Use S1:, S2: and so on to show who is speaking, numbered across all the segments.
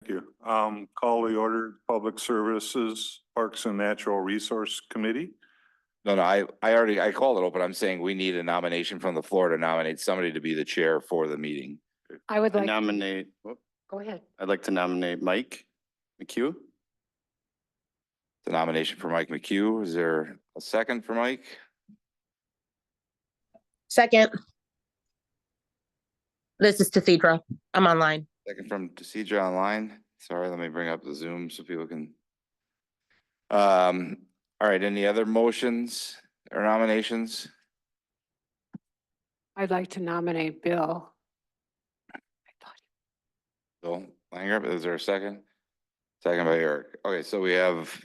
S1: Thank you. Call the order, Public Services, Parks and Natural Resource Committee.
S2: No, I called it open. I'm saying we need a nomination from the floor to nominate somebody to be the chair for the meeting.
S3: I would
S4: I
S3: like,
S4: nominate,
S3: go ahead.
S4: I'd like to nominate Mike McHugh.
S2: The nomination for Mike McHugh. Is there a second for Mike?
S5: Second. This is Cathedra. I'm online.
S2: Second from Decidra online. Sorry, let me bring up the Zoom so people can. All right, any other motions or nominations?
S3: I'd like to nominate Bill.
S2: Bill Langer, is there a second? Second by Eric. Okay, so we have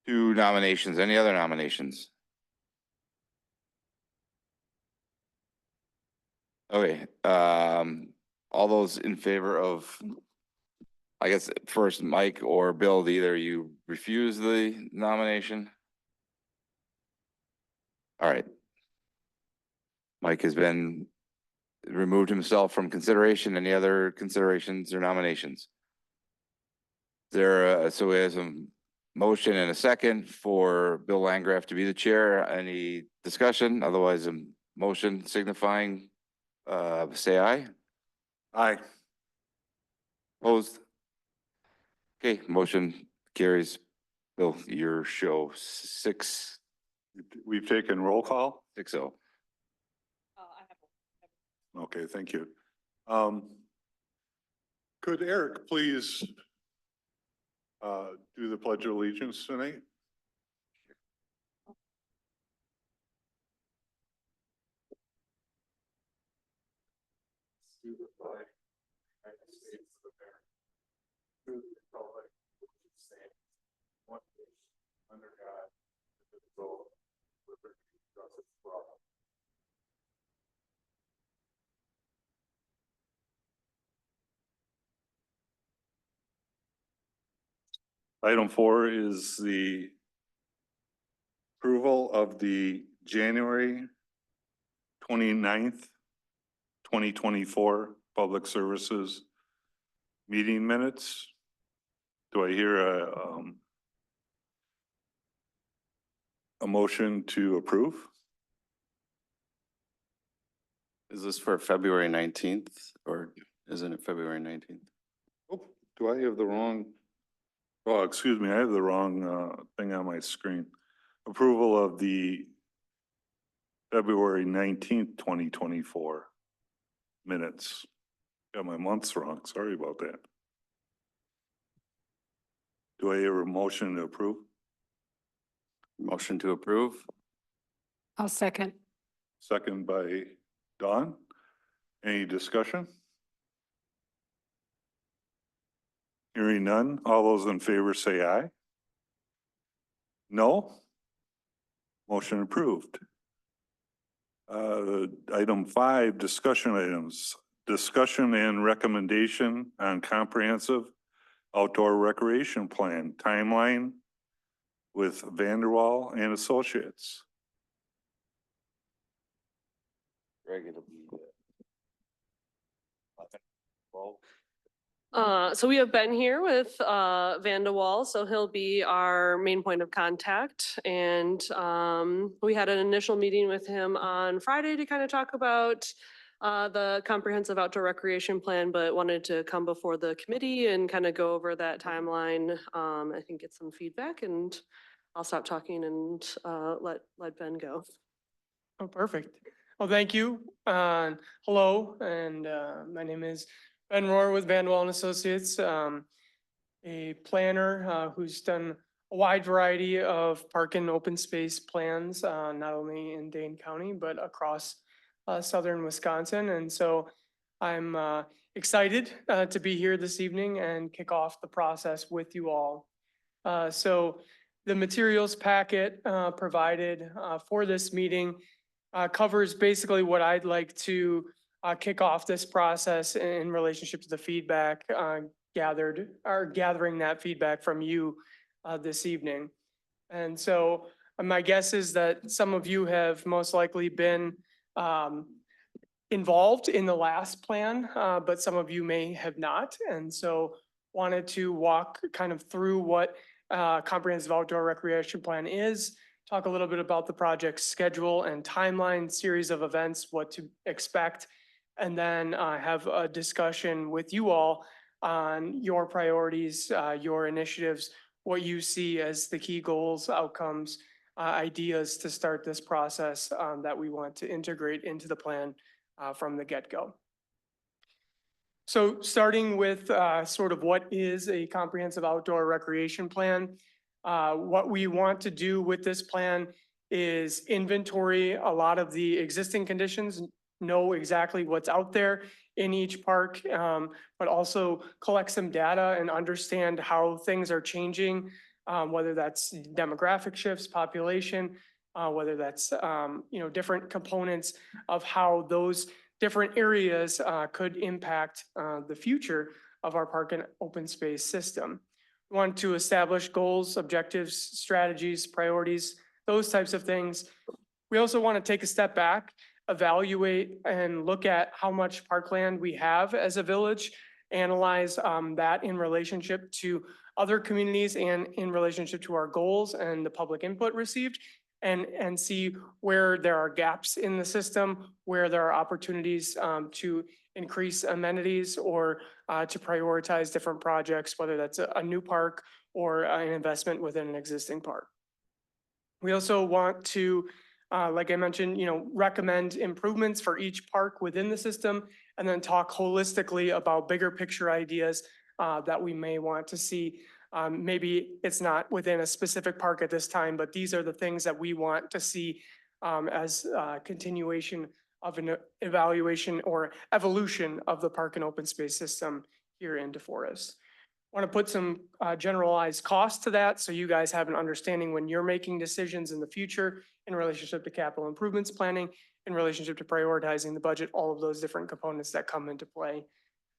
S2: two nominations. Any other nominations? Okay, all those in favor of, I guess, first Mike or Bill, either you refuse the nomination? All right. Mike has been removed himself from consideration. Any other considerations or nominations? There, so we have some motion and a second for Bill Landgraf to be the chair. Any discussion? Otherwise, a motion signifying, say aye.
S1: Aye.
S2: Opposed? Okay, motion carries. Bill, your show 6-0.
S1: We've taken roll call. Okay, thank you. Could Eric please do the Pledge of Allegiance tonight? To the flag, United States of America, to the republic which stands one nation under God, indivisible, with liberty and justice for all. Item 4 is the approval of the January 29th, 2024 Public Services meeting minutes. Do I hear a motion to approve?
S4: Is this for February 19th or isn't it February 19th?
S1: Oh, do I have the wrong? Oh, excuse me, I have the wrong thing on my screen. Approval of the February 19th, 2024 minutes. Got my months wrong. Sorry about that. Do I hear a motion to approve?
S4: Motion to approve?
S3: I'll second.
S1: Second by Dawn. Any discussion? Hearing none. All those in favor say aye. No? Motion approved. Item 5, discussion items. Discussion and recommendation on comprehensive outdoor recreation plan timeline with Vanderwall and Associates.
S2: Greg, it'll be 12.
S6: So we have Ben here with Van de Wall, so he'll be our main point of contact. And we had an initial meeting with him on Friday to kind of talk about the comprehensive outdoor recreation plan, but wanted to come before the committee and kind of go over that timeline. I think get some feedback, and I'll stop talking and let Ben go.
S7: Oh, perfect. Well, thank you. Hello, and my name is Ben Rohr with Van de Wall and Associates, a planner who's done a wide variety of park and open space plans, not only in Dane County, but across southern Wisconsin. And so I'm excited to be here this evening and kick off the process with you all. So the materials packet provided for this meeting covers basically what I'd like to kick off this process in relationship to the feedback gathering that feedback from you this evening. And so my guess is that some of you have most likely been involved in the last plan, but some of you may have not. And so wanted to walk kind of through what comprehensive outdoor recreation plan is, talk a little bit about the project schedule and timeline, series of events, what to expect, and then have a discussion with you all on your priorities, your initiatives, what you see as the key goals, outcomes, ideas to start this process that we want to integrate into the plan from the get-go. So starting with sort of what is a comprehensive outdoor recreation plan, what we want to do with this plan is inventory a lot of the existing conditions, know exactly what's out there in each park, but also collect some data and understand how things are changing, whether that's demographic shifts, population, whether that's, different components of how those different areas could impact the future of our park and open space system. We want to establish goals, objectives, strategies, priorities, those types of things. We also want to take a step back, evaluate and look at how much parkland we have as a village, analyze that in relationship to other communities and in relationship to our goals and the public input received, and see where there are gaps in the system, where there are opportunities to increase amenities or to prioritize different projects, whether that's a new park or an investment within an existing park. We also want to, like I mentioned, recommend improvements for each park within the system, and then talk holistically about bigger picture ideas that we may want to see. Maybe it's not within a specific park at this time, but these are the things that we want to see as a continuation of an evaluation or evolution of the park and open space system here in DeForest. Want to put some generalized costs to that so you guys have an understanding when you're making decisions in the future in relationship to capital improvements planning, in relationship to prioritizing the budget, all of those different components that come into play.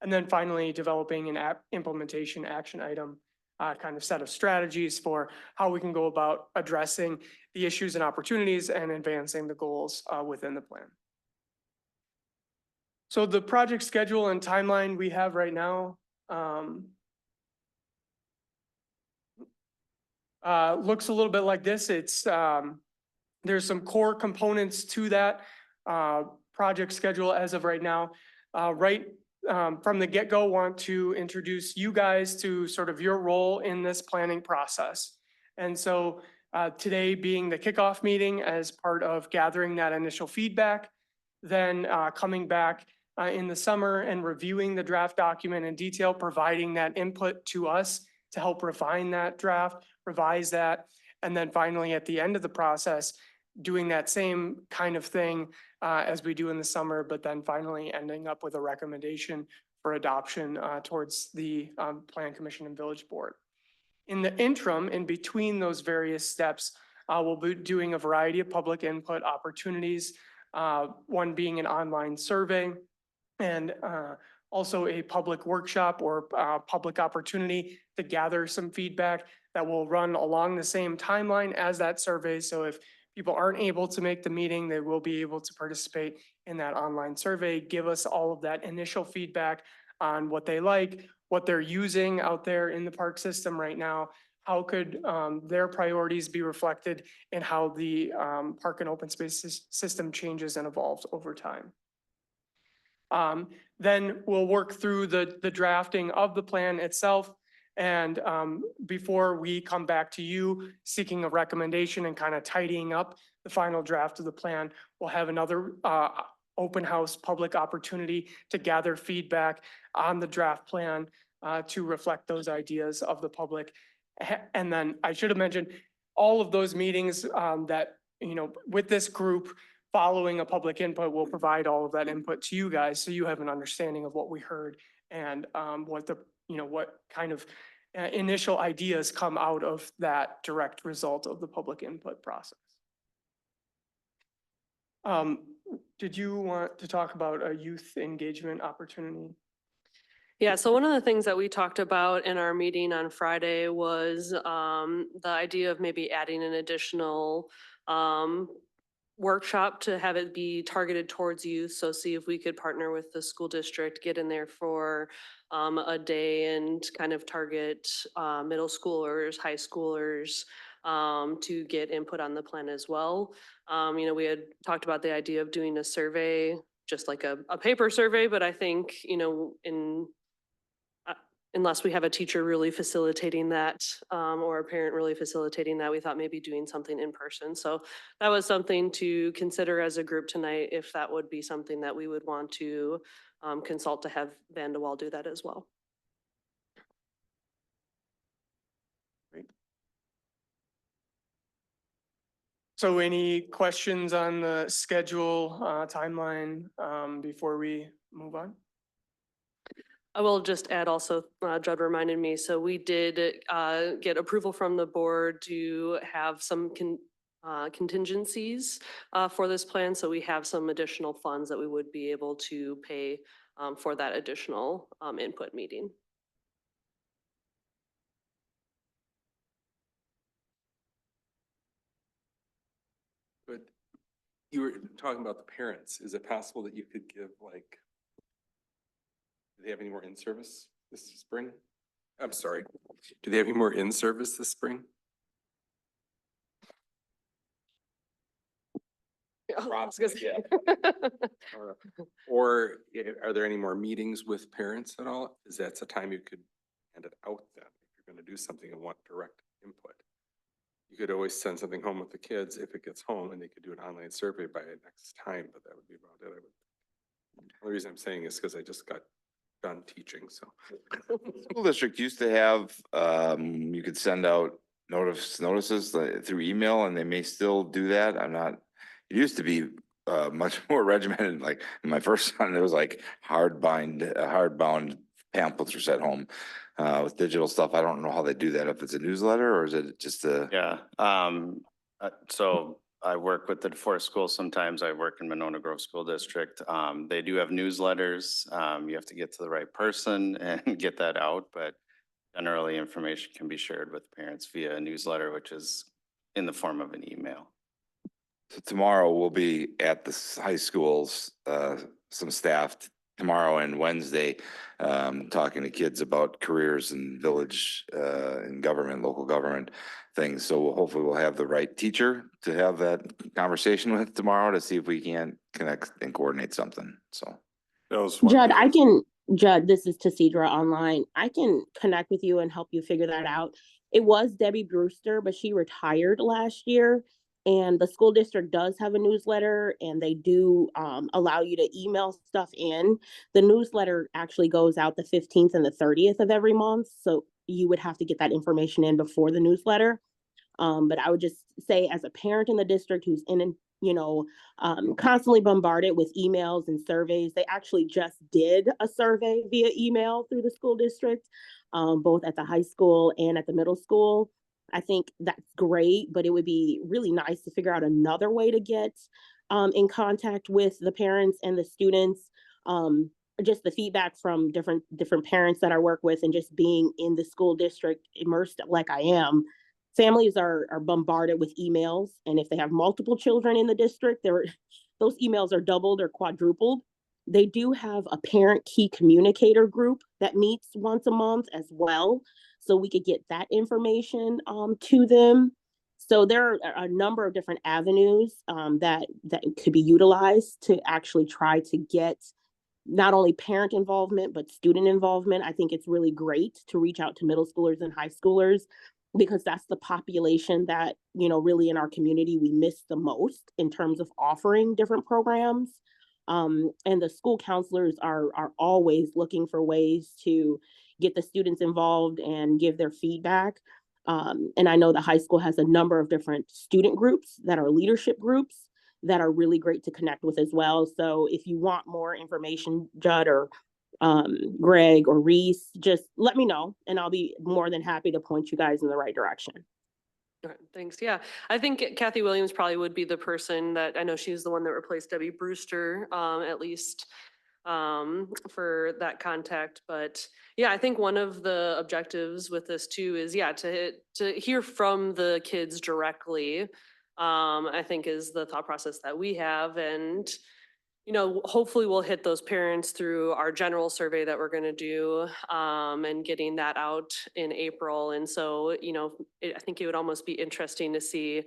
S7: And then finally, developing an implementation action item kind of set of strategies for how we can go about addressing the issues and opportunities and advancing the goals within the plan. So the project schedule and timeline we have right now looks a little bit like this. It's there's some core components to that project schedule as of right now. From the get-go, want to introduce you guys to sort of your role in this planning process. And so today being the kickoff meeting as part of gathering that initial feedback, then coming back in the summer and reviewing the draft document in detail, providing that input to us to help refine that draft, revise that, and then finally at the end of the process, doing that same kind of thing as we do in the summer, but then finally ending up with a recommendation for adoption towards the Plan Commission and Village Board. In the interim, in between those various steps, we'll be doing a variety of public input opportunities, one being an online survey and also a public workshop or public opportunity to gather some feedback that will run along the same timeline as that survey. So if people aren't able to make the meeting, they will be able to participate in that online survey, give us all of that initial feedback on what they like, what they're using out there in the park system right now, how could their priorities be reflected in how the park and open space system changes and evolves over time. Then we'll work through the drafting of the plan itself. And before we come back to you seeking a recommendation and kind of tidying up the final draft of the plan, we'll have another open house public opportunity to gather feedback on the draft plan to reflect those ideas of the public. And then I should have mentioned all of those meetings that, with this group following a public input, will provide all of that input to you guys so you have an understanding of what we heard and what kind of initial ideas come out of that direct result of the public input process. Did you want to talk about a youth engagement opportunity?
S6: Yeah, so one of the things that we talked about in our meeting on Friday was the idea of maybe adding an additional workshop to have it be targeted towards youth. So see if we could partner with the school district, get in there for a day and kind of target middle schoolers, high schoolers to get input on the plan as well. We had talked about the idea of doing a survey, just like a paper survey, but I think, unless we have a teacher really facilitating that, or a parent really facilitating that, we thought maybe doing something in person. So that was something to consider as a group tonight, if that would be something that we would want to consult to have Van de Waal do that as well.
S7: So any questions on the schedule, timeline, before we move on?
S6: I will just add also, Judd reminded me, so we did get approval from the board to have some contingencies for this plan. So we have some additional funds that we would be able to pay for that additional input meeting.
S8: But you were talking about the parents. Is it possible that you could give do they have any more in-service this spring? I'm sorry. Do they have any more in-service this spring? Or are there any more meetings with parents at all? Is that a time you could hand it out then, if you're gonna do something and want direct input? You could always send something home with the kids if it gets home, and they could do an online survey by next time, but that would be about it. The only reason I'm saying is because I just got done teaching, so.
S2: School district used to have, you could send out notices through email, and they may still do that. It used to be much more regimented. Like in my first son, there was like hardbound pamphlets were sent home. With digital stuff, I don't know how they do that. If it's a newsletter or is it just a?
S4: Yeah, so I work with the DeForest schools sometimes. I work in Monona Grove School District. They do have newsletters. You have to get to the right person and get that out, but generally information can be shared with parents via a newsletter, which is in the form of an email.
S2: So tomorrow we'll be at the high schools, some staff tomorrow and Wednesday, talking to kids about careers in village, in government, local government things. So hopefully we'll have the right teacher to have that conversation with tomorrow to see if we can connect and coordinate something. So.
S1: That was
S5: Judd, this is Tasidra online. I can connect with you and help you figure that out. It was Debbie Brewster, but she retired last year. And the school district does have a newsletter, and they do allow you to email stuff in. The newsletter actually goes out the 15th and the 30th of every month. So you would have to get that information in before the newsletter. But I would just say, as a parent in the district who's constantly bombarded with emails and surveys, they actually just did a survey via email through the school district, both at the high school and at the middle school. I think that's great, but it would be really nice to figure out another way to get in contact with the parents and the students. Just the feedback from different parents that I work with, and just being in the school district immersed like I am. Families are bombarded with emails, and if they have multiple children in the district, those emails are doubled or quadrupled. They do have a parent key communicator group that meets once a month as well, so we could get that information to them. So there are a number of different avenues that could be utilized to actually try to get not only parent involvement, but student involvement. I think it's really great to reach out to middle schoolers and high schoolers, because that's the population that, really in our community, we miss the most in terms of offering different programs. And the school counselors are always looking for ways to get the students involved and give their feedback. And I know the high school has a number of different student groups that are leadership groups that are really great to connect with as well. So if you want more information, Judd or Greg or Reese, just let me know, and I'll be more than happy to point you guys in the right direction.
S6: All right, thanks. Yeah, I think Kathy Williams probably would be the person that, I know she's the one that replaced Debbie Brewster, at least for that contact. But yeah, I think one of the objectives with this too is, to hear from the kids directly I think is the thought process that we have. And, you know, hopefully we'll hit those parents through our general survey that we're gonna do, and getting that out in April. And so, you know, I think it would almost be interesting to see,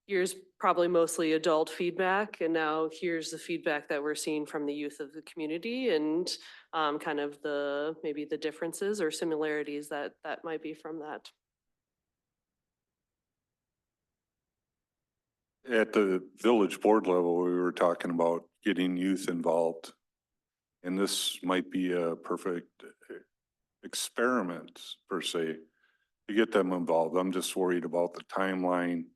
S6: here's probably mostly adult feedback, and now here's the feedback that we're seeing from the youth of the community, and kind of maybe the differences or similarities that might be from that.
S1: At the village board level, we were talking about getting youth involved. And this might be a perfect experiment per se to get them involved. I'm just worried about the timeline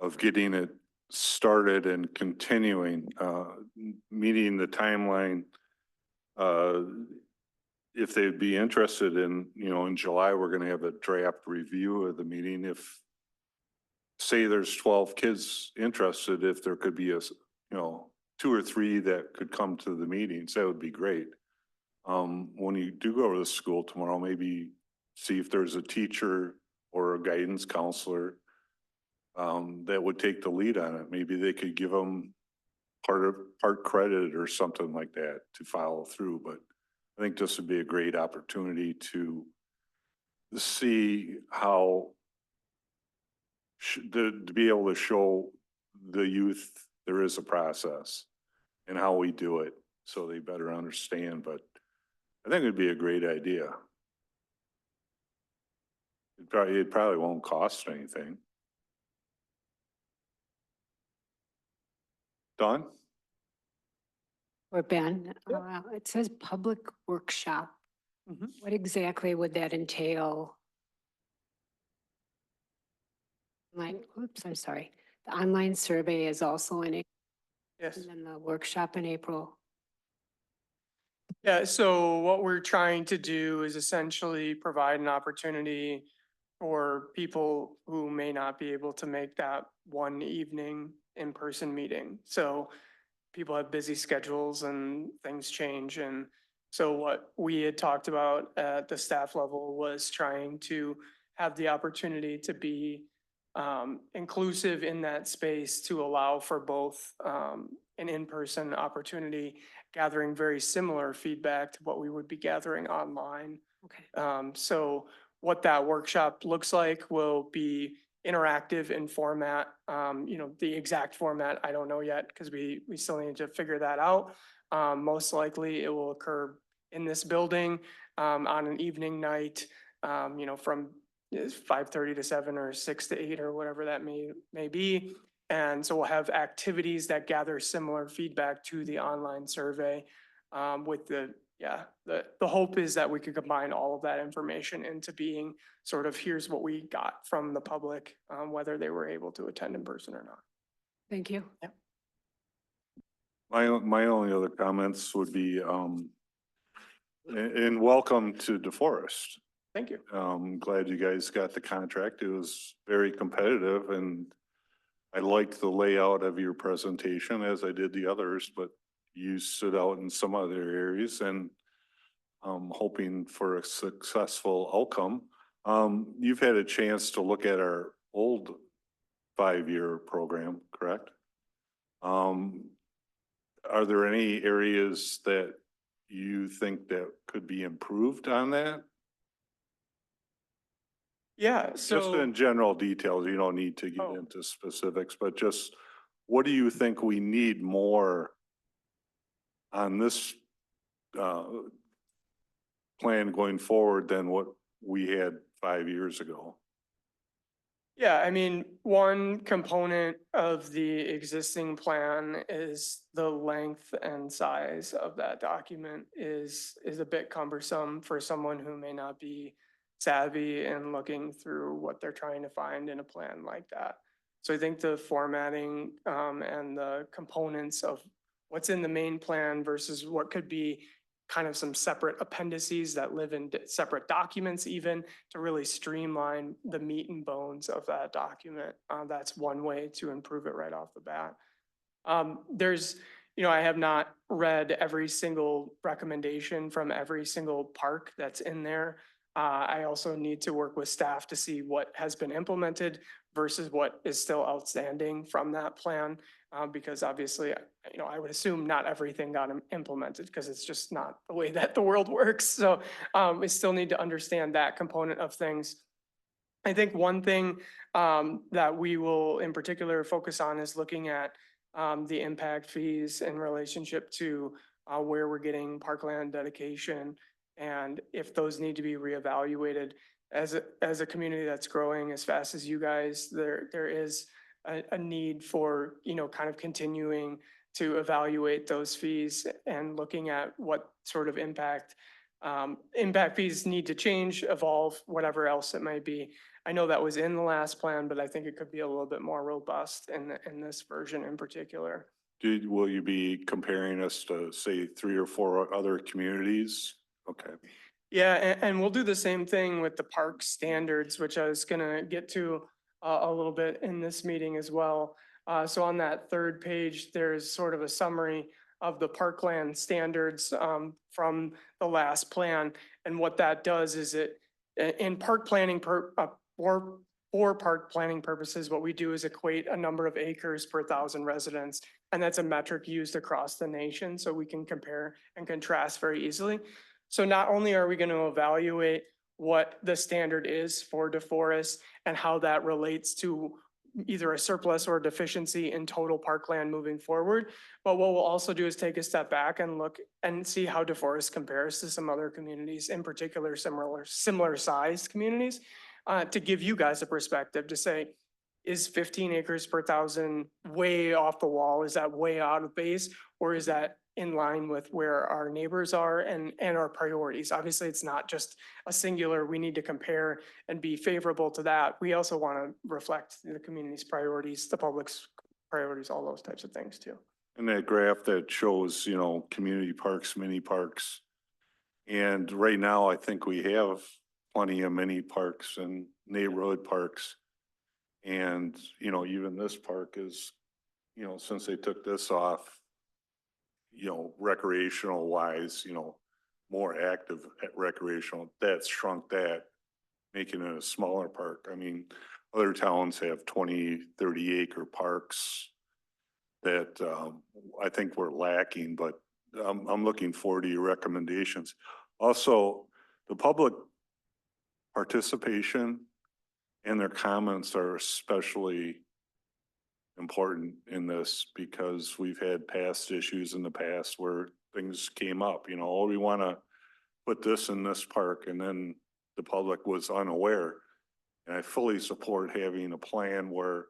S1: of getting it started and continuing, meeting the timeline. If they'd be interested in, you know, in July, we're gonna have a draft review of the meeting. If, say there's 12 kids interested, if there could be a, you know, 2 or 3 that could come to the meetings, that would be great. When you do go to the school tomorrow, maybe see if there's a teacher or a guidance counselor that would take the lead on it. Maybe they could give them part credit or something like that to follow through. But I think this would be a great opportunity to see how to be able to show the youth there is a process and how we do it so they better understand. But I think it'd be a great idea. It probably won't cost anything. Don?
S3: Or Ben, it says public workshop.
S7: Mhm.
S3: What exactly would that entail? Oops, I'm sorry. The online survey is also in April,
S7: Yes.
S3: and then the workshop in April.
S7: Yeah, so what we're trying to do is essentially provide an opportunity for people who may not be able to make that one evening in-person meeting. So people have busy schedules and things change. And so what we had talked about at the staff level was trying to have the opportunity to be inclusive in that space to allow for both an in-person opportunity, gathering very similar feedback to what we would be gathering online.
S3: Okay.
S7: So what that workshop looks like will be interactive in format. You know, the exact format, I don't know yet because we still need to figure that out. Most likely it will occur in this building on an evening night, you know, from 5:30 to 7 or 6 to 8 or whatever that may be. And so we'll have activities that gather similar feedback to the online survey with the hope is that we could combine all of that information into being sort of, here's what we got from the public, whether they were able to attend in person or not.
S3: Thank you.
S1: My only other comments would be, and welcome to DeForest.
S7: Thank you.
S1: Glad you guys got the contract. It was very competitive and I liked the layout of your presentation as I did the others, but you stood out in some other areas and I'm hoping for a successful outcome. You've had a chance to look at our old 5-year program, correct? Are there any areas that you think that could be improved on that?
S7: Yeah,
S1: Just
S7: so.
S1: in general details, you don't need to get
S7: Oh.
S1: into specifics, but just what do you think we need more on this plan going forward than what we had 5 years ago?
S7: Yeah, I mean, one component of the existing plan is the length and size of that document is a bit cumbersome for someone who may not be savvy in looking through what they're trying to find in a plan like that. So I think the formatting and the components of what's in the main plan versus what could be kind of some separate appendices that live in separate documents even to really streamline the meat and bones of that document. That's one way to improve it right off the bat. There's, you know, I have not read every single recommendation from every single park that's in there. I also need to work with staff to see what has been implemented versus what is still outstanding from that plan. Because obviously, I would assume not everything got implemented because it's just not the way that the world works. So we still need to understand that component of things. I think one thing that we will in particular focus on is looking at the impact fees in relationship to where we're getting parkland dedication and if those need to be reevaluated. As a community that's growing as fast as you guys, there is a need for, kind of continuing to evaluate those fees and looking at what sort of impact fees need to change, evolve, whatever else it might be. I know that was in the last plan, but I think it could be a little bit more robust in this version in particular.
S1: Will you be comparing us to, say, 3 or 4 other communities? Okay.
S7: Yeah, and we'll do the same thing with the park standards, which I was gonna get to a little bit in this meeting as well. So on that third page, there's sort of a summary of the parkland standards from the last plan. And what that does is in park planning for park planning purposes, what we do is equate a number of acres per 1,000 residents. And that's a metric used across the nation, so we can compare and contrast very easily. So not only are we going to evaluate what the standard is for DeForest and how that relates to either a surplus or deficiency in total parkland moving forward, but what we'll also do is take a step back and look and see how DeForest compares to some other communities, in particular similar sized communities, to give you guys a perspective to say, is 15 acres per 1,000 way off the wall? Is that way out of base? Or is that in line with where our neighbors are and our priorities? Obviously, it's not just a singular, we need to compare and be favorable to that. We also want to reflect the community's priorities, the public's priorities, all those types of things too.
S1: And that graph that shows, community parks, mini parks. And right now, I think we have plenty of mini parks and neighborhood parks. And, even this park is, since they took this off, recreational wise, more active recreational, that's shrunk that, making it a smaller park. I mean, other towns have 20, 30 acre parks that I think we're lacking, but I'm looking forward to your recommendations. Also, the public participation and their comments are especially important in this because we've had past issues in the past where things came up, oh, we want to put this in this park, and then the public was unaware. And I fully support having a plan where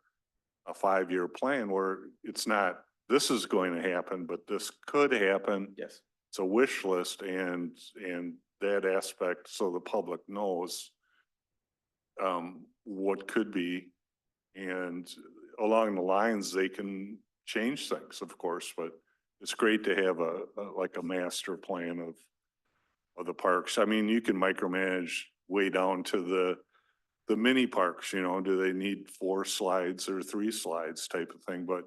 S1: a 5-year plan where it's not, this is going to happen, but this could happen.
S7: Yes.
S1: It's a wish list and that aspect so the public knows what could be, and along the lines they can change things, of course, but it's great to have like a master plan of the parks. I mean, you can micromanage way down to the mini parks, do they need 4 slides or 3 slides type of thing, but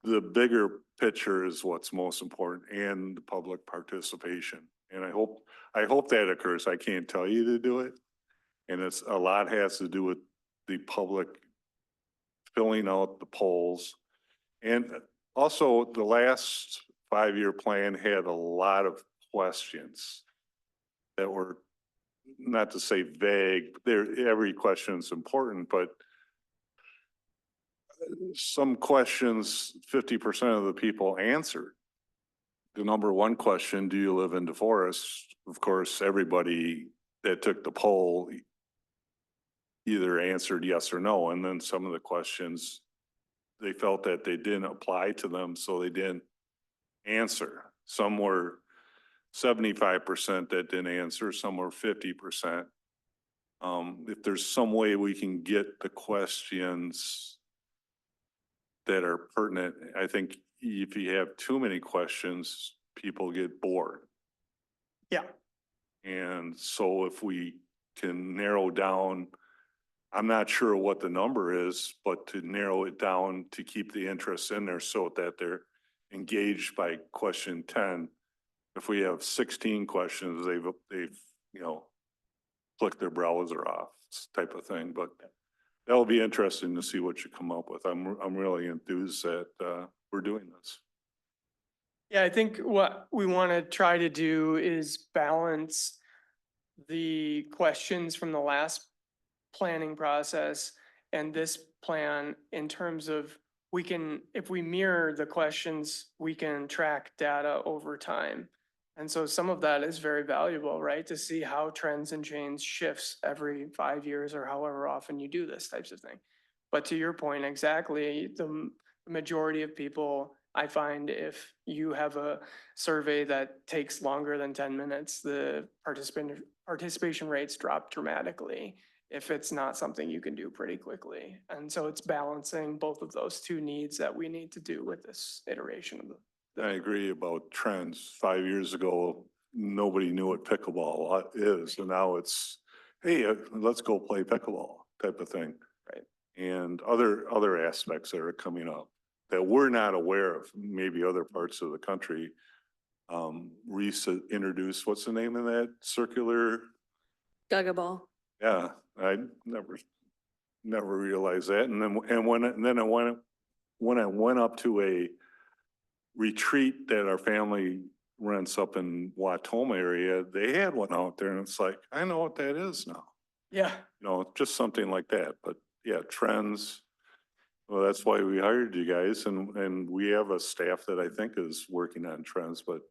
S1: the bigger picture is what's most important, and the public participation. And I hope that occurs. I can't tell you to do it. And a lot has to do with the public filling out the polls. And also the last 5-year plan had a lot of questions that were, not to say vague, every question is important, but some questions, 50% of the people answered. The number one question, do you live in DeForest? Of course, everybody that took the poll either answered yes or no. And then some of the questions, they felt that they didn't apply to them, so they didn't answer. Some were 75% that didn't answer, some were 50%. If there's some way we can get the questions that are pertinent, I think if you have too many questions, people get bored.
S7: Yeah.
S1: And so if we can narrow down, I'm not sure what the number is, but to narrow it down to keep the interest in there so that they're engaged by question 10. If we have 16 questions, they've click their browser off type of thing, but that'll be interesting to see what you come up with. I'm really enthused that, we're doing this.
S7: Yeah, I think what we want to try to do is balance the questions from the last planning process and this plan in terms of we can, if we mirror the questions, we can track data over time. And so some of that is very valuable, right? To see how trends and change shifts every 5 years or however often you do this types of thing. But to your point, exactly, the majority of people, I find if you have a survey that takes longer than 10 minutes, the participation rates drop dramatically if it's not something you can do pretty quickly. And so it's balancing both of those two needs that we need to do with this iteration of the.
S1: I agree about trends. 5 years ago, nobody knew what pickleball is, and now it's, hey, let's go play pickleball type of thing.
S7: Right.
S1: And other aspects that are coming up that we're not aware of, maybe other parts of the country. Reese introduced, what's the name of that circular?
S6: Gaga ball.
S1: Yeah, I never realized that. And then when I went up to a retreat that our family rents up in Watoma area, they had one out there, and it's like, I know what that is now.
S7: Yeah.
S1: You know, just something like that. But yeah, trends. Well, that's why we hired you guys, and we have a staff that I think is working on trends, but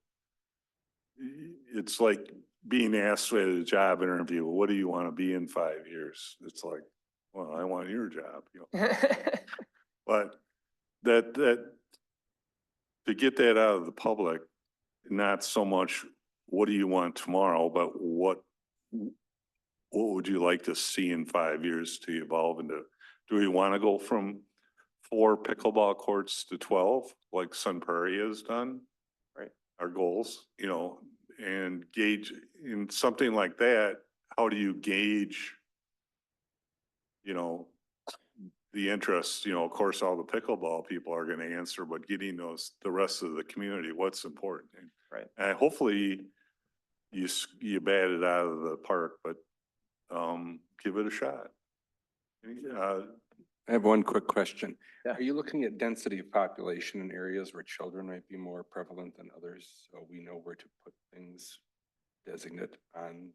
S1: it's like being asked at a job interview, what do you want to be in 5 years? It's like, well, I want your job, you know. But that to get that out of the public, not so much what do you want tomorrow, but what would you like to see in 5 years to evolve into? Do we want to go from 4 pickleball courts to 12, like Sun Prairie has done?
S7: Right.
S1: Our goals, you know, and gauge in something like that, how do you gauge, you know, the interest? You know, of course, all the pickleball people are going to answer, but getting the rest of the community, what's important.
S7: Right.
S1: And hopefully you bat it out of the park, but give it a shot.
S8: I have one quick question.
S7: Yeah.
S8: Are you looking at density of population in areas where children might be more prevalent than others? So we know where to put things designate on.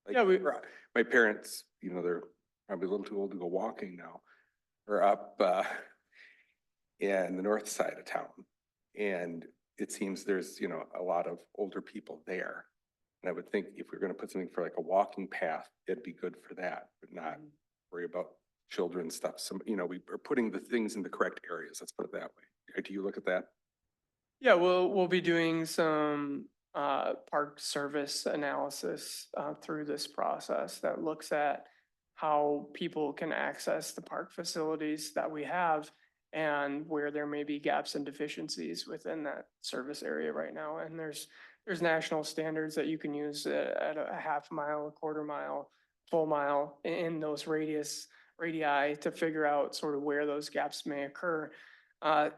S8: Like,
S7: Yeah,
S8: my parents, you know, they're probably a little too old to go walking now. We're up in the north side of town. And it seems there's, you know, a lot of older people there. And I would think if we're going to put something for like a walking path, it'd be good for that, but not worry about children stuff. Some, you know, we are putting the things in the correct areas. Let's put it that way. Do you look at that?
S7: Yeah, we'll be doing some park service analysis through this process that looks at how people can access the park facilities that we have and where there may be gaps and deficiencies within that service area right now. And there's national standards that you can use at a half mile, a quarter mile, full mile in those radii to figure out sort of where those gaps may occur.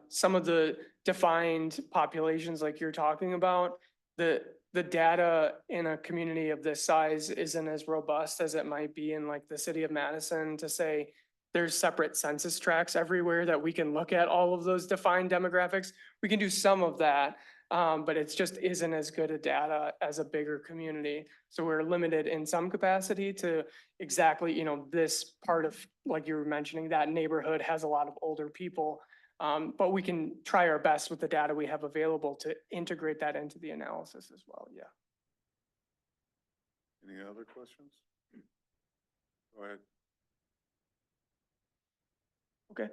S7: Some of the defined populations like you're talking about, the data in a community of this size isn't as robust as it might be in like the city of Madison to say there's separate census tracts everywhere that we can look at all of those defined demographics. We can do some of that, but it's just isn't as good a data as a bigger community. So we're limited in some capacity to exactly, you know, this part of, like you were mentioning, that neighborhood has a lot of older people. But we can try our best with the data we have available to integrate that into the analysis as well. Yeah.
S1: Any other questions? Go ahead.
S7: Okay.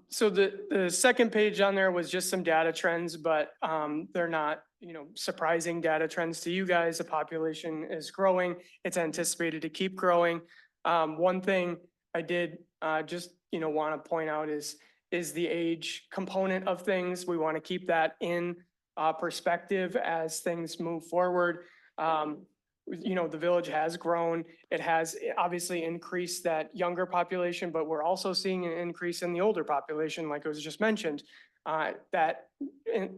S7: So the second page on there was just some data trends, but they're not, you know, surprising data trends to you guys. The population is growing. It's anticipated to keep growing. One thing I did just, you know, want to point out is the age component of things. We want to keep that in perspective as things move forward. You know, the village has grown. It has obviously increased that younger population, but we're also seeing an increase in the older population, like it was just mentioned. That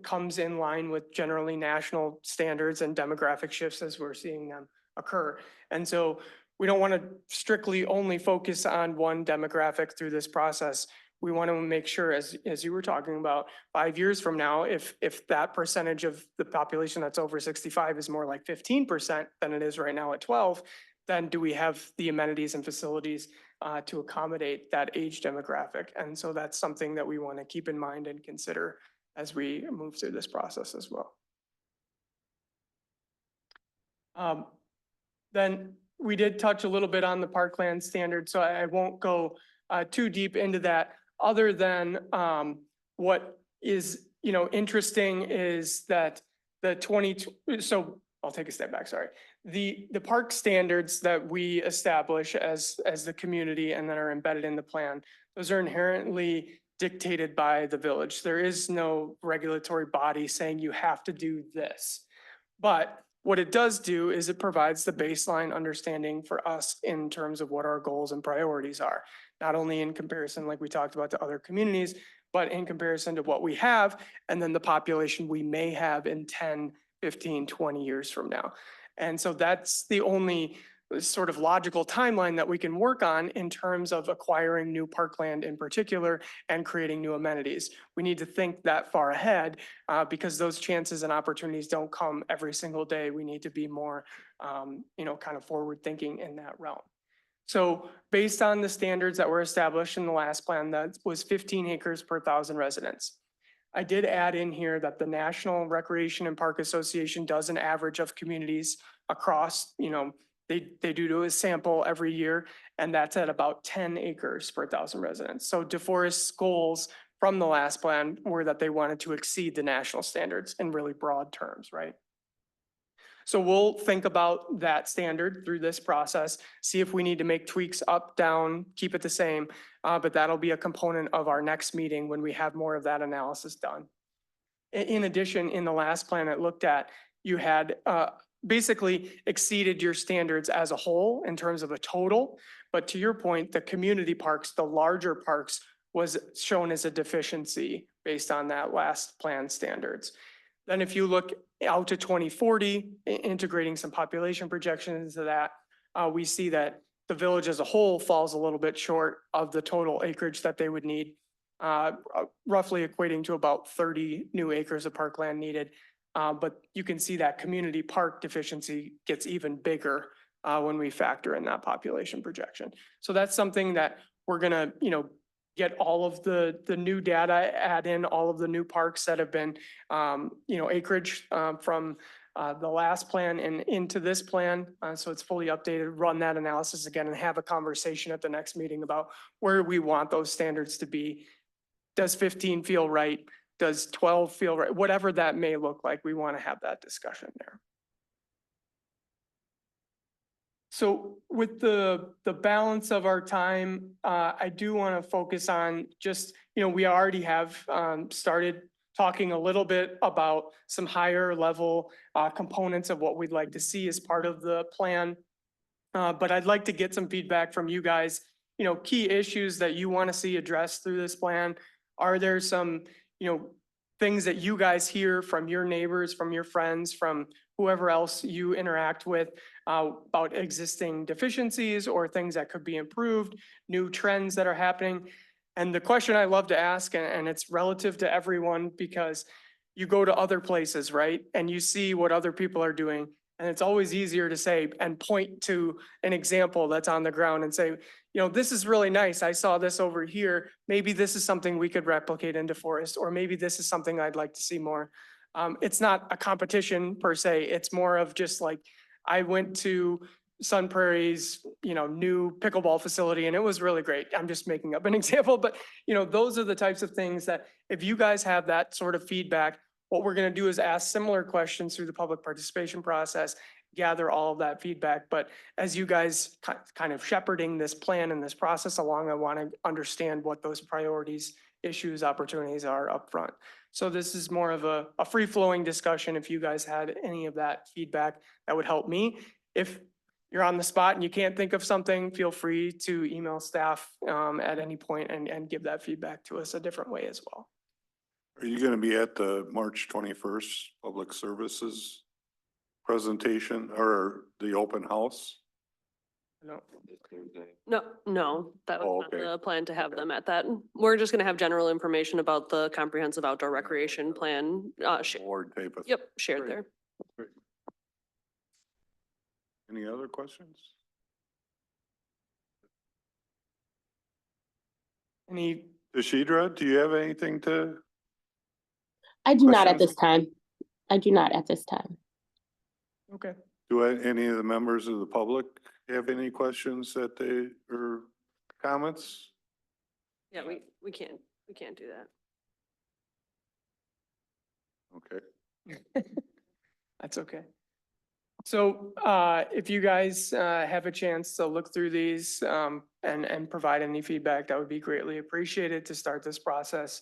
S7: comes in line with generally national standards and demographic shifts as we're seeing them occur. And so we don't want to strictly only focus on one demographic through this process. We want to make sure, as you were talking about, 5 years from now, if that percentage of the population that's over 65 is more like 15% than it is right now at 12, then do we have the amenities and facilities to accommodate that age demographic? And so that's something that we want to keep in mind and consider as we move through this process as well. Then we did touch a little bit on the parkland standard, so I won't go too deep into that, other than what is, interesting is that so I'll take a step back, sorry. The park standards that we establish as the community and that are embedded in the plan, those are inherently dictated by the village. There is no regulatory body saying you have to do this. But what it does do is it provides the baseline understanding for us in terms of what our goals and priorities are, not only in comparison, like we talked about, to other communities, but in comparison to what we have and then the population we may have in 10, 15, 20 years from now. And so that's the only sort of logical timeline that we can work on in terms of acquiring new parkland in particular and creating new amenities. We need to think that far ahead because those chances and opportunities don't come every single day. We need to be more, kind of forward thinking in that realm. So based on the standards that were established in the last plan, that was 15 acres per 1,000 residents. I did add in here that the National Recreation and Park Association does an average of communities across, they do a sample every year, and that's at about 10 acres per 1,000 residents. So DeForest's goals from the last plan were that they wanted to exceed the national standards in really broad terms, right? So we'll think about that standard through this process, see if we need to make tweaks up, down, keep it the same, but that'll be a component of our next meeting when we have more of that analysis done. In addition, in the last plan it looked at, you had basically exceeded your standards as a whole in terms of a total. But to your point, the community parks, the larger parks, was shown as a deficiency based on that last plan standards. Then if you look out to 2040, integrating some population projections into that, we see that the village as a whole falls a little bit short of the total acreage that they would need, roughly equating to about 30 new acres of parkland needed. But you can see that community park deficiency gets even bigger when we factor in that population projection. So that's something that we're gonna, get all of the new data, add in all of the new parks that have been, acreage from the last plan and into this plan. So it's fully updated, run that analysis again and have a conversation at the next meeting about where we want those standards to be. Does 15 feel right? Does 12 feel right? Whatever that may look like, we want to have that discussion there. So with the balance of our time, I do want to focus on just, we already have started talking a little bit about some higher level components of what we'd like to see as part of the plan. But I'd like to get some feedback from you guys, key issues that you want to see addressed through this plan. Are there some, things that you guys hear from your neighbors, from your friends, from whoever else you interact with about existing deficiencies or things that could be improved, new trends that are happening? And the question I love to ask, and it's relative to everyone because you go to other places, right? And you see what other people are doing. And it's always easier to say and point to an example that's on the ground and say, this is really nice. I saw this over here. Maybe this is something we could replicate in DeForest, or maybe this is something I'd like to see more. It's not a competition per se. It's more of just like, I went to Sun Prairie's, new pickleball facility and it was really great. I'm just making up an example, but those are the types of things that if you guys have that sort of feedback, what we're going to do is ask similar questions through the public participation process, gather all of that feedback. But as you guys kind of shepherding this plan and this process along, I want to understand what those priorities, issues, opportunities are up front. So this is more of a free-flowing discussion. If you guys had any of that feedback, that would help me. If you're on the spot and you can't think of something, feel free to email staff at any point and give that feedback to us a different way as well.
S1: Are you going to be at the March 21st Public Services presentation or the open house?
S7: No.
S6: No, that
S1: Oh,
S6: was not
S1: okay.
S6: the plan to have
S1: Okay.
S6: them at that. We're just gonna have general information about the comprehensive outdoor recreation plan,
S1: Board type of.
S6: yep, shared
S1: Great.
S6: there.
S1: Great. Any other questions?
S7: Any,
S1: Deshidra, do you have anything to?
S5: I do not at
S1: Questions?
S5: this time. I do not at this time.
S7: okay.
S1: Any of the members of the public have any questions that they, or comments?
S6: Yeah, we can't do that.
S1: Okay.
S7: That's okay. So if you guys have a chance to look through these and provide any feedback, that would be greatly appreciated to start this process.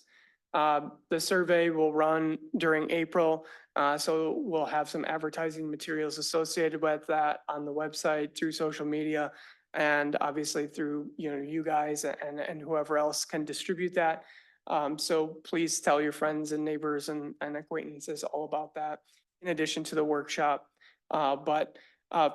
S7: The survey will run during April, so we'll have some advertising materials associated with that on the website, through social media, and obviously through, you guys and whoever else can distribute that. So please tell your friends and neighbors and acquaintances all about that, in addition to the workshop. But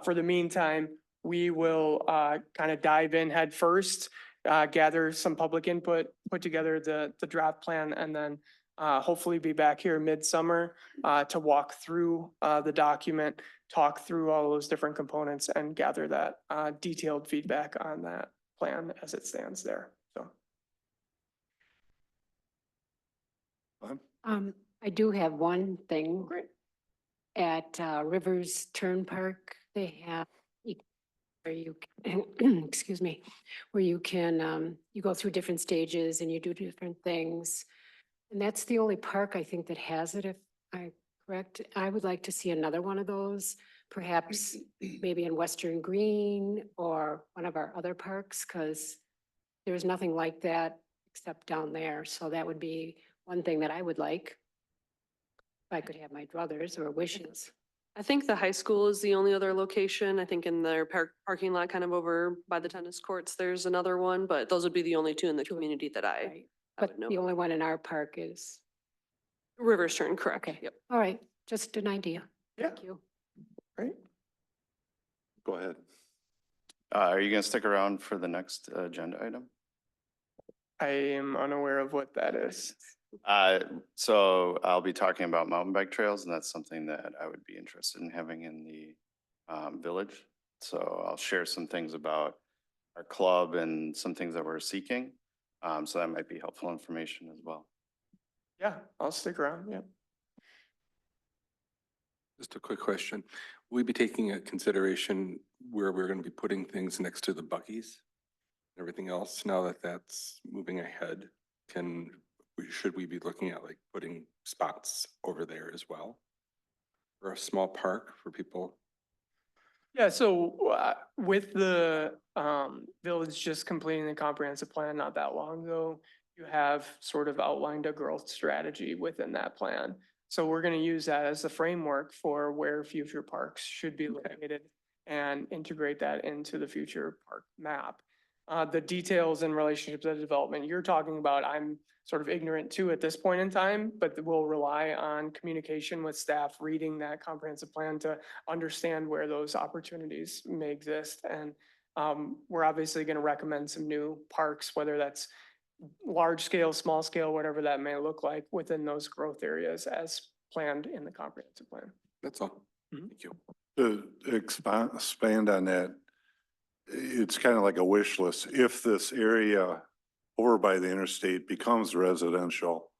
S7: for the meantime, we will kind of dive in head first, gather some public input, put together the draft plan, and then hopefully be back here midsummer to walk through the document, talk through all those different components, and gather that detailed feedback on that plan as it stands there. So.
S3: I do have one thing.
S7: Great.
S3: At Rivers Turn Park, they have, where you, excuse me, where you can, you go through different stages and you do different things. And that's the only park I think that has it, if I'm correct. I would like to see another one of those, perhaps maybe in Western Green or one of our other parks, because there's nothing like that except down there. So that would be one thing that I would like. If I could have my druthers or wishes.
S6: I think the high school is the only other location. I think in their parking lot, kind of over by the tennis courts, there's another one, but those would be the only two in the community that I
S3: Right.
S6: would
S3: But
S6: know.
S3: the only one in our park is,
S6: Rivers Turn, correct.
S3: okay,
S6: Yep.
S3: all right, just an idea.
S7: Yeah,
S3: Thank you.
S7: great.
S1: Go ahead.
S4: Are you gonna stick around for the next agenda item?
S7: I am unaware of what that is.
S4: So I'll be talking about mountain bike trails, and that's something that I would be interested in having in the village. So I'll share some things about our club and some things that we're seeking. So that might be helpful information as well.
S7: Yeah, I'll stick around, yeah.
S8: Just a quick question. Will we be taking a consideration where we're going to be putting things next to the buggies? Everything else, now that that's moving ahead, should we be looking at like putting spots over there as well? Or a small park for people?
S7: Yeah, so with the village just completing the comprehensive plan not that long ago, you have sort of outlined a growth strategy within that plan. So we're gonna use that as the framework for where future parks should be located and integrate that into the future park map. The details and relationships of the development you're talking about, I'm sort of ignorant to at this point in time, but we'll rely on communication with staff, reading that comprehensive plan to understand where those opportunities may exist. And we're obviously going to recommend some new parks, whether that's large scale, small scale, whatever that may look like within those growth areas as planned in the comprehensive plan.
S8: That's all.
S7: Mhm.
S8: Thank you.
S1: To expand on that, it's kind of like a wish list. If this area over by the interstate becomes residential,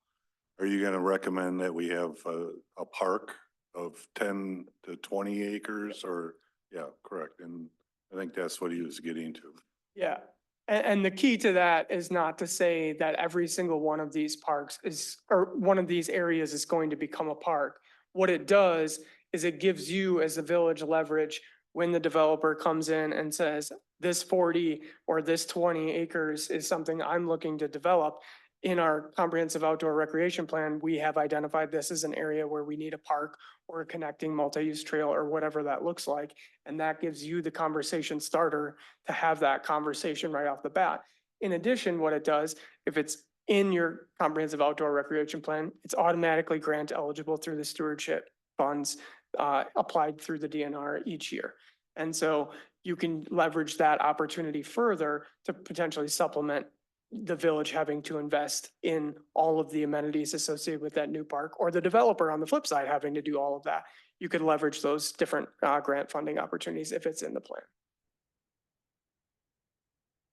S1: are you going to recommend that we have a park of 10 to 20 acres or, yeah, correct. And I think that's what he was getting to.
S7: Yeah, and the key to that is not to say that every single one of these parks is, or one of these areas is going to become a park. What it does is it gives you as a village leverage when the developer comes in and says, this 40 or this 20 acres is something I'm looking to develop. In our comprehensive outdoor recreation plan, we have identified this as an area where we need a park or a connecting multi-use trail or whatever that looks like. And that gives you the conversation starter to have that conversation right off the bat. In addition, what it does, if it's in your comprehensive outdoor recreation plan, it's automatically grant eligible through the stewardship funds applied through the DNR each year. And so you can leverage that opportunity further to potentially supplement the village having to invest in all of the amenities associated with that new park, or the developer on the flip side having to do all of that. You could leverage those different grant funding opportunities if it's in the plan.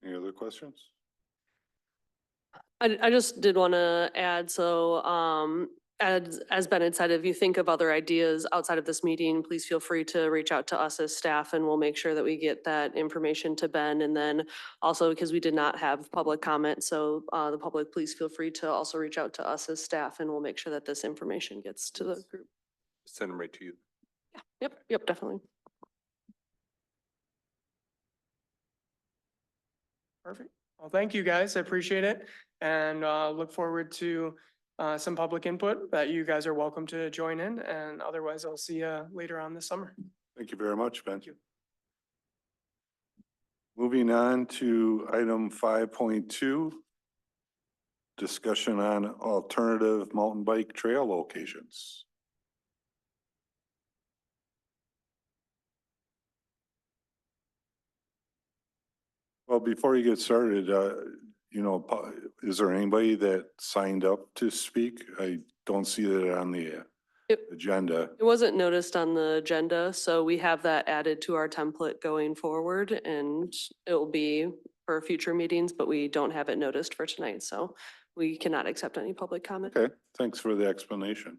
S1: Any other questions?
S6: I just did want to add, so, as Ben had said, if you think of other ideas outside of this meeting, please feel free to reach out to us as staff and we'll make sure that we get that information to Ben. And then also, because we did not have public comment, so, the public, please feel free to also reach out to us as staff and we'll make sure that this information gets to the group.
S8: Send them right to you.
S6: Yep, definitely.
S7: Perfect. Well, thank you guys. I appreciate it and look forward to some public input that you guys are welcome to join in. And otherwise, I'll see you later on this summer.
S1: Thank you very much, Ben.
S7: Thank you.
S1: Moving on to item 5.2, discussion on alternative mountain bike trail locations. Well, before you get started, is there anybody that signed up to speak? I don't see that on the agenda.
S6: It wasn't noticed on the agenda, so we have that added to our template going forward and it will be for future meetings, but we don't have it noticed for tonight, so we cannot accept any public comment.
S1: Okay, thanks for the explanation.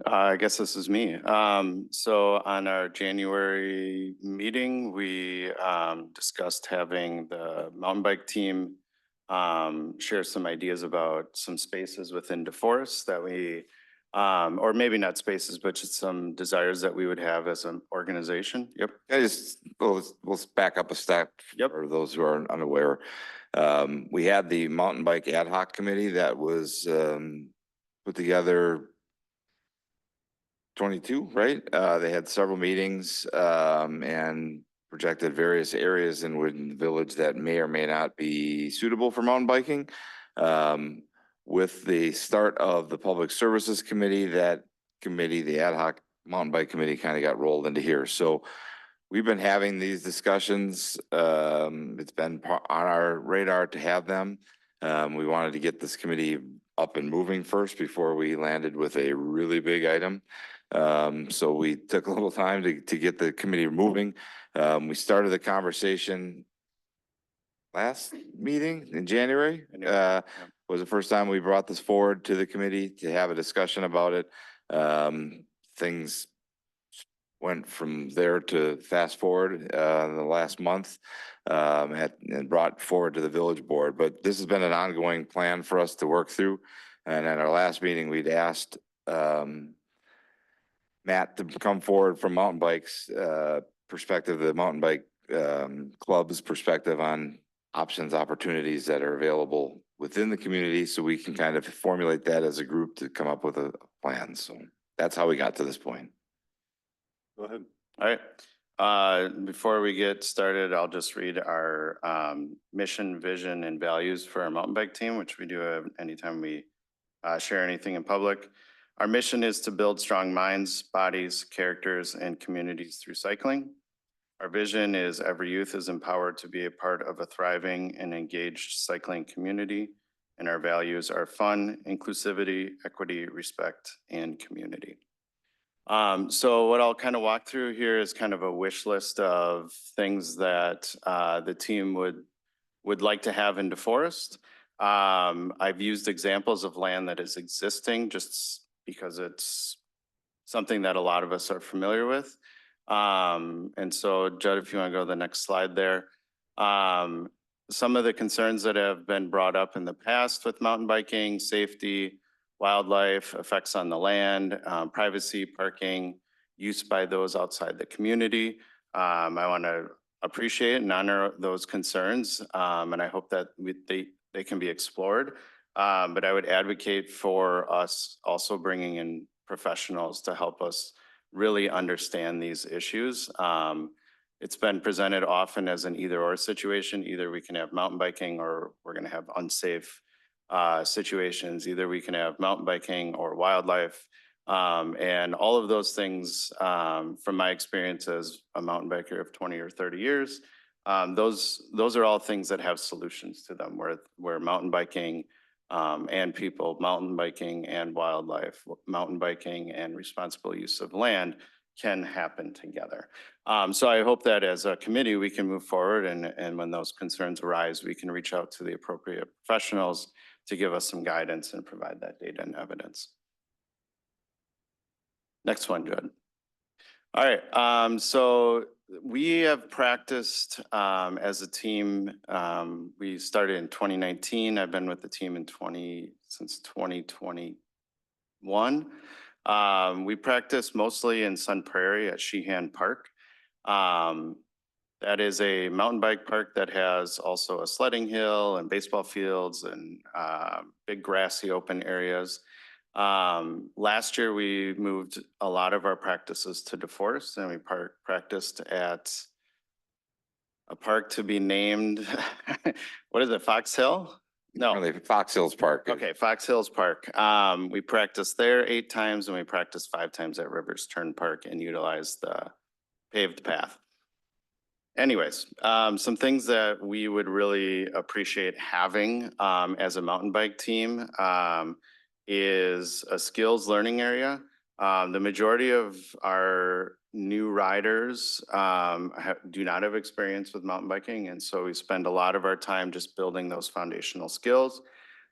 S4: I guess this is me. So on our January meeting, we discussed having the mountain bike team share some ideas about some spaces within DeForest that we, or maybe not spaces, but just some desires that we would have as an organization. Yep.
S2: We'll back up a step.
S4: Yep.
S2: For those who are unaware. We had the mountain bike ad hoc committee that was put together 22, right? They had several meetings and projected various areas in Woodland Village that may or may not be suitable for mountain biking. With the start of the Public Services Committee, that committee, the ad hoc mountain bike committee, kind of got rolled into here. So we've been having these discussions. It's been on our radar to have them. We wanted to get this committee up and moving first before we landed with a really big item. So we took a little time to get the committee moving. We started the conversation last meeting in January. Was the first time we brought this forward to the committee to have a discussion about it. Things went from there to fast forward in the last month and brought forward to the village board. But this has been an ongoing plan for us to work through. And at our last meeting, we'd asked Matt to come forward from mountain bikes perspective, the mountain bike club's perspective on options, opportunities that are available within the community, so we can kind of formulate that as a group to come up with a plan. So that's how we got to this point.
S1: Go ahead.
S4: All right. Before we get started, I'll just read our mission, vision, and values for our mountain bike team, which we do have anytime we share anything in public. Our mission is to build strong minds, bodies, characters, and communities through cycling. Our vision is every youth is empowered to be a part of a thriving and engaged cycling community. And our values are fun, inclusivity, equity, respect, and community. So what I'll kind of walk through here is kind of a wish list of things that the team would like to have in DeForest. I've used examples of land that is existing just because it's something that a lot of us are familiar with. And so Judd, if you want to go to the next slide there. Some of the concerns that have been brought up in the past with mountain biking, safety, wildlife, effects on the land, privacy, parking, use by those outside the community. I want to appreciate and honor those concerns, and I hope that they can be explored. But I would advocate for us also bringing in professionals to help us really understand these issues. It's been presented often as an either or situation. Either we can have mountain biking or we're going to have unsafe situations. Either we can have mountain biking or wildlife. And all of those things, from my experience as a mountain biker of 20 or 30 years, those are all things that have solutions to them where mountain biking and people, mountain biking and wildlife, mountain biking and responsible use of land can happen together. So I hope that as a committee, we can move forward and when those concerns arise, we can reach out to the appropriate professionals to give us some guidance and provide that data and evidence. Next one, Judd. All right, so we have practiced as a team. We started in 2019. I've been with the team since 2021. We practice mostly in Sun Prairie at Sheehan Park. That is a mountain bike park that has also a sledding hill and baseball fields and big grassy open areas. Last year, we moved a lot of our practices to DeForest and we practiced at a park to be named, what is it, Fox Hill? No.
S2: Really, Fox Hills Park.
S4: Okay, Fox Hills Park. We practiced there 8 times and we practiced 5 times at Rivers Turn Park and utilized the paved path. Anyways, some things that we would really appreciate having as a mountain bike team is a skills learning area. The majority of our new riders do not have experience with mountain biking. And so we spend a lot of our time just building those foundational skills.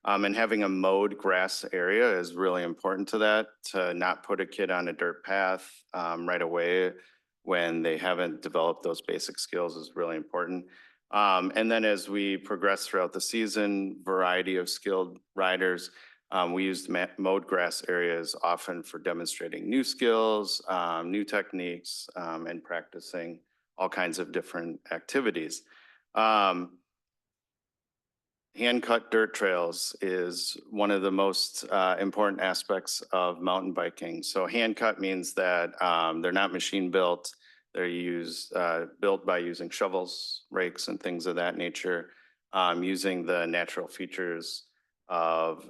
S4: And having a mowed grass area is really important to that, to not put a kid on a dirt path right away when they haven't developed those basic skills is really important. And then as we progress throughout the season, variety of skilled riders, we use mowed grass areas often for demonstrating new skills, new techniques, and practicing all kinds of different activities. Hand-cut dirt trails is one of the most important aspects of mountain biking. So hand-cut means that they're not machine built. They're built by using shovels, rakes, and things of that nature, using the natural features of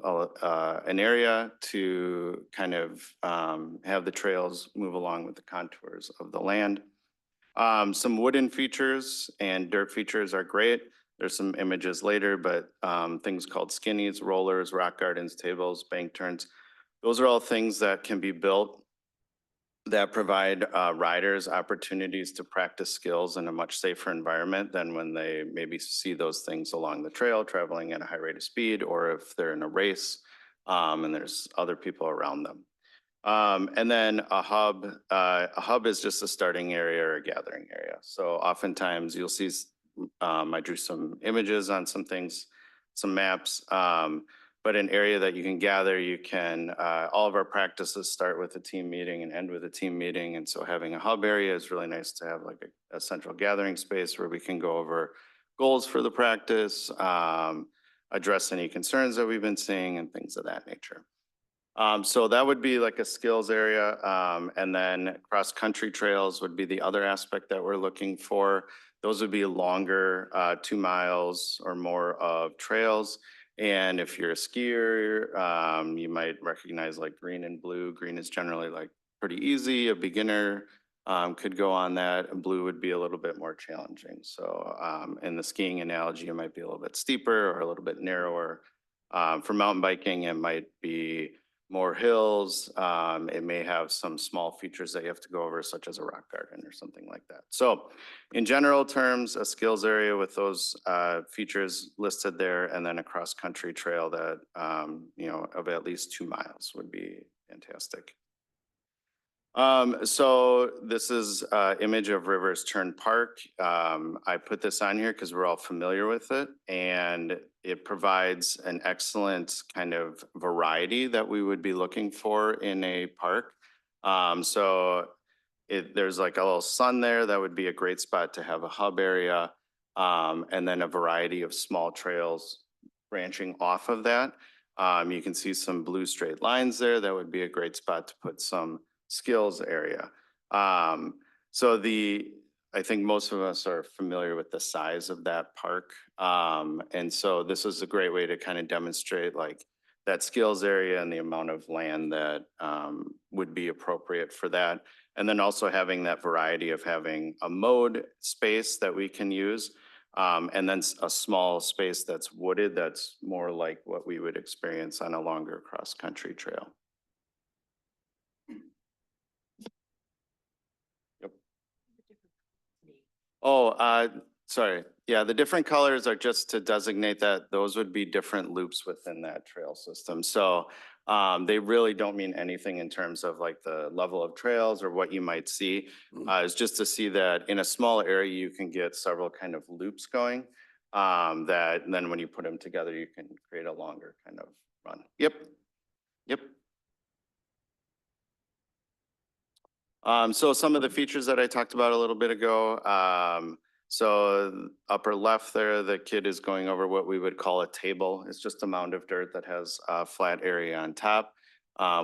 S4: an area to kind of have the trails move along with the contours of the land. Some wooden features and dirt features are great. There's some images later, but things called skinnies, rollers, rock gardens, tables, bank turns. Those are all things that can be built that provide riders opportunities to practice skills in a much safer environment than when they maybe see those things along the trail traveling at a high rate of speed, or if they're in a race and there's other people around them. And then a hub is just a starting area or a gathering area. So oftentimes you'll see, I drew some images on some things, some maps, but an area that you can gather, you can, all of our practices start with a team meeting and end with a team meeting. And so having a hub area is really nice to have like a central gathering space where we can go over goals for the practice, address any concerns that we've been seeing and things of that nature. So that would be like a skills area. And then cross-country trails would be the other aspect that we're looking for. Those would be longer, 2 miles or more of trails. And if you're a skier, you might recognize like green and blue. Green is generally like pretty easy. A beginner could go on that. And blue would be a little bit more challenging. So in the skiing analogy, it might be a little bit steeper or a little bit narrower. For mountain biking, it might be more hills. It may have some small features that you have to go over, such as a rock garden or something like that. So in general terms, a skills area with those features listed there, and then a cross-country trail that, of at least 2 miles would be fantastic. So this is an image of Rivers Turn Park. I put this on here because we're all familiar with it, and it provides an excellent kind of variety that we would be looking for in a park. There's like a little sun there. That would be a great spot to have a hub area, and then a variety of small trails branching off of that. You can see some blue straight lines there. That would be a great spot to put some skills area. So the I think most of us are familiar with the size of that park. And so this is a great way to kind of demonstrate like that skills area and the amount of land that would be appropriate for that. And then also having that variety of having a mowed space that we can use. And then a small space that's wooded, that's more like what we would experience on a longer cross-country trail. Yep. Oh, sorry. Yeah, the different colors are just to designate that those would be different loops within that trail system. So they really don't mean anything in terms of like the level of trails or what you might see. It's just to see that in a small area, you can get several kind of loops going. That then when you put them together, you can create a longer kind of run. Yep. Yep. So some of the features that I talked about a little bit ago, so upper left there, the kid is going over what we would call a table. It's just a mound of dirt that has a flat area on top,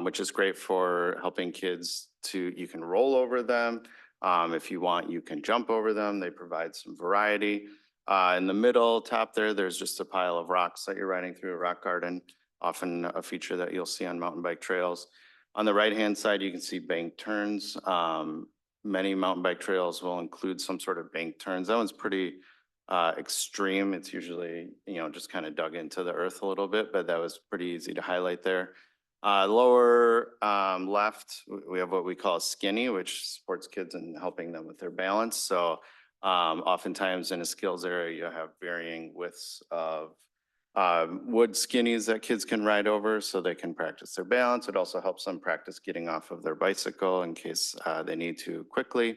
S4: which is great for helping kids you can roll over them. If you want, you can jump over them. They provide some variety. In the middle top there, there's just a pile of rocks that you're riding through a rock garden, often a feature that you'll see on mountain bike trails. On the right-hand side, you can see bank turns. Many mountain bike trails will include some sort of bank turns. That one's pretty extreme. It's usually, just kind of dug into the earth a little bit, but that was pretty easy to highlight there. Lower left, we have what we call skinny, which supports kids in helping them with their balance. So oftentimes in a skills area, you have varying widths of wood skinnies that kids can ride over so they can practice their balance. It also helps them practice getting off of their bicycle in case they need to quickly.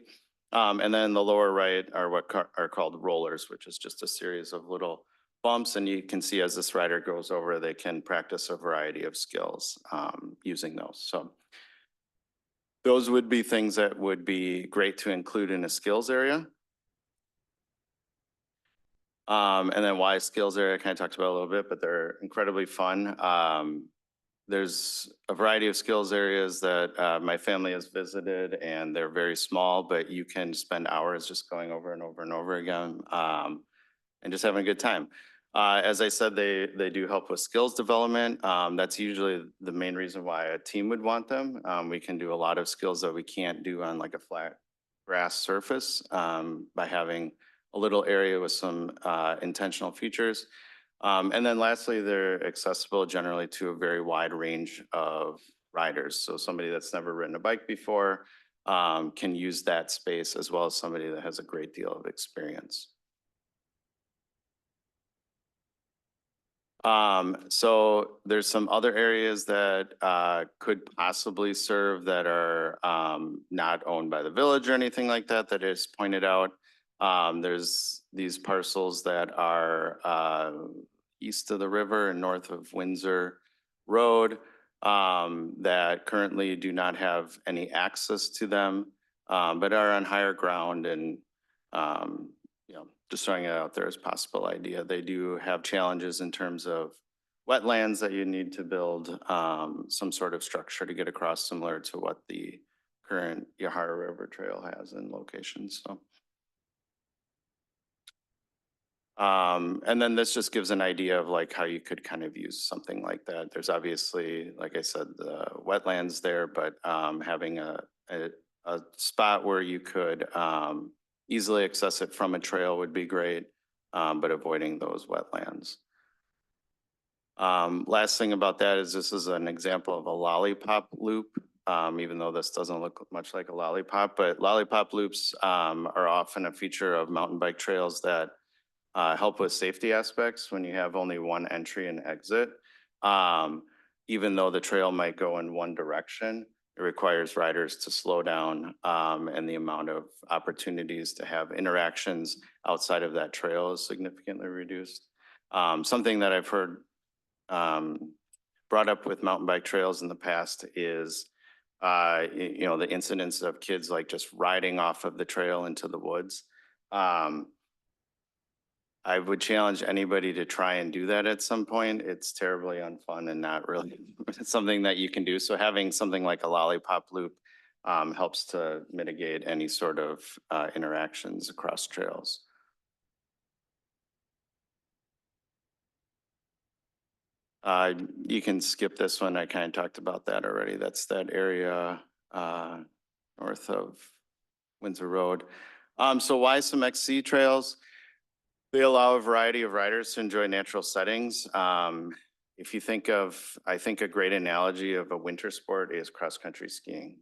S4: And then the lower right are what are called rollers, which is just a series of little bumps. And you can see as this rider goes over, they can practice a variety of skills using those. So those would be things that would be great to include in a skills area. And then why skills area, I kind of talked about a little bit, but they're incredibly fun. There's a variety of skills areas that my family has visited and they're very small, but you can spend hours just going over and over and over again and just having a good time. As I said, they do help with skills development. That's usually the main reason why a team would want them. We can do a lot of skills that we can't do on like a flat grass surface by having a little area with some intentional features. And then lastly, they're accessible generally to a very wide range of riders. So somebody that's never ridden a bike before can use that space as well as somebody that has a great deal of experience. So there's some other areas that could possibly serve that are not owned by the village or anything like that, that is pointed out. There's these parcels that are east of the river and north of Windsor Road that currently do not have any access to them, but are on higher ground and, just throwing it out there as a possible idea. They do have challenges in terms of wetlands that you need to build some sort of structure to get across, similar to what the current Yahara River Trail has in locations. So. And then this just gives an idea of like how you could kind of use something like that. There's obviously, like I said, the wetlands there, but having a spot where you could easily access it from a trail would be great, but avoiding those wetlands. Last thing about that is this is an example of a lollipop loop, even though this doesn't look much like a lollipop, but lollipop loops are often a feature of mountain bike trails that help with safety aspects when you have only one entry and exit. Even though the trail might go in one direction, it requires riders to slow down and the amount of opportunities to have interactions outside of that trail is significantly reduced. Something that I've heard brought up with mountain bike trails in the past is the incidents of kids like just riding off of the trail into the woods. I would challenge anybody to try and do that at some point. It's terribly unfun and not really something that you can do. So having something like a lollipop loop helps to mitigate any sort of interactions across trails. You can skip this one. I kind of talked about that already. That's that area north of Windsor Road. So why some XC trails? They allow a variety of riders to enjoy natural settings. If you think of, I think a great analogy of a winter sport is cross-country skiing.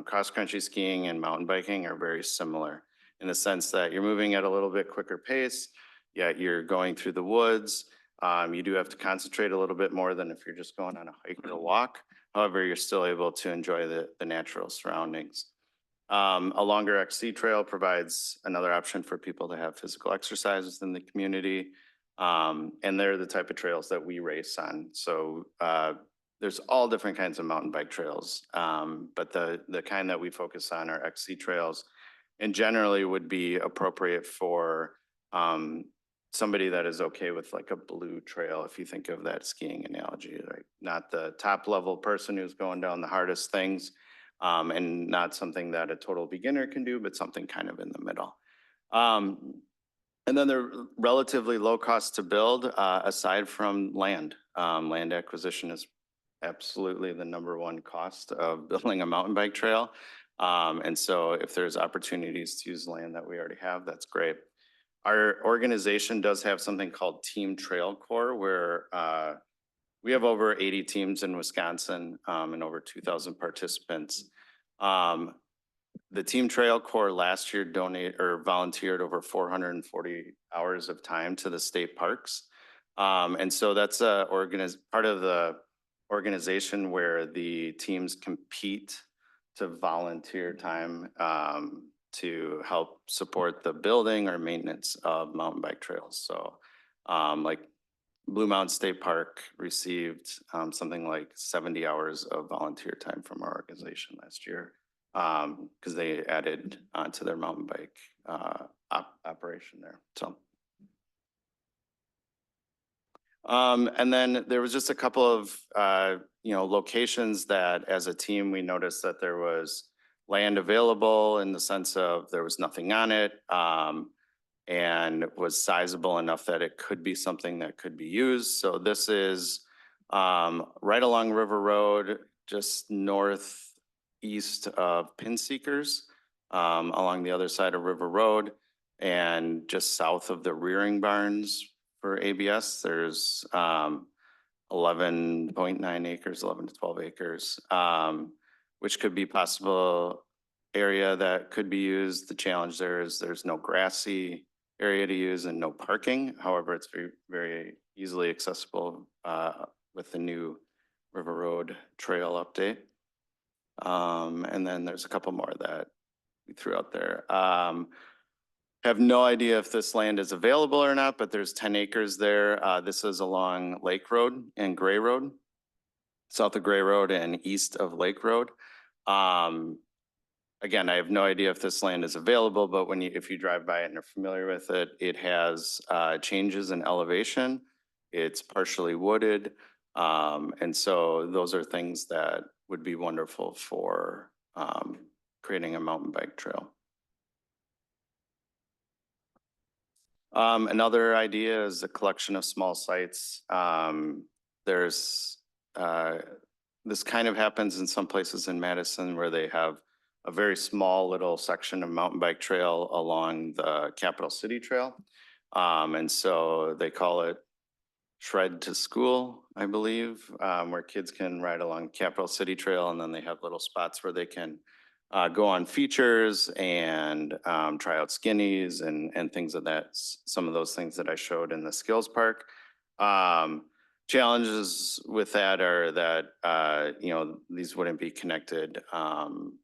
S4: Cross-country skiing and mountain biking are very similar in the sense that you're moving at a little bit quicker pace, yet you're going through the woods. You do have to concentrate a little bit more than if you're just going on a hike or a walk. However, you're still able to enjoy the natural surroundings. A longer XC trail provides another option for people to have physical exercise within the community. And they're the type of trails that we race on. So there's all different kinds of mountain bike trails. But the kind that we focus on are XC trails and generally would be appropriate for somebody that is okay with like a blue trail, if you think of that skiing analogy, right? Not the top level person who's going down the hardest things, and not something that a total beginner can do, but something kind of in the middle. And then they're relatively low cost to build, aside from land. Land acquisition is absolutely the #1 cost of building a mountain bike trail. And so if there's opportunities to use land that we already have, that's great. Our organization does have something called Team Trail Corps, where we have over 80 teams in Wisconsin and over 2,000 participants. The Team Trail Corps last year volunteered over 440 hours of time to the state parks. And so that's part of the organization where the teams compete to volunteer time to help support the building or maintenance of mountain bike trails. So like Blue Mountain State Park received something like 70 hours of volunteer time from our organization last year because they added to their mountain bike operation there. So. And then there was just a couple of, locations that as a team, we noticed that there was land available in the sense of there was nothing on it and was sizable enough that it could be something that could be used. So this is right along River Road, just northeast of Pin Seekers, along the other side of River Road, and just south of the rearing barns for ABS. There's 11.9 acres, 11 to 12 acres, which could be possible area that could be used. The challenge there is there's no grassy area to use and no parking. However, it's very, very easily accessible with the new River Road Trail update. And then there's a couple more that we threw out there. Have no idea if this land is available or not, but there's 10 acres there. This is along Lake Road and Gray Road, south of Gray Road and east of Lake Road. Again, I have no idea if this land is available, but if you drive by it and are familiar with it, it has changes in elevation. It's partially wooded. And so those are things that would be wonderful for creating a mountain bike trail. Another idea is a collection of small sites. There's this kind of happens in some places in Madison where they have a very small little section of mountain bike trail along the Capital City Trail. And so they call it Shred to School, I believe, where kids can ride along Capital City Trail, and then they have little spots where they can go on features and try out skinnies and things of that, some of those things that I showed in the skills park. Challenges with that are that, these wouldn't be connected.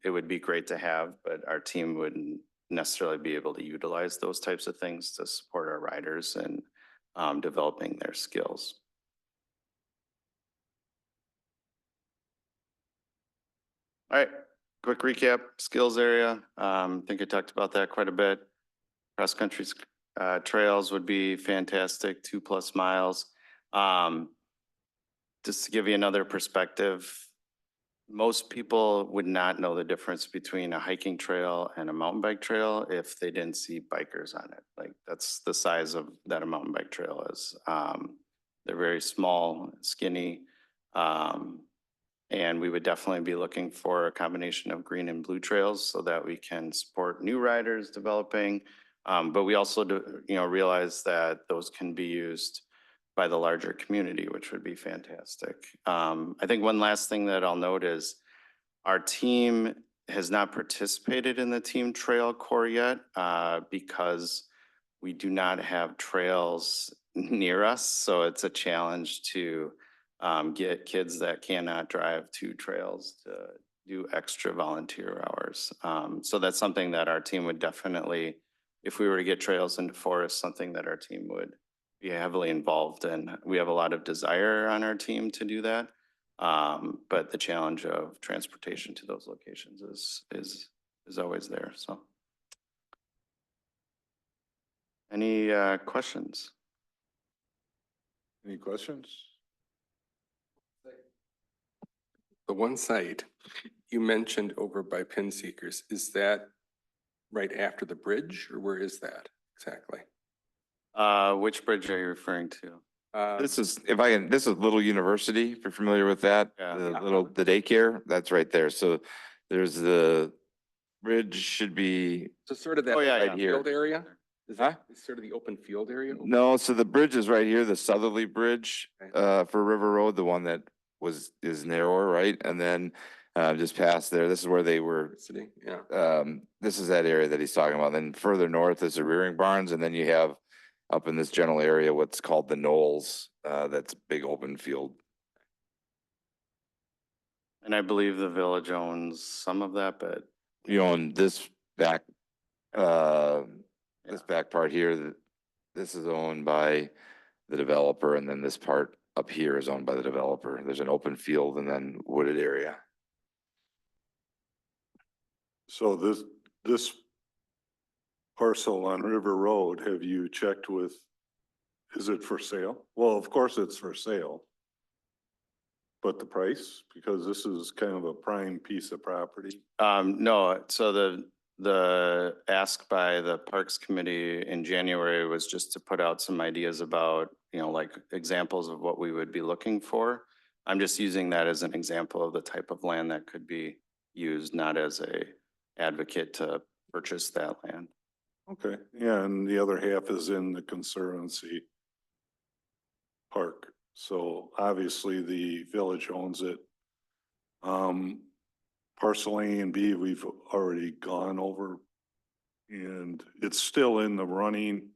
S4: It would be great to have, but our team wouldn't necessarily be able to utilize those types of things to support our riders and developing their skills. All right. Quick recap, skills area. I think I talked about that quite a bit. Cross-country trails would be fantastic, 2+ miles. Just to give you another perspective, Most people would not know the difference between a hiking trail and a mountain bike trail if they didn't see bikers on it. Like, that's the size of that a mountain bike trail is. They're very small, skinny. And we would definitely be looking for a combination of green and blue trails so that we can support new riders developing. But we also do, realize that those can be used by the larger community, which would be fantastic. I think one last thing that I'll note is our team has not participated in the team trail core yet because we do not have trails near us. So it's a challenge to get kids that cannot drive to trails to do extra volunteer hours. So that's something that our team would definitely, if we were to get trails into forests, something that our team would be heavily involved in. We have a lot of desire on our team to do that. But the challenge of transportation to those locations is always there, so. Any questions?
S1: Any questions?
S8: The one site you mentioned over by Pin Seekers, is that right after the bridge or where is that exactly?
S4: Which bridge are you referring to?
S2: This is, if I can, this is Little University, if you're familiar with that.
S4: Yeah.
S2: The daycare, that's right there. So there's the bridge should be,
S8: So sort of that
S4: Oh, yeah,
S2: yeah.
S8: field area? Is
S2: Huh?
S8: that is sort of the open field area?
S2: no, so the bridge is right here, the southerly bridge,
S8: Okay.
S2: for River Road, the one that is narrower, right? And then, just past there, this is where they were,
S8: City, yeah.
S2: this is that area that he's talking about. Then further north is the rearing barns, and then you have up in this general area, what's called the Knolls, that's big open field.
S4: And I believe the village owns some of that, but
S2: You own this back, this
S4: Yeah.
S2: back part here, this is owned by the developer, and then this part up here is owned by the developer. There's an open field and then wooded area.
S1: So this parcel on River Road, have you checked with, is it for sale? Well, of course it's for sale. But the price, because this is kind of a prime piece of property.
S4: no, so the ask by the Parks Committee in January was just to put out some ideas about, like examples of what we would be looking for. I'm just using that as an example of the type of land that could be used, not as a advocate to purchase that land.
S1: Okay, yeah, and the other half is in the Conservancy Park. So obviously the village owns it. Parcel A and B, we've already gone over. And it's still in the running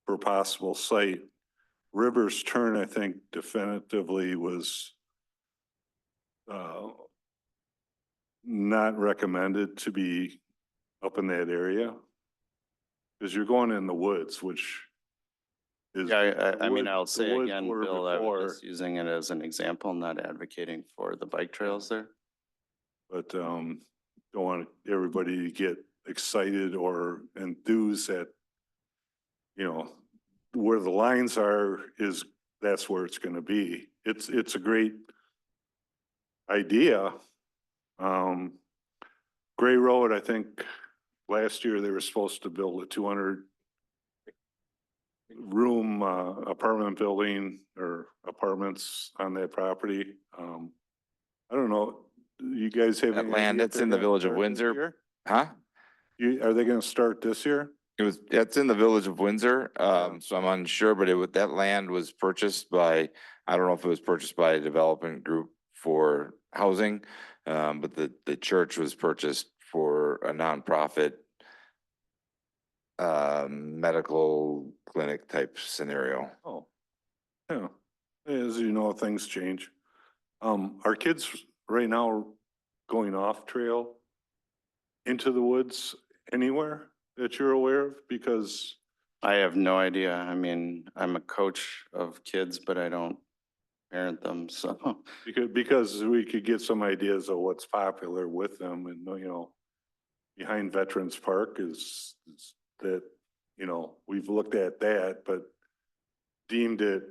S1: for possible site. Rivers Turn, I think definitively was not recommended to be up in that area. Because you're going in the woods, which is.
S4: Yeah, I mean,
S1: the
S4: I'll say
S1: woods
S4: again,
S1: were
S4: Bill, I
S1: before,
S4: was just using it as an example, not advocating for the bike trails there.
S1: But don't want everybody to get excited or enthused at, where the lines are is, that's where it's gonna be. It's a great idea. Gray Road, I think last year they were supposed to build a 200 room apartment building or apartments on that property. I don't know, you guys have
S2: That
S1: any
S2: land,
S1: idea if
S2: that's
S1: they're
S2: in the
S1: gonna
S2: village of
S1: start this
S2: Windsor.
S1: year?
S2: Huh?
S1: Are they gonna start this year?
S2: It's in the village of Windsor, so I'm unsure, but that land was purchased by, I don't know if it was purchased by a development group for housing. But the church was purchased for a nonprofit medical clinic type scenario.
S1: Oh, yeah, as you know, things change. Are kids right now going off trail into the woods anywhere that you're aware of? Because
S4: I have no idea. I mean, I'm a coach of kids, but I don't parent them, so.
S1: because we could get some ideas of what's popular with them and, behind Veterans Park is that, we've looked at that, but deemed it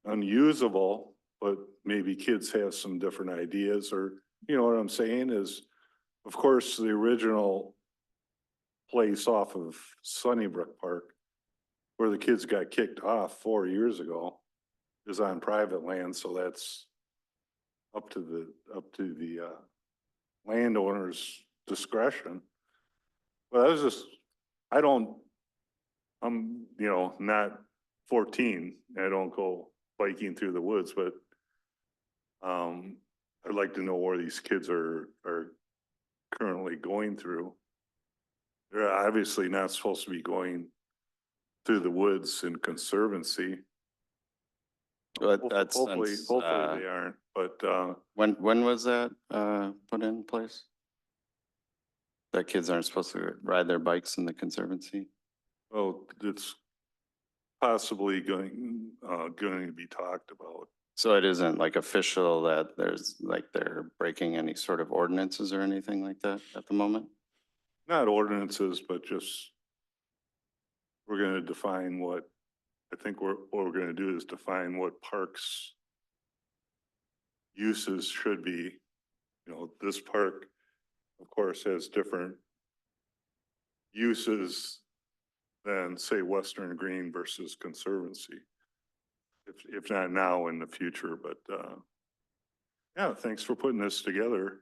S1: unusable but maybe kids have some different ideas, or, you know what I'm saying is, of course, the original place off of Sunnybrook Park, where the kids got kicked off 4 years ago, is on private land, so that's up to the landowner's discretion. But I was just, I'm, you know, not 14, I don't go biking through the woods, but I'd like to know where these kids are currently going through. They're obviously not supposed to be going through the woods in Conservancy.
S4: But that's
S1: Hopefully,
S4: since,
S1: hopefully they aren't, but,
S4: when was that, put in place? That kids aren't supposed to ride their bikes in the Conservancy?
S1: well, it's possibly going to be talked about.
S4: So it isn't like official that there's, like, they're breaking any sort of ordinances or anything like that at the moment?
S1: Not ordinances, but just, we're gonna define what, I think what we're gonna do is define what parks uses should be. You know, this park, of course, has different uses than, say, Western Green versus Conservancy. If not now, in the future, but, yeah, thanks for putting this together.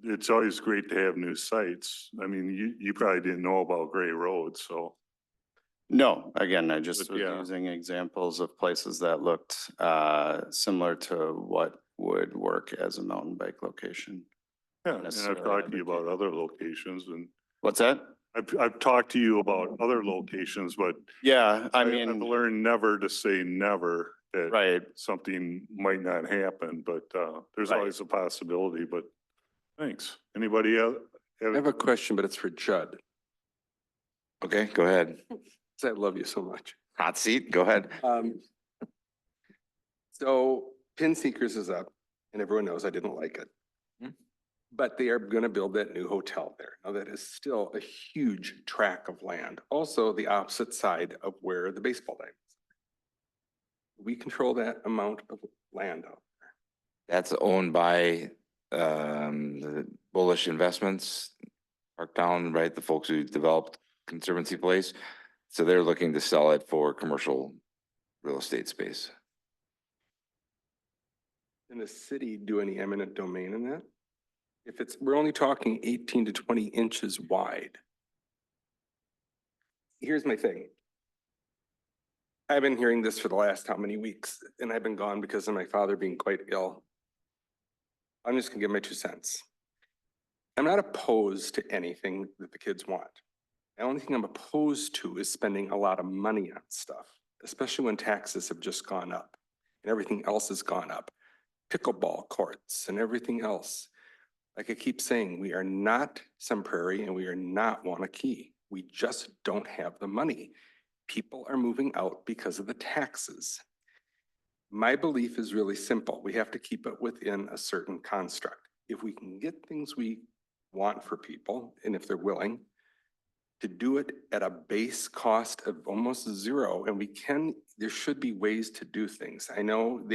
S1: It's always great to have new sites. I mean, you probably didn't know about Gray Road, so.
S4: No, again, I just
S1: But
S4: was
S1: yeah.
S4: using examples of places that looked similar to what would work as a mountain bike location.
S1: Yeah, and I've
S4: necessarily
S1: talked to you about
S4: advocate.
S1: other locations, and
S4: What's that?
S1: I've talked to you about other locations, but
S4: Yeah, I
S1: I've
S4: mean,
S1: learned never to say never, that
S4: right,
S1: something might not happen, but, there's
S4: Right.
S1: always a possibility, but thanks. Anybody else?
S8: I have a question, but it's for Judd,
S2: Okay, go ahead.
S8: 'cause I love you so much.
S2: Hot seat, go ahead.
S8: So Pin Seekers is up and everyone knows I didn't like it.
S2: Hmm.
S8: But they are gonna build that new hotel there. Now that is still a huge tract of land, also the opposite side of where the baseball diamond is. We control that amount of land out there.
S2: That's owned by the Bullish Investments, Parktown, right? The folks who developed Conservancy Place. So they're looking to sell it for commercial real estate space.
S8: Can the city do any eminent domain in that? If it's, we're only talking 18 to 20 inches wide. Here's my thing. I've been hearing this for the last how many weeks, and I've been gone because of my father being quite ill. I'm just gonna give my 2 cents. I'm not opposed to anything that the kids want. The only thing I'm opposed to is spending a lot of money on stuff, especially when taxes have just gone up and everything else has gone up. Pickleball courts and everything else. Like I keep saying, we are not Sun Prairie and we are not Wanakee. We just don't have the money. People are moving out because of the taxes. My belief is really simple. We have to keep it within a certain construct. If we can get things we want for people, and if they're willing to do it at a base cost of almost zero, and there should be ways to do things. I know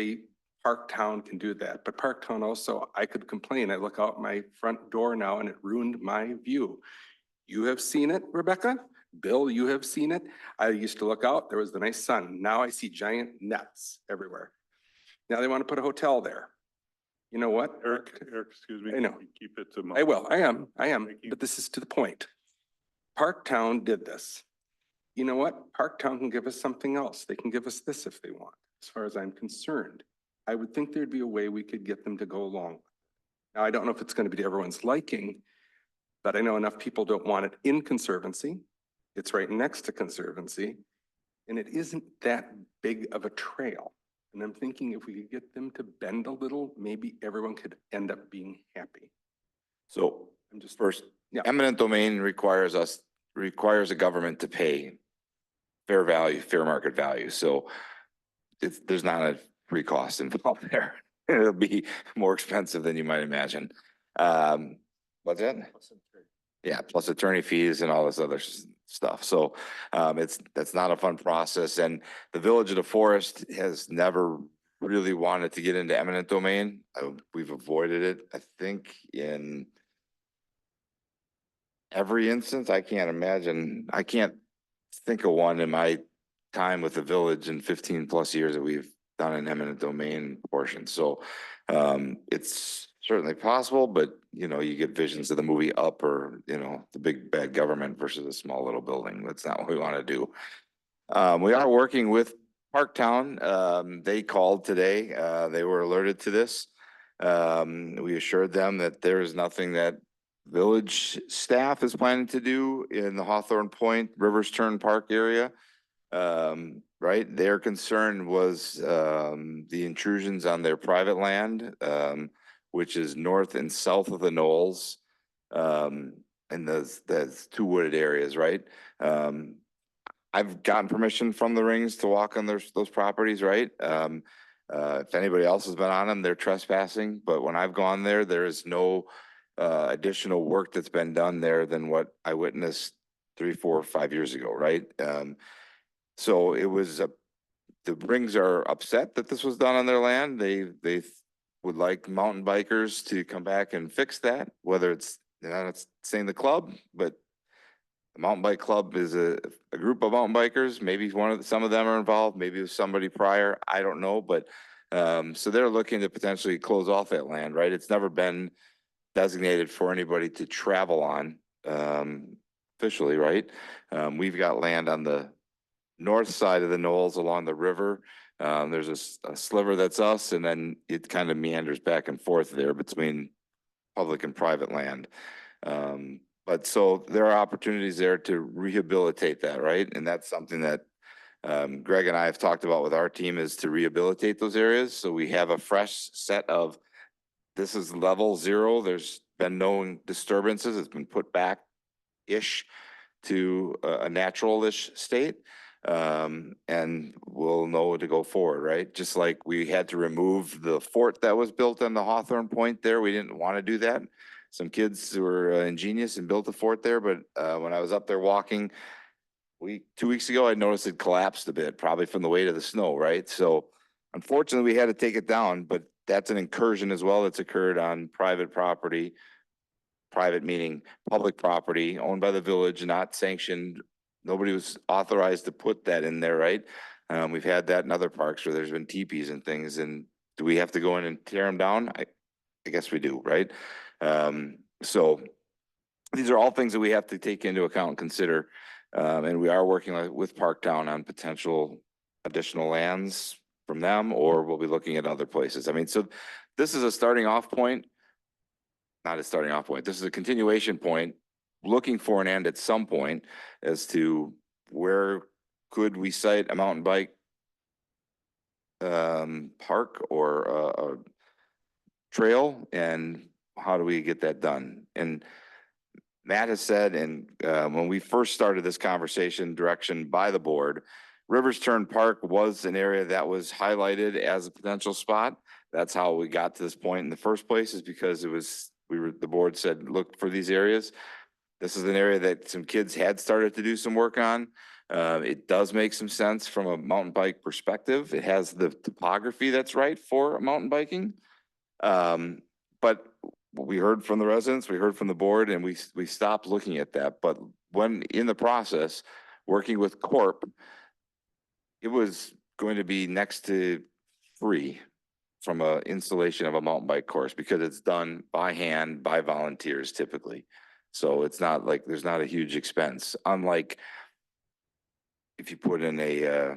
S8: Parktown can do that, but Parktown also, I could complain. I look out my front door now and it ruined my view. You have seen it, Rebecca? Bill, you have seen it. I used to look out, there was the nice sun. Now I see giant nets everywhere. Now they want to put a hotel there. You know what?
S1: Eric, excuse me.
S8: I know.
S1: Keep it to.
S8: I will, I am,
S1: Thank you.
S8: but this is to the point. Parktown did this. You know what? Parktown can give us something else. They can give us this if they want, as far as I'm concerned. I would think there'd be a way we could get them to go along. Now, I don't know if it's going to be to everyone's liking, but I know enough people don't want it in Conservancy. It's right next to Conservancy, and it isn't that big of a trail. And I'm thinking if we could get them to bend a little, maybe everyone could end up being happy.
S2: So
S8: I'm just,
S2: first,
S8: Yeah.
S2: eminent domain requires a government to pay fair value, fair market value. So there's not a free cost involved there. It'll be more expensive than you might imagine. What's that? Yeah, plus attorney fees and all this other stuff. So that's not a fun process. And the Village of the Forest has never really wanted to get into eminent domain. We've avoided it, I think, in every instance. I can't think of one in my time with the village in 15+ years that we've done an eminent domain portion. So it's certainly possible, but you get visions of the movie Up, or the big bad government versus a small little building. That's not what we want to do. We are working with Parktown. They called today. They were alerted to this. We assured them that there is nothing that village staff is planning to do in the Hawthorne Point Rivers Turn Park area. Right, their concern was the intrusions on their private land, which is north and south of the Knolls, and those two wooded areas, right? I've gotten permission from the Rings to walk on those properties, right? If anybody else has been on them, they're trespassing, but when I've gone there, there is no additional work that's been done there than what I witnessed 3, 4, 5 years ago, right? So it was the Rings are upset that this was done on their land. They would like mountain bikers to come back and fix that, whether it's, not saying the club, but the mountain bike club is a group of mountain bikers. Maybe some of them are involved, maybe it was somebody prior, I don't know, but so they're looking to potentially close off that land, right? It's never been designated for anybody to travel on officially, right? We've got land on the north side of the Knolls along the river. There's a sliver that's us, and then it kind of meanders back and forth there between public and private land. But so there are opportunities there to rehabilitate that, right? And that's something that Greg and I have talked about with our team, is to rehabilitate those areas. So we have a fresh set of, this is level 0. There's been no disturbances. It's been put back-ish to a natural-ish state. And we'll know to go forward, right? Just like we had to remove the fort that was built on the Hawthorne Point there. We didn't want to do that. Some kids were ingenious and built a fort there, but when I was up there walking 2 weeks ago, I noticed it collapsed a bit, probably from the weight of the snow, right? So unfortunately, we had to take it down, but that's an incursion as well that's occurred on private property. Private meaning public property owned by the village, not sanctioned. Nobody was authorized to put that in there, right? We've had that in other parks where there's been teepees and things, and do we have to go in and tear them down? I guess we do, right? So these are all things that we have to take into account and consider. And we are working with Parktown on potential additional lands from them, or we'll be looking at other places. I mean, so this is a starting off point, not a starting off point. This is a continuation point, looking for an end at some point as to where could we site a mountain bike park or a trail, and how do we get that done? And Matt has said, and when we first started this conversation, direction by the board, Rivers Turn Park was an area that was highlighted as a potential spot. That's how we got to this point in the first place, is because the board said, look for these areas. This is an area that some kids had started to do some work on. It does make some sense from a mountain bike perspective. It has the topography that's right for mountain biking. But we heard from the residents, we heard from the board, and we stopped looking at that. But when in the process, working with Corp, it was going to be next to free from a installation of a mountain bike course, because it's done by hand by volunteers typically. So it's not like there's not a huge expense, unlike if you put in a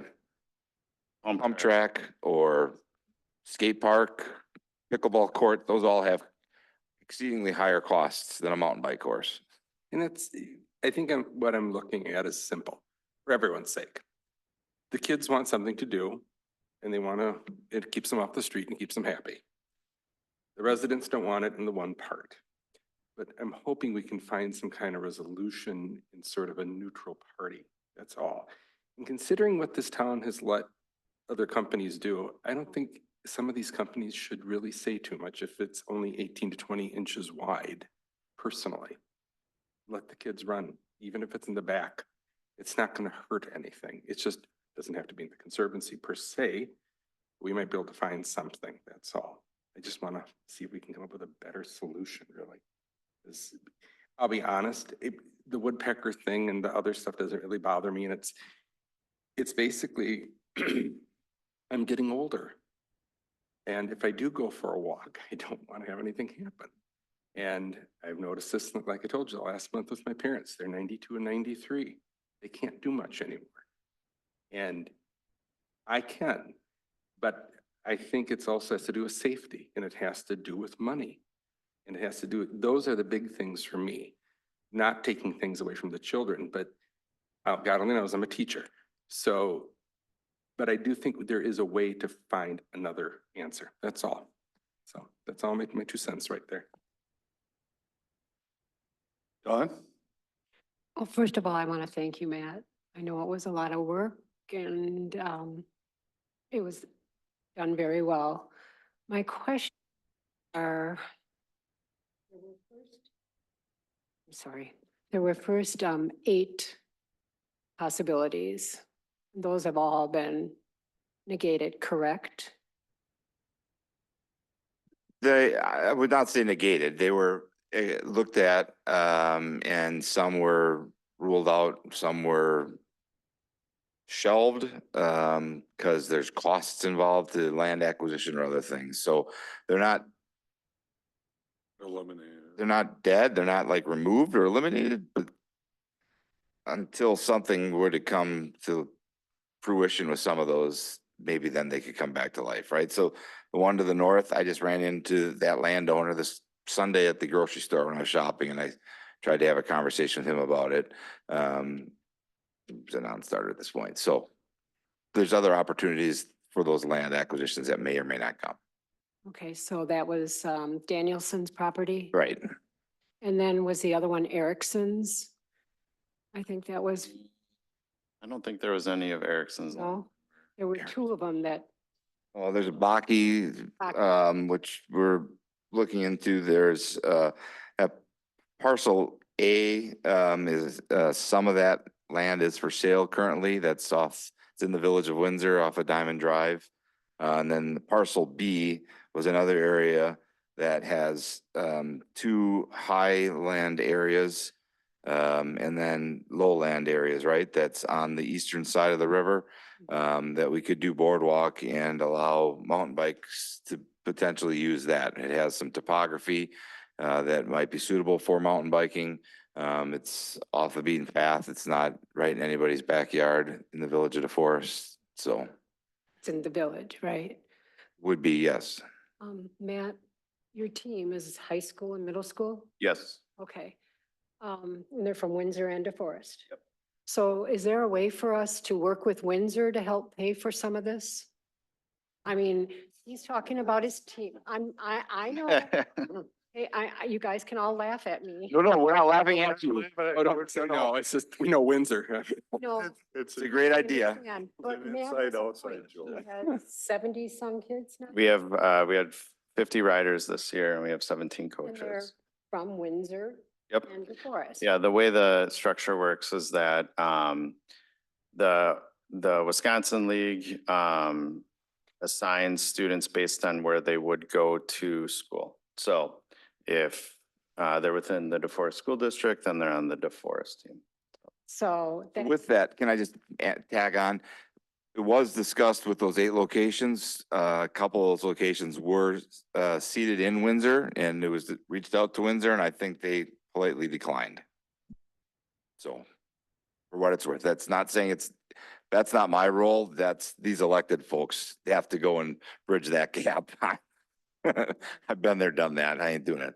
S2: pump track or skate park, pickleball court. Those all have exceedingly higher costs than a mountain bike course.
S8: And I think what I'm looking at is simple, for everyone's sake. The kids want something to do, and it keeps them off the street and keeps them happy. The residents don't want it in the one part. But I'm hoping we can find some kind of resolution in sort of a neutral party, that's all. And considering what this town has let other companies do, I don't think some of these companies should really say too much if it's only 18 to 20 inches wide, personally. let the kids run, even if it's in the back. It's not gonna hurt anything. It's just, doesn't have to be in the conservancy per se. We might be able to find something, that's all. I just wanna see if we can come up with a better solution, really. 'Cause I'll be honest, the woodpecker thing and the other stuff doesn't really bother me, and it's basically, I'm getting older. And if I do go for a walk, I don't want to have anything happen. And I've noticed this, like I told you, last month with my parents, they're 92 and 93. They can't do much anymore. And I can, but I think it's also has to do with safety, and it has to do with money. And it has to do with, those are the big things for me, not taking things away from the children, but God only knows I'm a teacher. So, but I do think there is a way to find another answer. That's all. So that's all, my 2 cents right there.
S1: Don?
S3: Well, first of all, I want to thank you, Matt. I know it was a lot of work and it was done very well. My question are, I'm sorry, there were first 8 possibilities. Those have all been negated, correct?
S2: I would not say negated. They were looked at, and some were ruled out, some were shelved, because there's costs involved to land acquisition or other things. So they're not
S1: Eliminated.
S2: dead. They're not like removed or eliminated, but until something were to come to fruition with some of those, maybe then they could come back to life, right? So the one to the north, I just ran into that landowner this Sunday at the grocery store when I was shopping, and I tried to have a conversation with him about it. It's a non-starter at this point. So there's other opportunities for those land acquisitions that may or may not come.
S3: Okay, so that was Danielson's property?
S2: Right.
S3: And then was the other one Erickson's? I think that was,
S4: I don't think there was any of Erickson's.
S3: no, there were 2 of them that,
S2: Well, there's a Baki, which we're looking into. There's a parcel A, is some of that land is for sale currently. That's off, it's in the village of Windsor off of Diamond Drive. And then the parcel B was another area that has 2 highland areas, and then lowland areas, right? That's on the eastern side of the river, that we could do boardwalk and allow mountain bikes to potentially use that. It has some topography that might be suitable for mountain biking. It's off the beaten path. It's not right in anybody's backyard in the village of DeForest. So
S3: it's in the village, right?
S2: would be, yes.
S3: Matt, your team is high school and middle school?
S4: Yes.
S3: Okay. And they're from Windsor and DeForest? Yep. So is there a way for us to work with Windsor to help pay for some of this? I mean, he's talking about his team. I know. Hey, you guys can all laugh at me.
S2: No, we're not laughing at you.
S8: Oh, no, it's just, we know Windsor.
S3: No.
S1: It's
S2: It's a great
S3: I
S2: idea.
S3: understand, but
S1: an
S3: Matt
S1: inside
S3: has a
S1: outside
S3: point.
S1: joke.
S3: He has 70 some kids now.
S4: We had 50 riders this year and we have 17
S3: And they're
S4: coaches.
S3: from Windsor
S4: Yep.
S3: and DeForest.
S4: Yeah, the way the structure works is that the Wisconsin League assigns students based on where they would go to school. So if they're within the DeForest School District, then they're on the DeForest team.
S3: So that,
S2: With that, can I just tag on? It was discussed with those 8 locations. A couple of those locations were seated in Windsor, and it was reached out to Windsor, and I think they politely declined. So for what it's worth, that's not saying that's not my role. That's these elected folks. They have to go and bridge that gap. I've been there, done that. I ain't doing it.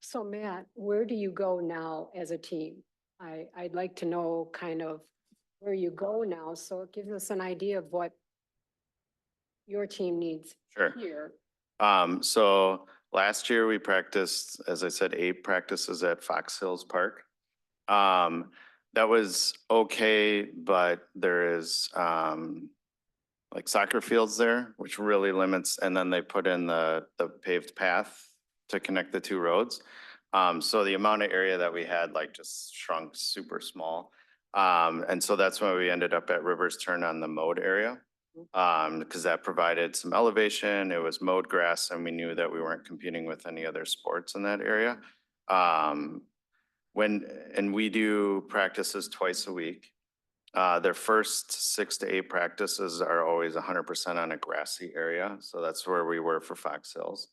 S3: so Matt, where do you go now as a team? I'd like to know kind of where you go now, so it gives us an idea of what your team needs
S4: Sure.
S3: here.
S4: So last year we practiced, as I said, 8 practices at Fox Hills Park. That was okay, but there is like soccer fields there, which really limits, and then they put in the paved path to connect the 2 roads. So the amount of area that we had like just shrunk super small. And so that's why we ended up at Rivers Turn on the mowed area. Because that provided some elevation, it was mowed grass, and we knew that we weren't competing with any other sports in that area. And we do practices twice a week. Their first 6 to 8 practices are always 100% on a grassy area, so that's where we were for Fox Hills.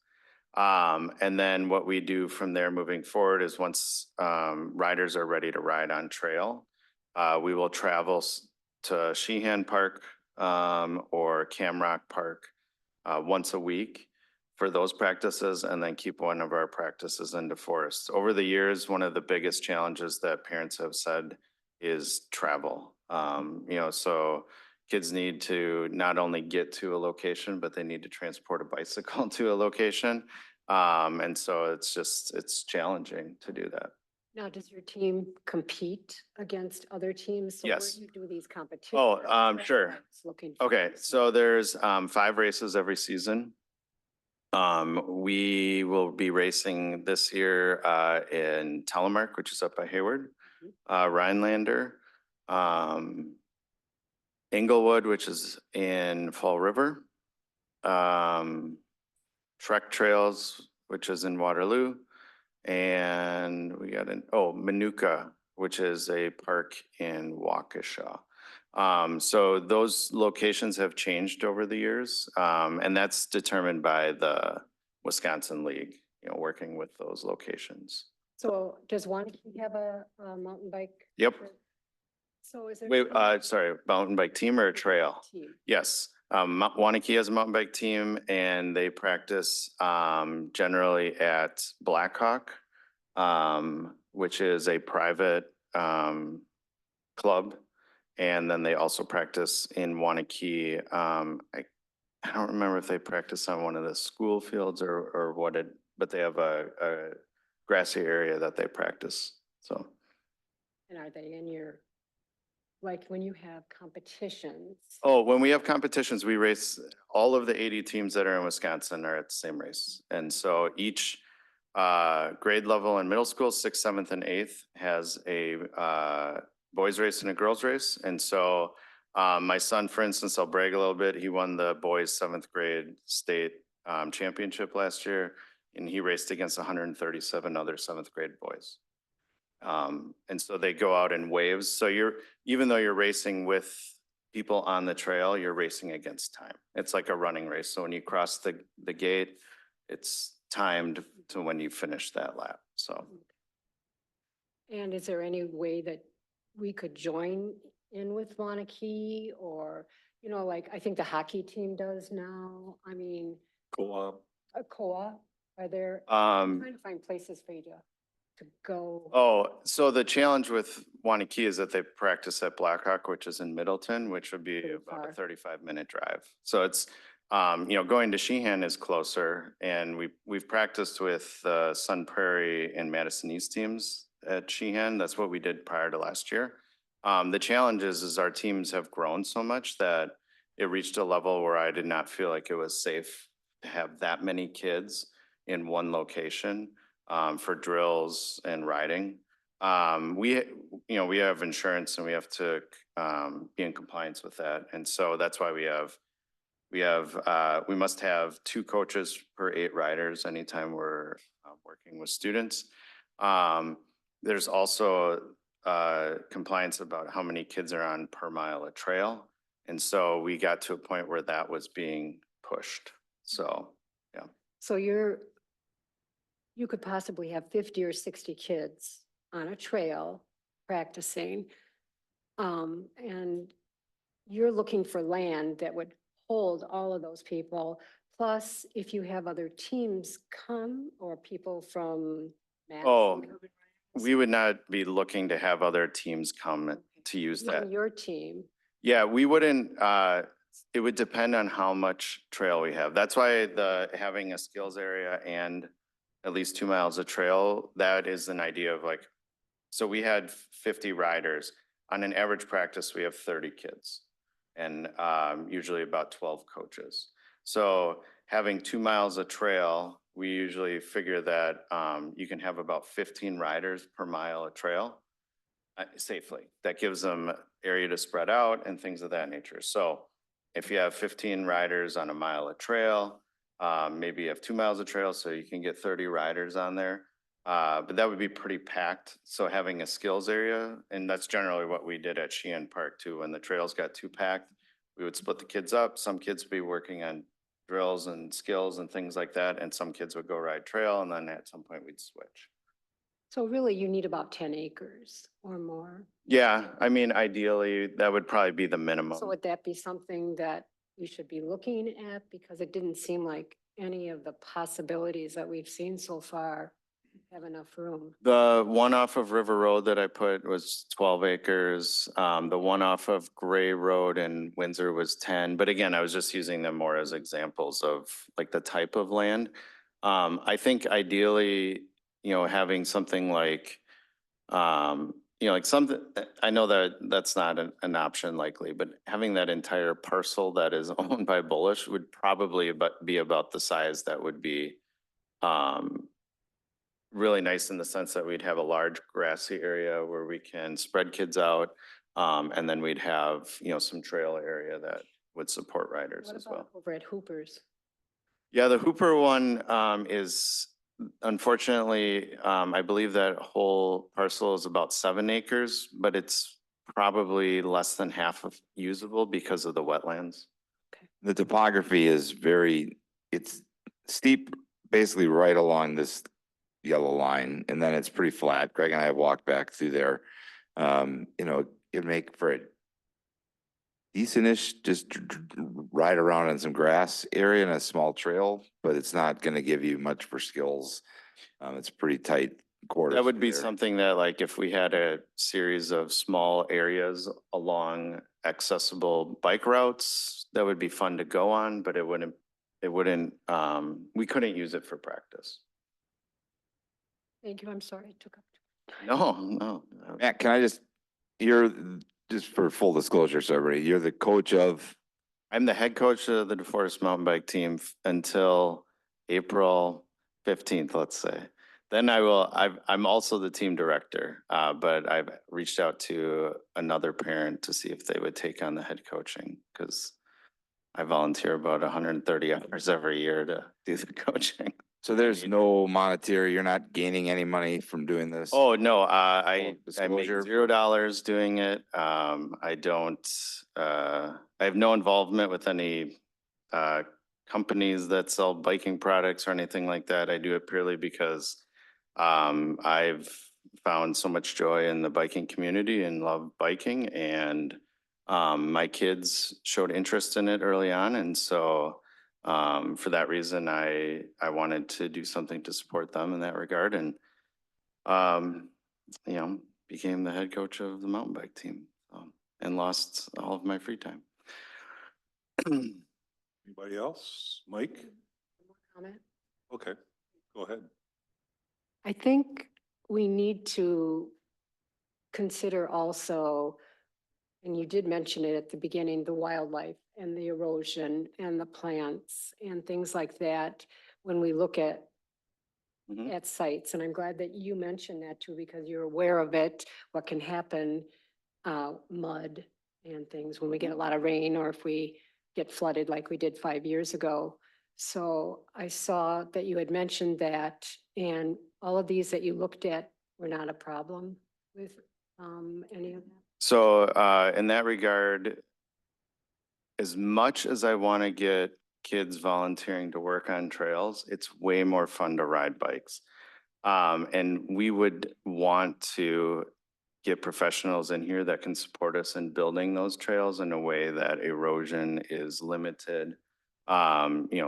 S4: And then what we do from there moving forward is once riders are ready to ride on trail, we will travel to Sheehan Park or Camrock Park once a week for those practices, and then keep one of our practices in DeForest. Over the years, one of the biggest challenges that parents have said is travel. So kids need to not only get to a location, but they need to transport a bicycle to a location. And so it's challenging to do that.
S3: Now, does your team compete against other teams? So where
S4: Yes.
S3: do you do these competitions?
S4: Oh,
S3: That's what I
S4: sure.
S3: was looking for.
S4: Okay, so there's 5 races every season. We will be racing this year in Telemark, which is up by Hayward, Rhinelander, Inglewood, which is in Fall River, Trek Trails, which is in Waterloo, and we got Manuka, which is a park in Waukesha. So those locations have changed over the years, and that's determined by the Wisconsin League, working with those locations.
S3: So does Wanakee have a mountain bike?
S4: Yep.
S3: So is there?
S4: Wait, sorry, mountain bike team or a trail?
S3: Team.
S4: Yes, Wanakee has a mountain bike team, and they practice generally at Blackhawk, which is a private club. And then they also practice in Wanakee. I don't remember if they practice on one of the school fields or what it, but they have a grassy area that they practice, so.
S3: And are they in your, like when you have competitions?
S4: Oh, when we have competitions, we race, all of the 80 teams that are in Wisconsin are at the same race. And so each grade level in middle school, 6th, 7th, and 8th has a boys race and a girls race. And so my son, for instance, I'll brag a little bit. He won the boys 7th grade state championship last year, and he raced against 137 other 7th grade boys. And so they go out in waves. So even though you're racing with people on the trail, you're racing against time. It's like a running race. So when you cross the gate, it's timed to when you finish that lap, so.
S3: And is there any way that we could join in with Wanakee or, like I think the hockey team does now? I mean,
S1: Co-op.
S3: a co-op, are there? I'm trying to find places for you to go.
S4: Oh, so the challenge with Wanakee is that they practice at Blackhawk, which is in Middleton, which would be
S3: Pretty
S4: about a
S3: far.
S4: 35-minute drive. So it's, going to Sheehan is closer, and we've practiced with Sun Prairie and Madison East teams at Sheehan. That's what we did prior to last year. The challenge is our teams have grown so much that it reached a level where I did not feel like it was safe to have that many kids in one location for drills and riding. We have insurance and we have to be in compliance with that. And so that's why we must have 2 coaches per 8 riders anytime we're working with students. There's also compliance about how many kids are on per mile of trail. And so we got to a point where that was being pushed. So, yeah.
S3: So you could possibly have 50 or 60 kids on a trail practicing. And you're looking for land that would hold all of those people. Plus, if you have other teams come or people from Madison.
S4: Oh,
S3: come and
S4: we would not be looking to have other teams come
S3: ride.
S4: to use
S3: Even
S4: that.
S3: your team.
S4: Yeah, we wouldn't, it would depend on how much trail we have. That's why having a skills area and at least 2 miles of trail, that is an idea of like, so we had 50 riders. On an average practice, we have 30 kids and usually about 12 coaches. So having 2 miles of trail we usually figure that you can have about 15 riders per mile of trail safely. That gives them area to spread out and things of that nature. So if you have 15 riders on a mile of trail, maybe you have 2 miles of trail, so you can get 30 riders on there. But that would be pretty packed. So having a skills area, and that's generally what we did at Sheehan Park too. When the trails got too packed, we would split the kids up. Some kids would be working on drills and skills and things like that. And some kids would go ride trail, and then at some point we'd switch.
S3: So really you need about 10 acres or more.
S4: Yeah, I mean, ideally, that would probably be the minimum.
S3: So would that be something that we should be looking at? Because it didn't seem like any of the possibilities that we've seen so far have enough room.
S4: The one off of River Road that I put was 12 acres. The one off of Gray Road in Windsor was 10. But again, I was just using them more as examples of like the type of land. I think ideally, having something like, like something, I know that that's not an option likely, but having that entire parcel that is owned by Bullish would probably be about the size that would be really nice in the sense that we'd have a large grassy area where we can spread kids out. And then we'd have, some trail area that would support riders
S3: What
S4: as
S3: about
S4: well.
S3: over at Hooper's?
S4: Yeah, the Hooper one is unfortunately, I believe that whole parcel is about 7 acres, but it's probably less than half of usable because of the wetlands.
S2: The topography is it's steep, basically right along this yellow line, and then it's pretty flat. Greg and I have walked back through there. It'd make for a decentish, just ride around in some grass area and a small trail, but it's not gonna give you much for skills. It's pretty tight quarters.
S4: That would be
S2: through there.
S4: something that like if we had a series of small areas along accessible bike routes, that would be fun to go on, but it wouldn't, we couldn't use it for practice.
S3: Thank you, I'm sorry, I took up.
S4: No.
S2: Matt, can I you're, just for full disclosure, so everybody, you're the coach of,
S4: I'm the head coach of the DeForest mountain bike team until April 15th, let's say. Then I'm also the team director, but I've reached out to another parent to see if they would take on the head coaching because I volunteer about 130 hours every year to do the coaching.
S2: so there's no monetary, you're not gaining any money from doing this?
S4: Oh, no, I make
S2: disclosure.
S4: $0 doing it. I don't, I have no involvement with any companies that sell biking products or anything like that. I do it purely because I've found so much joy in the biking community and love biking, and my kids showed interest in it early on. And so for that reason, I wanted to do something to support them in that regard, and became the head coach of the mountain bike team, and lost all of my free time.
S1: Anybody else? Mike?
S3: Comment?
S1: Okay, go ahead.
S3: I think we need to consider also, and you did mention it at the beginning, the wildlife and the erosion and the plants and things like that when we look at
S4: Mhm.
S3: at sites. And I'm glad that you mentioned that too, because you're aware of it, what can happen, mud and things when we get a lot of rain or if we get flooded like we did 5 years ago. So I saw that you had mentioned that, and all of these that you looked at were not a problem with any of that?
S4: So in that regard, as much as I want to get kids volunteering to work on trails, it's way more fun to ride bikes. And we would want to get professionals in here that can support us in building those trails in a way that erosion is limited.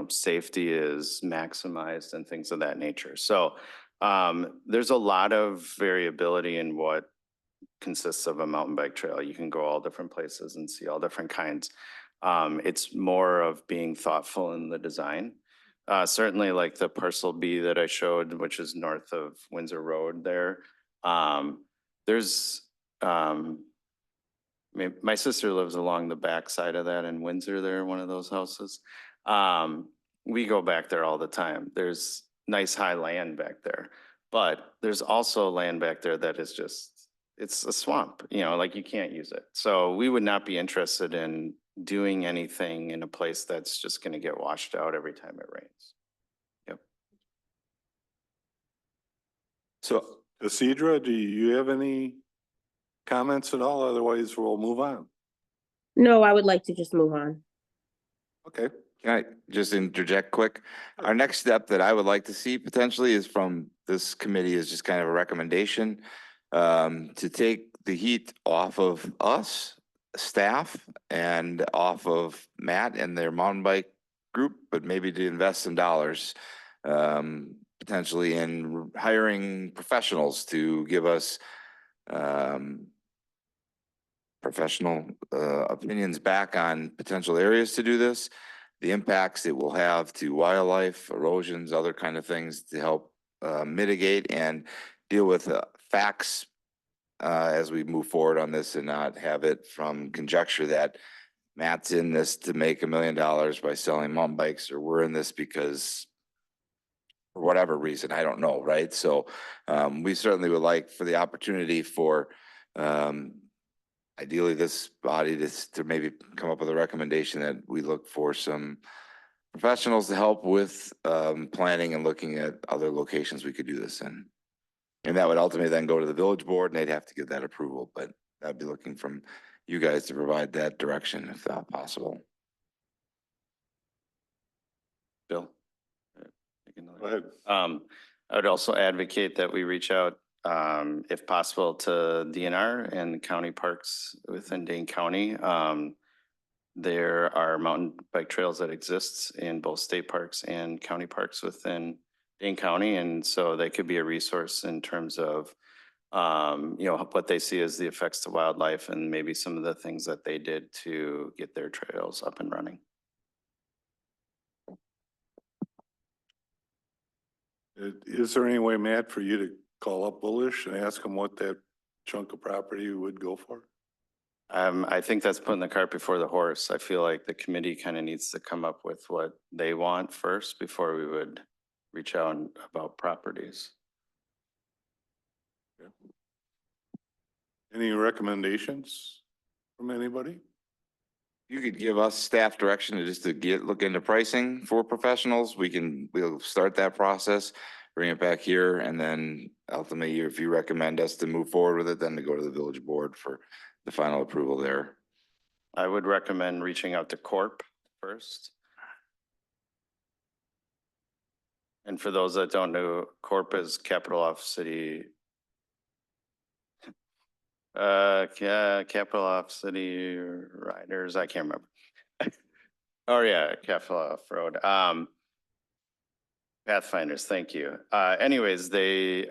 S4: Safety is maximized and things of that nature. So there's a lot of variability in what consists of a mountain bike trail. You can go all different places and see all different kinds. It's more of being thoughtful in the design. Certainly like the parcel B that I showed, which is north of Windsor Road there. There's, my sister lives along the back side of that in Windsor there, one of those houses. We go back there all the time. There's nice high land back there. But there's also land back there that is just, it's a swamp, you know, like you can't use it. So we would not be interested in doing anything in a place that's just gonna get washed out every time it rains.
S2: So
S1: Isidra, do you have any comments at all? Otherwise, we'll move on.
S5: No, I would like to just move on.
S1: Okay.
S2: can I just interject quick? Our next step that I would like to see potentially is from this committee is just kind of a recommendation to take the heat off of us, staff, and off of Matt and their mountain bike group, but maybe to invest some dollars potentially in hiring professionals to give us professional opinions back on potential areas to do this, the impacts it will have to wildlife, erosions, other kind of things to help mitigate and deal with facts as we move forward on this and not have it from conjecture that Matt's in this to make $1 million by selling mountain bikes, or we're in this because for whatever reason, I don't know, right? So we certainly would like for the opportunity for ideally this body to maybe come up with a recommendation that we look for some professionals to help with planning and looking at other locations we could do this in. And that would ultimately then go to the village board and they'd have to get that approval, but I'd be looking from you guys to provide that direction if possible.
S4: Bill?
S1: Go ahead.
S4: I would also advocate that we reach out, if possible, to DNR and county parks within Dane County. There are mountain bike trails that exist in both state parks and county parks within Dane County. And so they could be a resource in terms of, you know, what they see as the effects to wildlife and maybe some of the things that they did to get their trails up and running.
S1: Is there any way, Matt, for you to call up Bullish and ask them what that chunk of property would go for?
S4: I think that's putting the cart before the horse. I feel like the committee kind of needs to come up with what they want first before we would reach out about properties.
S1: Any recommendations from anybody?
S2: You could give us staff direction to just to look into pricing for professionals. We'll start that process, bring it back here, and then ultimately, if you recommend us to move forward with it, then to go to the village board for the final approval there.
S4: I would recommend reaching out to Corp first. And for those that don't know, Corp is Capital Off City. Capital Off City Riders, I can't remember. Oh yeah, Capital Off Road. Pathfinders, thank you. Anyways, they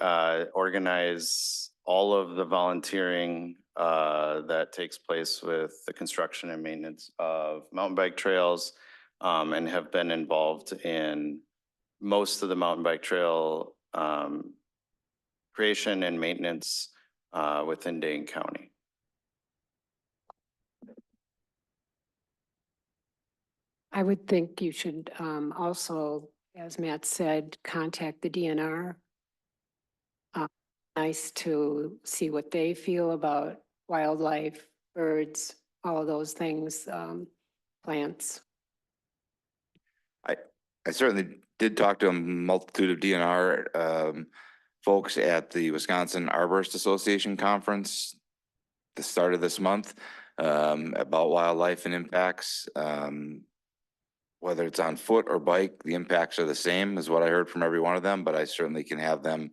S4: organize all of the volunteering that takes place with the construction and maintenance of mountain bike trails and have been involved in most of the mountain bike trail creation and maintenance within Dane County.
S3: I would think you should also, as Matt said, contact the DNR. Nice to see what they feel about wildlife, birds, all of those things, plants.
S2: I certainly did talk to a multitude of DNR folks at the Wisconsin Arborist Association Conference the start of this month about wildlife and impacts. Whether it's on foot or bike, the impacts are the same is what I heard from every one of them, but I certainly can have them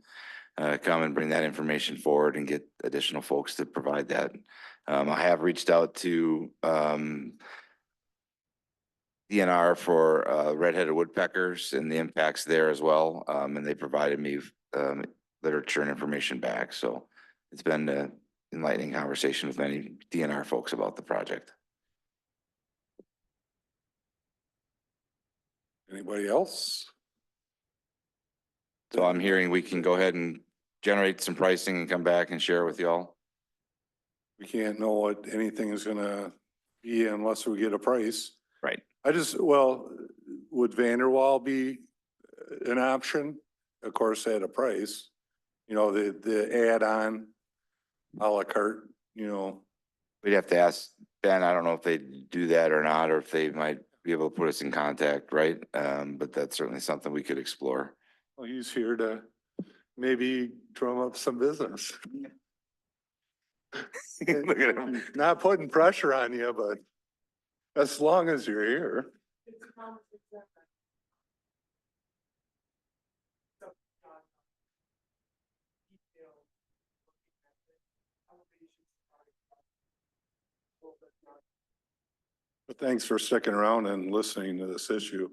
S2: come and bring that information forward and get additional folks to provide that. I have reached out to DNR for red-headed woodpeckers and the impacts there as well. And they provided me literature and information back. So it's been an enlightening conversation with many DNR folks about the project.
S1: Anybody else?
S2: So I'm hearing we can go ahead and generate some pricing and come back and share it with y'all.
S1: We can't know what anything is gonna be unless we get a price.
S2: Right.
S1: Well, would Vanderwall be an option? of course, at a price. You know, the add-on à la carte, you know,
S2: We'd have to ask Ben, I don't know if they do that or not, or if they might be able to put us in contact, right? But that's certainly something we could explore.
S1: well, he's here to maybe drum up some business.
S2: Look at him.
S1: Not putting pressure on you, but as long as you're here. But thanks for sticking around and listening to this issue.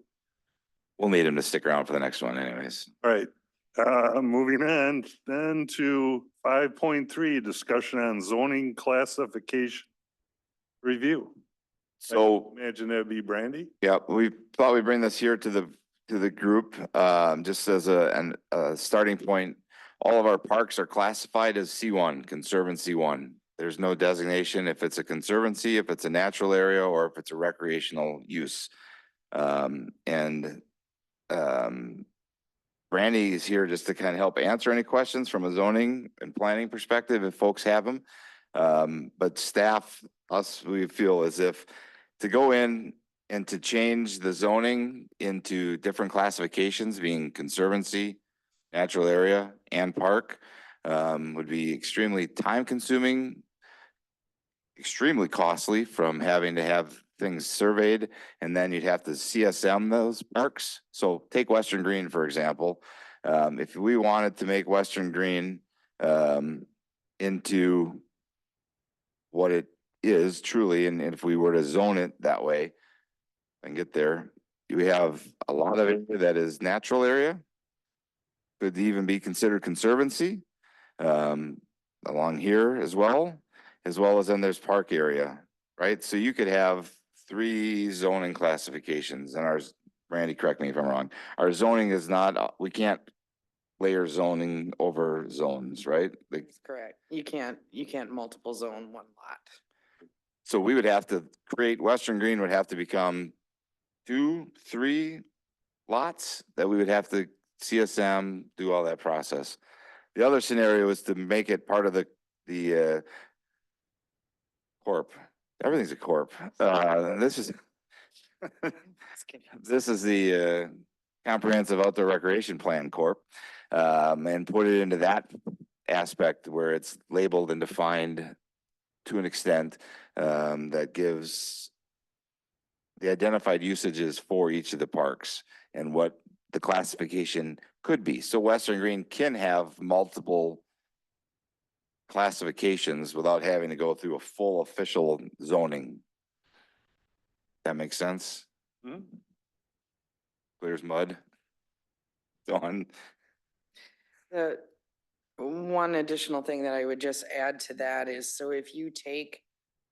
S2: We'll need him to stick around for the next one anyways.
S1: All right, moving on then to 5.3, discussion on zoning classification review.
S2: So,
S1: Imagine that'd be Brandy.
S2: yeah, we thought we'd bring this here to the group, just as a starting point. All of our parks are classified as C1, Conservancy 1. There's no designation if it's a conservancy, if it's a natural area, or if it's a recreational use. Brandy is here just to kind of help answer any questions from a zoning and planning perspective if folks have them. But staff, we feel as if to go in and to change the zoning into different classifications, being conservancy, natural area, and park, would be extremely time consuming, extremely costly from having to have things surveyed, and then you'd have to CSM those parks. So take Western Green, for example. If we wanted to make Western Green into what it is truly, and if we were to zone it that way and get there, we have a lot of it that is natural area, could even be considered conservancy along here as well as then there's park area, right? So you could have 3 zoning classifications, and ours, Randy, correct me if I'm wrong, our zoning is not, we can't layer zoning over zones, right? Like,
S9: That's correct. You can't multiple zone one lot.
S2: so we would have to create, Western Green would have to become 2, 3 lots that we would have to CSM, do all that process. The other scenario is to make it part of the corp. Everything's a corp. This is this is the Comprehensive Outdoor Recreation Plan Corp. And put it into that aspect where it's labeled and defined to an extent that gives the identified usages for each of the parks and what the classification could be. So Western Green can have multiple classifications without having to go through a full official zoning. That makes sense?
S1: Hmm?
S2: Clear as mud. Dawn?
S9: The one additional thing that I would just add to that is, so if you take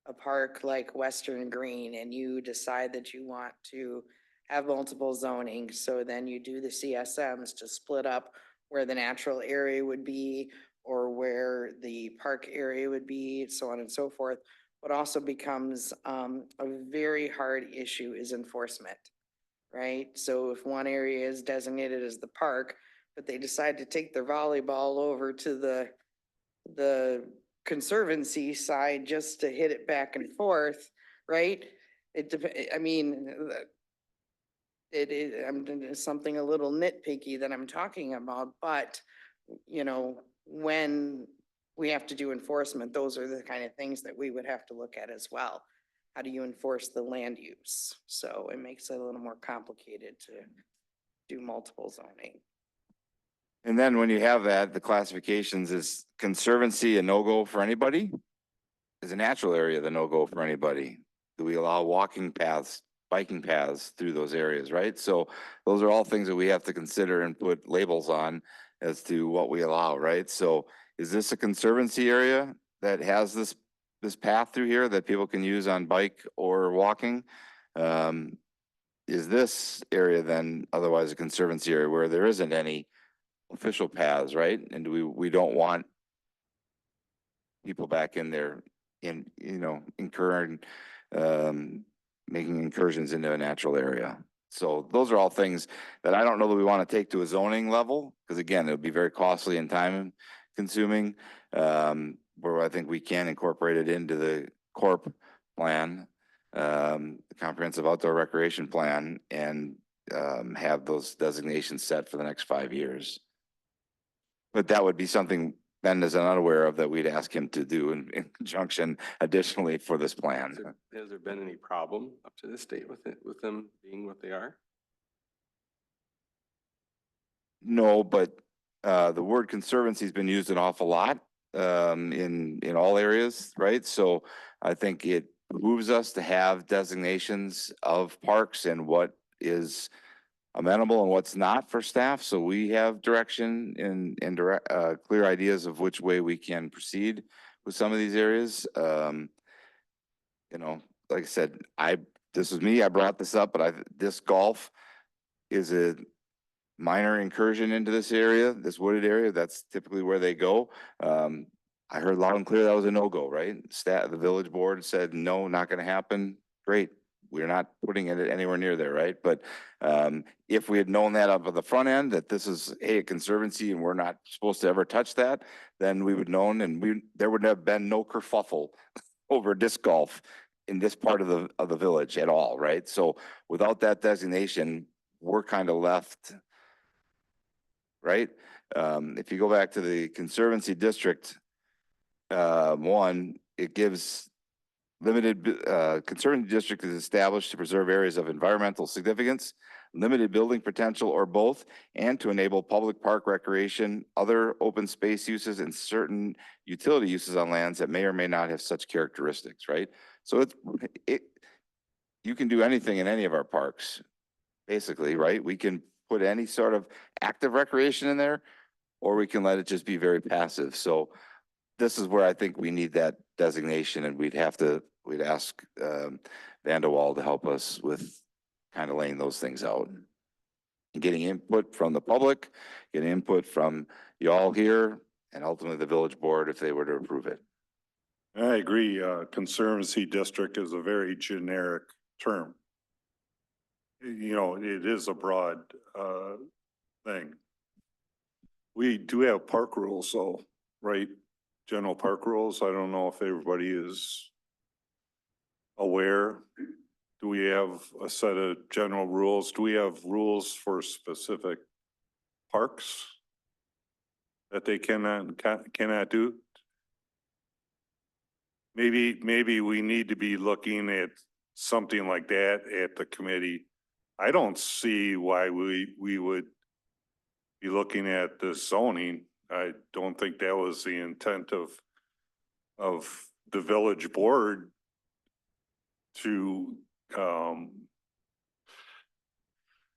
S9: a park like Western Green and you decide that you want to have multiple zoning, so then you do the CSMs to split up where the natural area would be or where the park area would be, so on and so forth. What also becomes a very hard issue is enforcement, right? So if one area is designated as the park, but they decide to take their volleyball over to the conservancy side just to hit it back and forth, right? I mean, it is, it's something a little nitpicky that I'm talking about, but you know, when we have to do enforcement, those are the kind of things that we would have to look at as well. How do you enforce the land use? So it makes it a little more complicated to do multiple zoning.
S2: And then when you have that, the classifications is conservancy a no-go for anybody? Is a natural area the no-go for anybody? Do we allow walking paths, biking paths through those areas, right? So those are all things that we have to consider and put labels on as to what we allow, right? So is this a conservancy area that has this path through here that people can use on bike or walking? Is this area then otherwise a conservancy area where there isn't any official paths, right? And we don't want people back in there incurring, making incursions into a natural area. So those are all things that I don't know that we want to take to a zoning level, because again, it'll be very costly and time consuming. Where I think we can incorporate it into the corp plan, the comprehensive outdoor recreation plan, and have those designations set for the next 5 years. But that would be something Ben is unaware of that we'd ask him to do in conjunction additionally for this plan.
S8: Has there been any problem up to this date with it, with them being what they are?
S2: No, but the word conservancy has been used an awful lot in all areas, right? So I think it behooves us to have designations of parks and what is amenable and what's not for staff. So we have direction and direct clear ideas of which way we can proceed with some of these areas. You know, like I said, this was me, I brought this up, but disc golf is a minor incursion into this area, this wooded area. That's typically where they go. I heard loud and clear that was a no-go, right? The village board said, no, not gonna happen. Great. We're not putting it anywhere near there, right? But if we had known that up at the front end, that this is a conservancy and we're not supposed to ever touch that, then we would known and there would have been no kerfuffle over disc golf in this part of the village at all, right? So without that designation, we're kind of left, right? If you go back to the Conservancy District 1, it gives limited, Conservancy District is established to preserve areas of environmental significance, limited building potential, or both, and to enable public park recreation, other open space uses, and certain utility uses on lands that may or may not have such characteristics, right? So you can do anything in any of our parks, basically, right? We can put any sort of active recreation in there, or we can let it just be very passive. So this is where I think we need that designation, and we'd ask Vandewall to help us with kind of laying those things out. And getting input from the public, getting input from y'all here, and ultimately the village board if they were to approve it.
S1: I agree. Conservancy district is a very generic term. You know, it is a broad thing. We do have park rules, so, right? General park rules. I don't know if everybody is aware. Do we have a set of general rules? Do we have rules for specific parks that they cannot do? Maybe we need to be looking at something like that at the committee. I don't see why we would be looking at the zoning. I don't think that was the intent of the village board to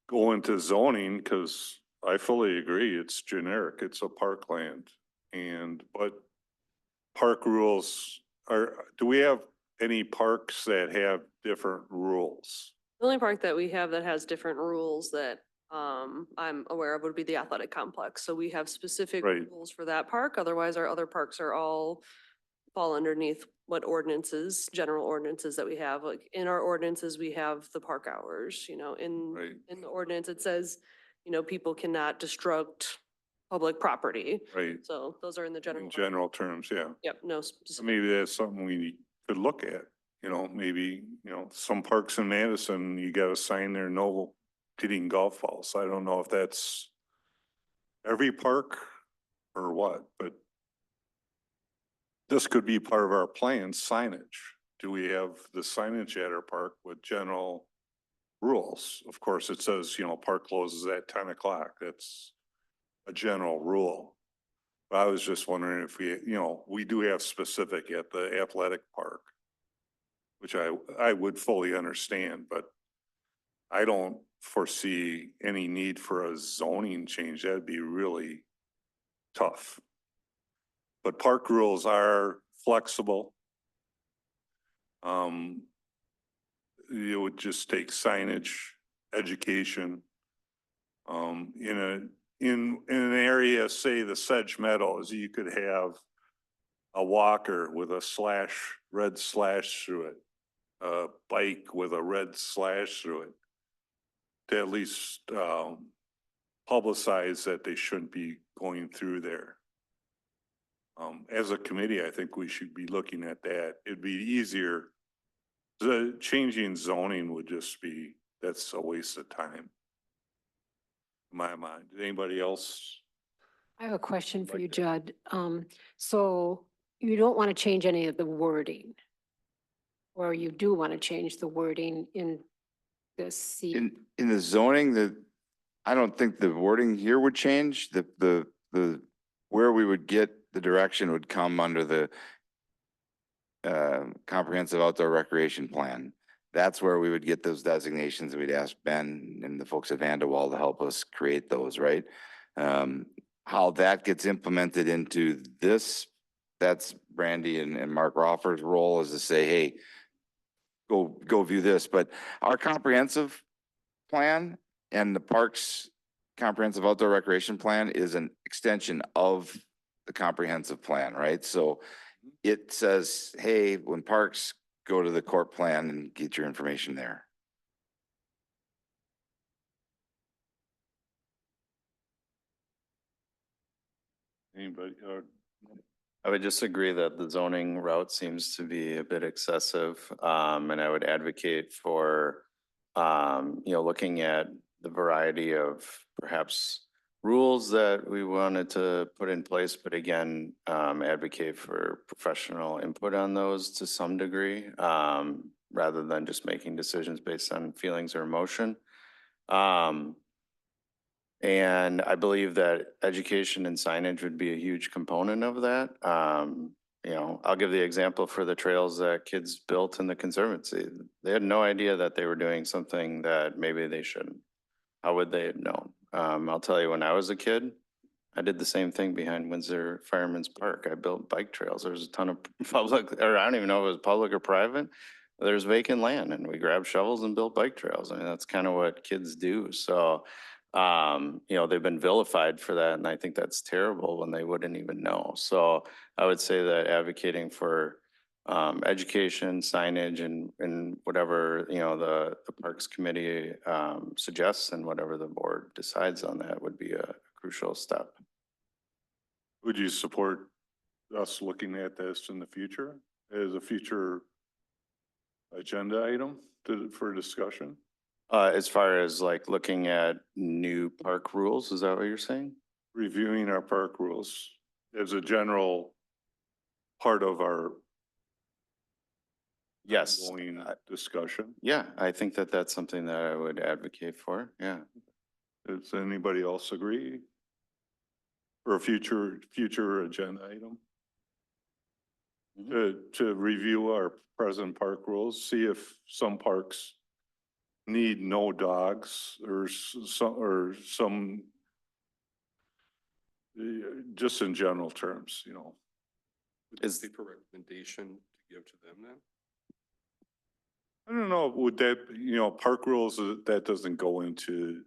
S1: go into zoning, because I fully agree, it's generic, it's a parkland. But park rules do we have any parks that have different rules?
S6: The only park that we have that has different rules that I'm aware of would be the athletic complex. So we have specific
S1: Right.
S6: rules for that park. Otherwise, our other parks are all fall underneath what ordinances, general ordinances that we have. Like in our ordinances, we have the park hours, you know,
S1: Right.
S6: in the ordinance, it says, you know, people cannot destruct public property.
S1: Right,
S6: So those are in the general.
S1: in general terms, yeah.
S6: Yep, no
S1: So
S6: specific.
S1: maybe that's something we could look at, you know, maybe, you know, some parks in Madison, you got a sign there, no hitting golf balls. I don't know if that's every park or what, but this could be part of our plan, signage. Do we have the signage at our park with general rules? Of course, it says, you know, park closes at 10 o'clock. That's a general rule. But I was just wondering if we, you know, we do have specific at the athletic park, which I would fully understand, but I don't foresee any need for a zoning change. That'd be really tough. But park rules are flexible. It would just take signage, education. In an area, say the Sedge Meadows, you could have a walker with a red slash through it, a bike with a red slash through it. to at least, publicize that they shouldn't be going through there. As a committee, I think we should be looking at that. It'd be easier. The changing zoning would just be, that's a waste of time. In my mind. Anybody else?
S3: I have a question for
S1: Like
S3: you,
S1: that.
S3: Judd. So you don't want to change any of the wording? Or you do want to change the wording in this C?
S2: In the zoning, I don't think the wording here would change. Where we would get the direction would come under the comprehensive outdoor recreation plan. That's where we would get those designations. We'd ask Ben and the folks at Vandewall to help us create those, right? How that gets implemented into this, that's Brandy and Mark Roffer's role, is to say, hey, go view this. But our comprehensive plan and the parks comprehensive outdoor recreation plan is an extension of the comprehensive plan, right? So it says, hey, when parks, go to the court plan and get your information there.
S1: Anybody,
S4: I would just agree that the zoning route seems to be a bit excessive. And I would advocate for, looking at the variety of perhaps rules that we wanted to put in place, but again, advocate for professional input on those to some degree, rather than just making decisions based on feelings or emotion. And I believe that education and signage would be a huge component of that. I'll give the example for the trails that kids built in the Conservancy. They had no idea that they were doing something that maybe they shouldn't. How would they have known? I'll tell you, when I was a kid, I did the same thing behind Windsor Fireman's Park. I built bike trails. There was a ton of public, or I don't even know if it was public or private. There's vacant land and we grabbed shovels and built bike trails. I mean, that's kind of what kids do. So, they've been vilified for that. And I think that's terrible when they wouldn't even know. So I would say that advocating for education, signage, and whatever, the Parks Committee suggests and whatever the board decides on that would be a crucial step.
S1: would you support us looking at this in the future as a future agenda item for discussion?
S4: As far as like looking at new park rules, is that what you're saying?
S1: Reviewing our park rules as a general part of our
S4: Yes.
S1: ongoing discussion.
S4: Yeah, I think that that's something that I would advocate for. Yeah.
S1: Does anybody else agree? For a future agenda item? To review our present park rules, see if some parks need no dogs or some just in general terms,
S8: Is the recommendation to give to them then?
S1: I don't know, would that, park rules, that doesn't go into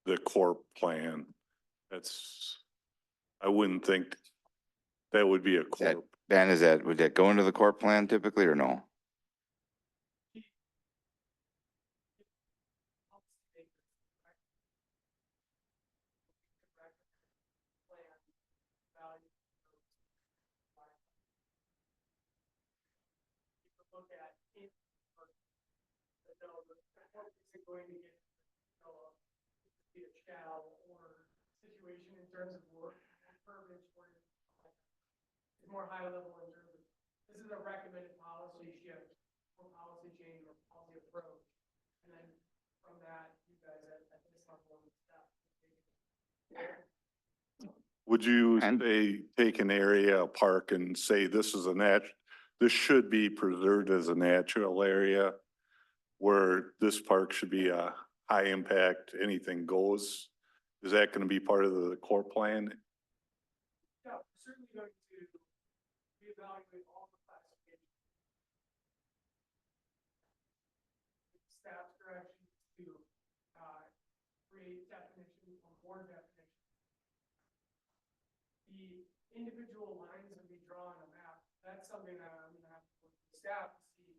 S1: the core plan. I wouldn't think that would be a core.
S2: Ben, would that go into the court plan typically or no?
S7: Going to get, be a shall or situation in terms of work, verbiage, where it's more high level in terms of, this is a recommended policy shift or policy change or policy approach. And then from that, you guys at this level of stuff.
S1: Would you take an area, a park, and say this is this should be preserved as a natural area, where this park should be a high impact, anything goes? Is that going to be part of the core plan?
S7: Yeah, we're certainly going to reevaluate all the classifications. Staff's direction to create definitions or more definitions. The individual lines that we draw on a map, that's something that I'm gonna have to work with staff to see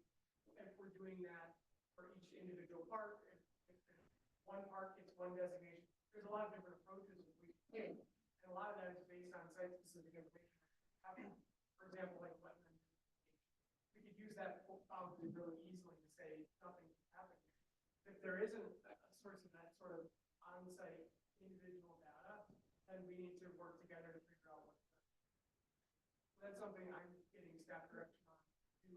S7: if we're doing that for each individual park, if one park gets one designation. There's a lot of different approaches that we can take, and a lot of that is based on site-specific information. For example, like wetland. We could use that boundary really easily to say nothing can happen. If there isn't a source of that sort of on-site individual data, then we need to work together to figure out what. That's something I'm getting staff direction on to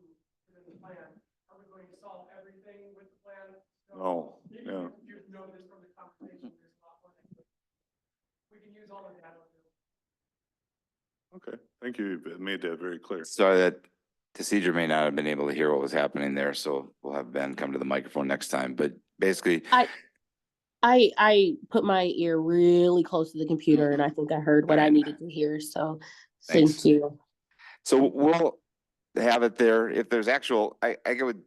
S7: within the plan. Are we going to solve everything with the plan?
S1: No, yeah.
S7: You know this from the conversation, there's a lot more that we can use all the data.
S1: Okay, thank you. You made that very clear.
S2: Sorry that Cedar may not have been able to hear what was happening there, so we'll have Ben come to the microphone next time, but basically,
S5: I put my ear really close to the computer and I think I heard what I
S2: Fine.
S5: needed to hear, so
S2: Thanks.
S5: thank you.
S2: so we'll have it there. If there's actual, I would,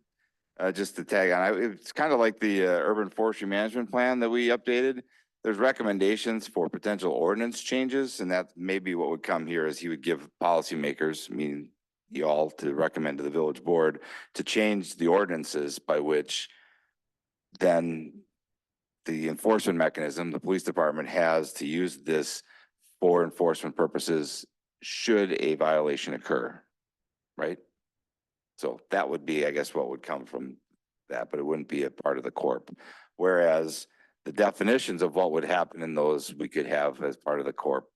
S2: just to tag on, it's kind of like the urban forestry management plan that we updated. There's recommendations for potential ordinance changes, and that may be what would come here is he would give policymakers, meaning you all, to recommend to the village board to change the ordinances by which then the enforcement mechanism, the police department has to use this for enforcement purposes should a violation occur, right? So that would be, I guess, what would come from that, but it wouldn't be a part of the corp. Whereas the definitions of what would happen in those, we could have as part of the corp.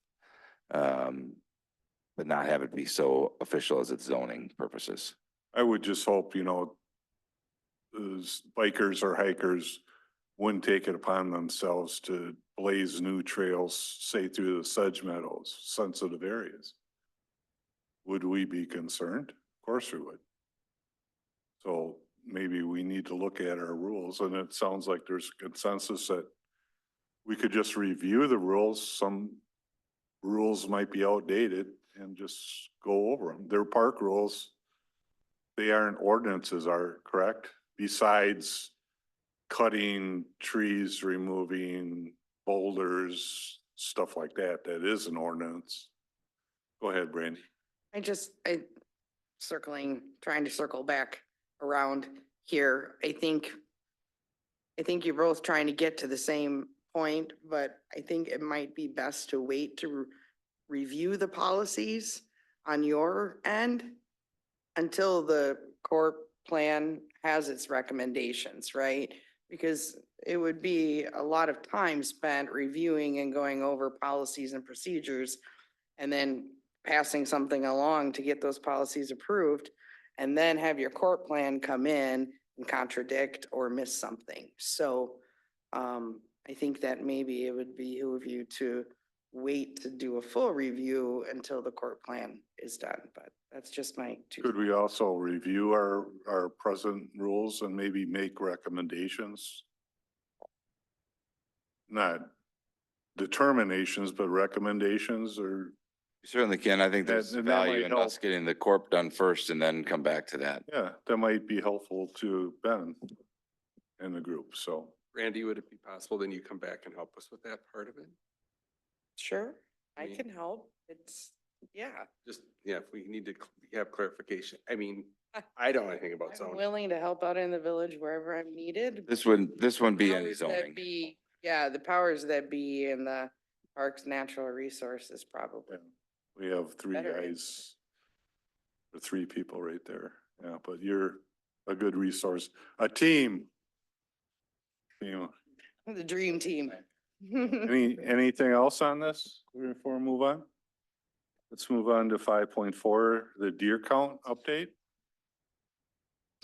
S2: But not have it be so official as its zoning purposes.
S1: I would just hope, those bikers or hikers wouldn't take it upon themselves to blaze new trails, say through the sedge meadows, sensitive areas. Would we be concerned? Of course we would. So maybe we need to look at our rules, and it sounds like there's consensus that we could just review the rules. Some rules might be outdated and just go over them. They're park rules. They aren't ordinances, are correct? Besides cutting trees, removing boulders, stuff like that, that is an ordinance. Go ahead, Brandy.
S9: Trying to circle back around here. I think you're both trying to get to the same point, but I think it might be best to wait to review the policies on your end until the core plan has its recommendations, right? Because it would be a lot of time spent reviewing and going over policies and procedures and then passing something along to get those policies approved, and then have your court plan come in and contradict or miss something. So I think that maybe it would behoove you to wait to do a full review until the court plan is done, but that's just my two.
S1: Could we also review our present rules and maybe make recommendations? Not determinations, but recommendations, or,
S2: You certainly can. I think there's
S1: And that
S2: value
S1: might
S2: in us
S1: help.
S2: getting the corp done first and then come back to that.
S1: yeah, that might be helpful to Ben and the group, so.
S8: Randy, would it be possible then you come back and help us with that part of it?
S9: Sure, I
S8: Me.
S9: can help. Yeah.
S8: Just, yeah, if we need to have clarification. I mean, I don't know anything about
S9: I'm
S8: zoning.
S9: willing to help out in the village wherever I'm needed.
S2: This wouldn't be any
S9: Powers that
S2: zoning.
S9: be- Yeah, the powers that be in the parks natural resources probably.
S1: We have three
S9: Better
S1: guys, or three people right there. Yeah, but you're a good resource, a team.
S9: The dream team.
S1: Anything else on this before we move on? Let's move on to 5.4, the deer count update.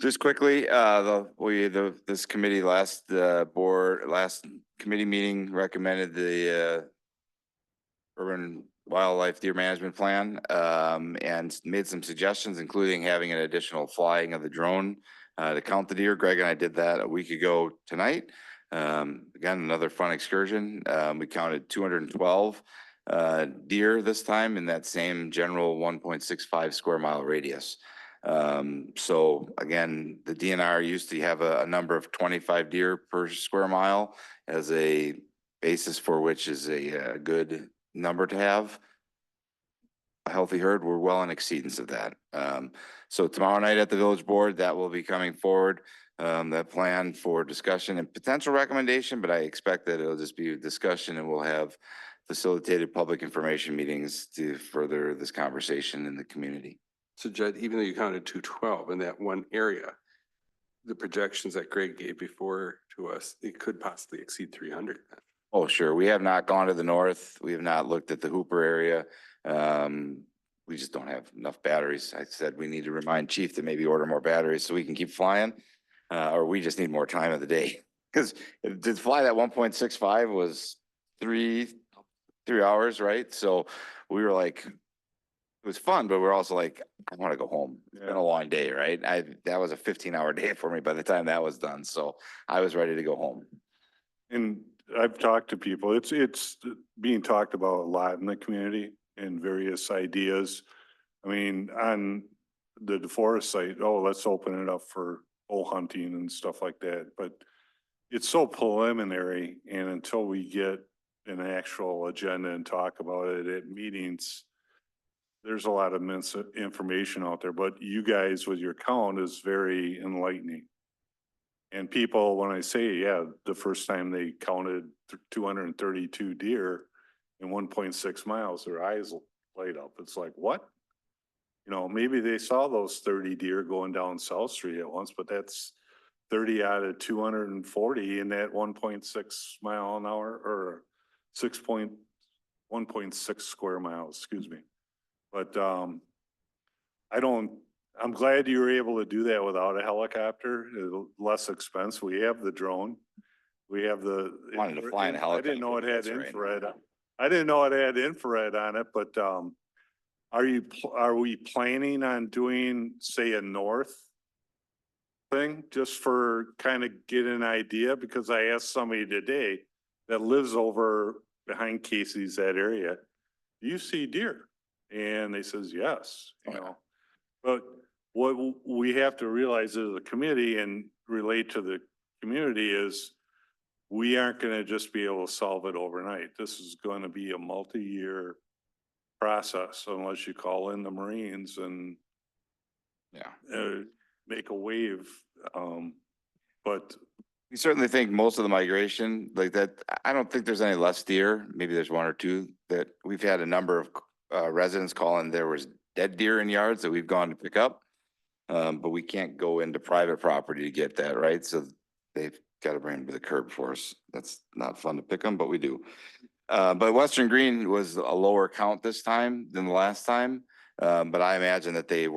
S2: Just quickly, this committee last committee meeting recommended the urban wildlife deer management plan, and made some suggestions, including having an additional flying of the drone to count the deer. Greg and I did that a week ago tonight. Again, another fun excursion. We counted 212 deer this time in that same general 1.65 square mile radius. So again, the DNR used to have a number of 25 deer per square mile as a basis for which is a good number to have. a healthy herd, we're well in exceedance of that. So tomorrow night at the village board, that will be coming forward, that plan for discussion and potential recommendation, but I expect that it'll just be a discussion and we'll have facilitated public information meetings to further this conversation in the community.
S8: So Judd, even though you counted 212 in that one area, the projections that Greg gave before to us, it could possibly exceed 300.
S2: Oh, sure. We have not gone to the north. We have not looked at the Hooper area. We just don't have enough batteries. I said we need to remind Chief to maybe order more batteries so we can keep flying. Or we just need more time of the day. Because to fly that 1.65 was three hours, right? So we were like, it was fun, but we're also like, I want to go home. It's been
S1: Yeah.
S2: a long day, right? That was a 15-hour day for me by the time that was done. So I was ready to go home.
S1: And I've talked to people, it's being talked about a lot in the community and various ideas. I mean, on the DeForest site, oh, let's open it up for bow hunting and stuff like that, but it's so preliminary, and until we get an actual agenda and talk about it at meetings, there's a lot of information out there, but you guys with your count is very enlightening. And people, when I say, yeah, the first time they counted 232 deer in 1.6 miles, their eyes light up. It's like, what? You know, maybe they saw those 30 deer going down South Street at once, but that's 30 out of 240 in that 1.6 mile an hour or 1.6 square miles, excuse me. But I'm glad you were able to do that without a helicopter, less expense. We have the drone. We have the.
S2: Wanted to fly in a
S1: I didn't know it had
S2: helicopter, that's right.
S1: infrared. I didn't know it had infrared on it, but are we planning on doing, say, a north thing just for kind of get an idea? Because I asked somebody today that lives over behind Casey's, that area, do you see deer? And they says, yes, you
S2: Oh, yeah.
S1: know. But what we have to realize as a committee and relate to the community is we aren't gonna just be able to solve it overnight. This is gonna be a multi-year process unless you call in the Marines and
S2: Yeah.
S1: make a wave. But
S2: We certainly think most of the migration like that, I don't think there's any less deer. Maybe there's one or two that we've had a number of residents calling. There was dead deer in yards that we've gone to pick up. But we can't go into private property to get that, right? So they've got to bring them to the curb for us. That's not fun to pick them, but we do. But Western Green was a lower count this time than the last time. But I imagine that they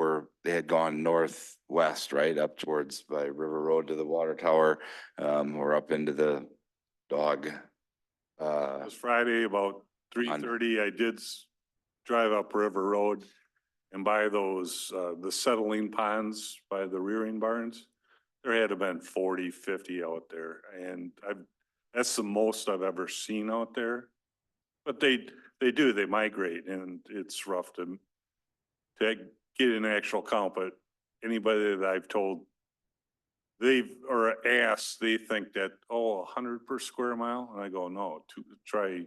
S2: had gone northwest, right, up towards by River Road to the water tower, or up into the dog.
S1: it was Friday about 3:30. I did drive up River Road and by those, the settling ponds by the rearing barns. There had to have been 40, 50 out there. And that's the most I've ever seen out there. But they migrate, and it's rough to get an actual count, but anybody that I've told, or asked, they think that, 100 per square mile, and I go, no, try,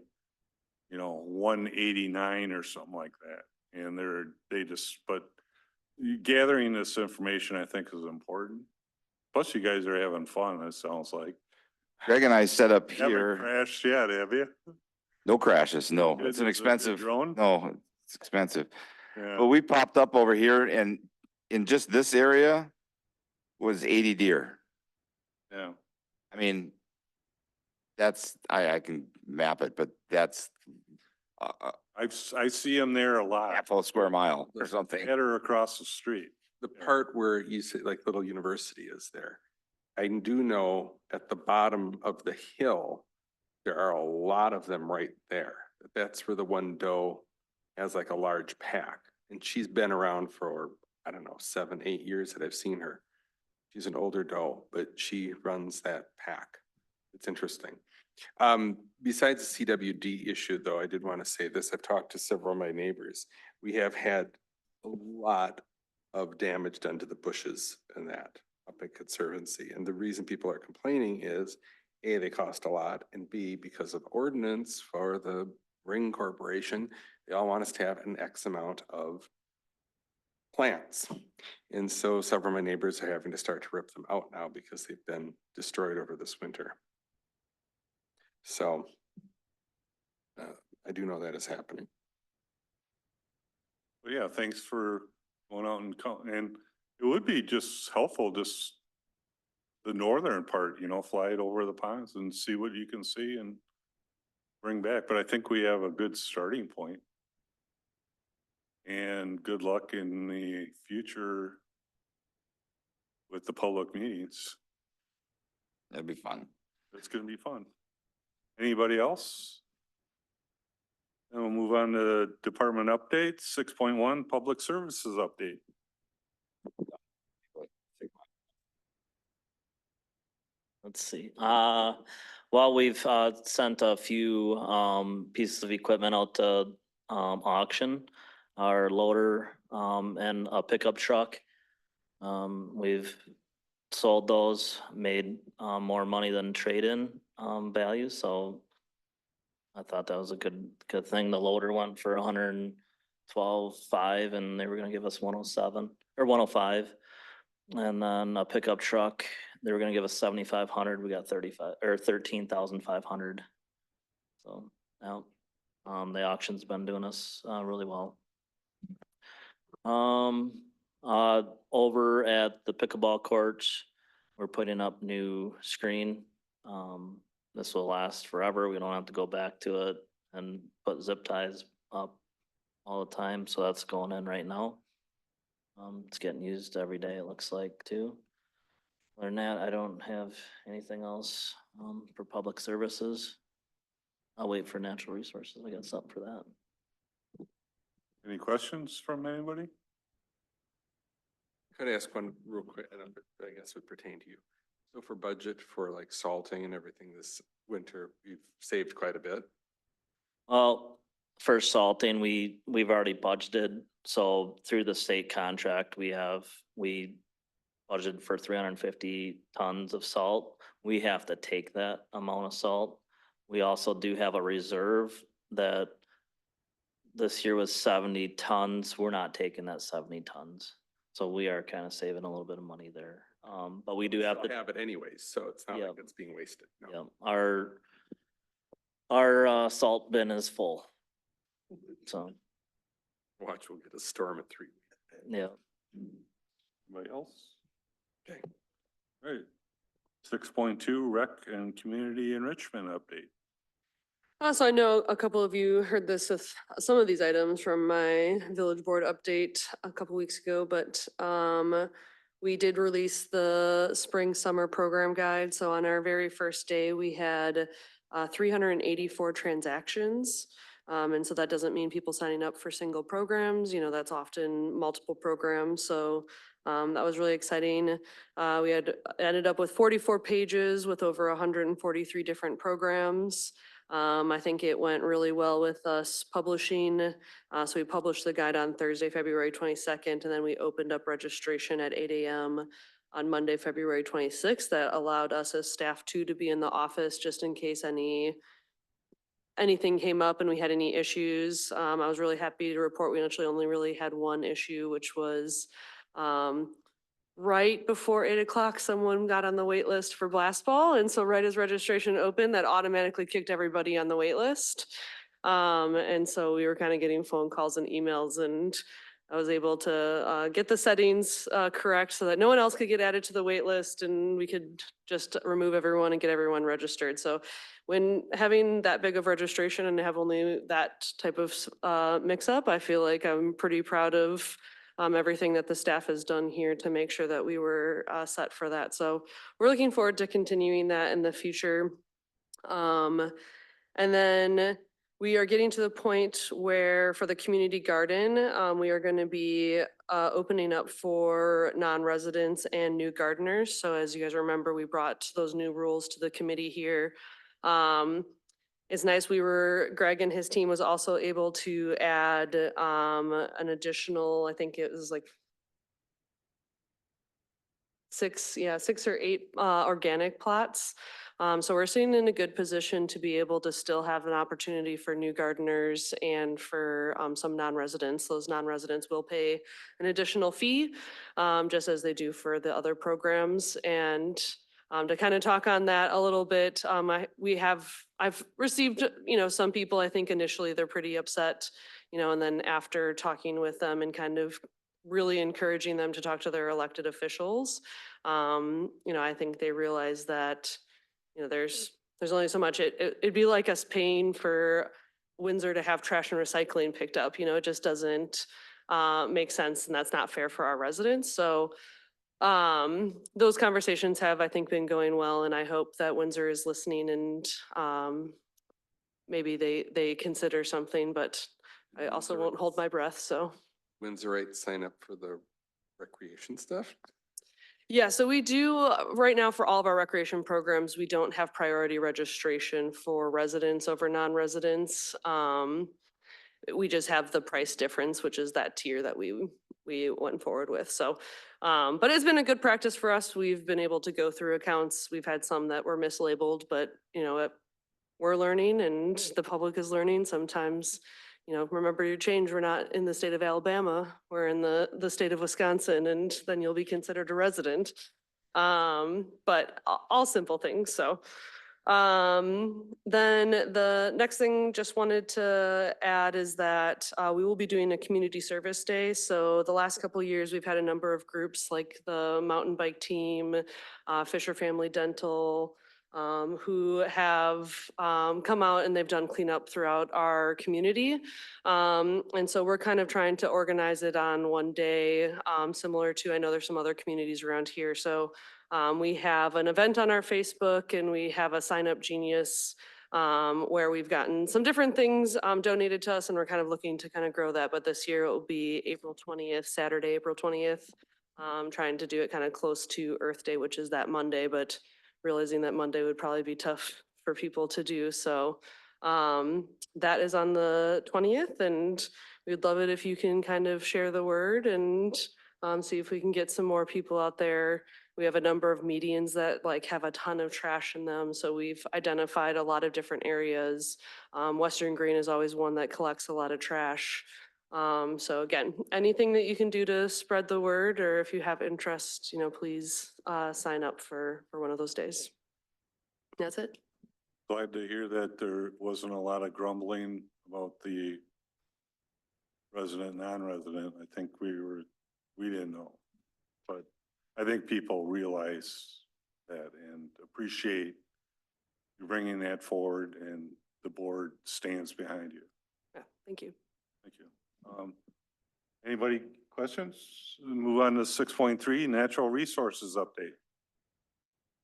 S1: 189 or something like that. And but gathering this information, I think, is important. Plus, you guys are having fun, it sounds like.
S2: Greg and I set up
S1: Haven't
S2: here,
S1: crashed yet, have you?
S2: no crashes, no,
S1: Good.
S2: it's an
S1: Is it the
S2: expensive,
S1: drone?
S2: no, it's expensive.
S1: Yeah.
S2: But we popped up over here and in just this area was 80 deer.
S1: Yeah.
S2: I mean, I can map it, but that's
S1: I see them there a lot.
S2: half a square mile or something.
S1: At or across the street.
S8: The part where you say like Little University is there. I do know at the bottom of the hill, there are a lot of them right there. That's where the one doe has like a large pack. And she's been around for, I don't know, 7, 8 years that I've seen her. She's an older doe, but she runs that pack. It's interesting. Besides the CWD issue, though, I did want to say this. I've talked to several of my neighbors. We have had a lot of damage done to the bushes and that up at Conservancy. And the reason people are complaining is A, they cost a lot, and B, because of ordinance for the Ring Corporation, They all want us to have an X amount of plants. And so several of my neighbors are having to start to rip them out now because they've been destroyed over this winter. So I do know that is happening.
S1: But yeah, thanks for going out and it would be just helpful, just the northern part, fly it over the ponds and see what you can see and bring back. But I think we have a good starting point. And good luck in the future with the public meetings.
S2: That'd be fun.
S1: It's gonna be fun. Anybody else? Then we'll move on to department updates. 6.1, public services update.
S10: Let's see, well, we've, sent a few, pieces of equipment out to, auction. Our loader, and a pickup truck. We've sold those, made, more money than trade-in, value, so I thought that was a good thing. The loader went for 112.5 and they were gonna give us 107 or 105. And then a pickup truck, they were gonna give us 7,500, we got 13,500. So, now, the auction's been doing us, really well. Over at the pickleball courts, we're putting up new screen. This will last forever. We don't have to go back to it and put zip ties up all the time, so that's going in right now. It's getting used every day, it looks like, too. Other than that, I don't have anything else, for public services. I'll wait for natural resources. I got something for that.
S1: Any questions from anybody?
S8: Could I ask one real quick, and I guess would pertain to you. So for budget for like salting and everything this winter, we've saved quite a bit.
S10: Well, for salting, we've already budgeted, so through the state contract, we budgeted for 350 tons of salt. We have to take that amount of salt. We also do have a reserve that this year was 70 tons. We're not taking that 70 tons. So we are kind of saving a little bit of money there. But we do have
S8: Still
S10: to,
S8: have it anyways, so it's not
S10: Yeah.
S8: like it's being wasted. No.
S10: yeah, our salt bin is full. So,
S8: Watch, we'll get a storm at 3.
S10: yeah.
S1: Anybody else?
S8: Okay.
S1: Right. 6.2, rec and community enrichment update.
S6: So I know a couple of you heard this with some of these items from my village board update a couple weeks ago, but we did release the spring summer program guide. So on our very first day, we had 384 transactions. And so that doesn't mean people signing up for single programs, that's often multiple programs. So that was really exciting. We had ended up with 44 pages with over 143 different programs. I think it went really well with us publishing. So we published the guide on Thursday, February 22nd, and then we opened up registration at 8 a.m. on Monday, February 26th. That allowed us as staff to be in the office just in case anything came up and we had any issues. I was really happy to report we actually only really had one issue, which was right before 8 o'clock, someone got on the wait list for blast ball. And so right as registration opened, that automatically kicked everybody on the wait list. And so we were kind of getting phone calls and emails, and I was able to get the settings correct so that no one else could get added to the wait list and we could just remove everyone and get everyone registered. So when having that big of registration and have only that type of mix up, I feel like I'm pretty proud of everything that the staff has done here to make sure that we were set for that. So we're looking forward to continuing that in the future. And then we are getting to the point where for the community garden, we are going to be opening up for non-residents and new gardeners. So as you guys remember, we brought those new rules to the committee here. It's nice Greg and his team was also able to add an additional, I think it was like 6 or 8 organic plots So we're sitting in a good position to be able to still have an opportunity for new gardeners and for some non-residents. Those non-residents will pay an additional fee, just as they do for the other programs. And to kind of talk on that a little bit, I've received, some people, I think initially they're pretty upset, and then after talking with them and kind of really encouraging them to talk to their elected officials, I think they realize that, there's only so much. It'd be like us paying for Windsor to have trash and recycling picked up, it just doesn't make sense, and that's not fair for our residents. So those conversations have, I think, been going well, and I hope that Windsor is listening and maybe they consider something, but I also won't hold my breath, so.
S8: Windsorite sign up for the recreation stuff?
S6: Yeah, so we do, right now for all of our recreation programs, we don't have priority registration for residents over non-residents. We just have the price difference, which is that tier that we went forward with. So, but it's been a good practice for us. We've been able to go through accounts. We've had some that were mislabeled, but we're learning and the public is learning. Sometimes, remember your change. We're not in the state of Alabama. We're in the state of Wisconsin, and then you'll be considered a resident. But all simple things. So, then the next thing just wanted to add is that we will be doing a community service day. So the last couple of years, we've had a number of groups like the mountain bike team, Fisher Family Dental, who have come out and they've done cleanup throughout our community. And so we're kind of trying to organize it on one day, similar to, I know there's some other communities around here. So we have an event on our Facebook, and we have a Sign Up Genius where we've gotten some different things donated to us, and we're kind of looking to kind of grow that. But this year it will be April 20th, Saturday, April 20th. Trying to do it kind of close to Earth Day, which is that Monday, but realizing that Monday would probably be tough for people to do. So that is on the 20th, and we'd love it if you can kind of share the word and see if we can get some more people out there. We have a number of medians that have a ton of trash in them. So we've identified a lot of different areas. Western Green is always one that collects a lot of trash. So again, anything that you can do to spread the word, or if you have interest, please sign up for one of those days. That's it.
S1: Glad to hear that there wasn't a lot of grumbling about the resident, non-resident. I think we didn't know, but I think people realize that and appreciate you bringing that forward, and the board stands behind you.
S6: Yeah, thank you.
S1: Thank you. Anybody questions? Move on to 6.3, natural resources update.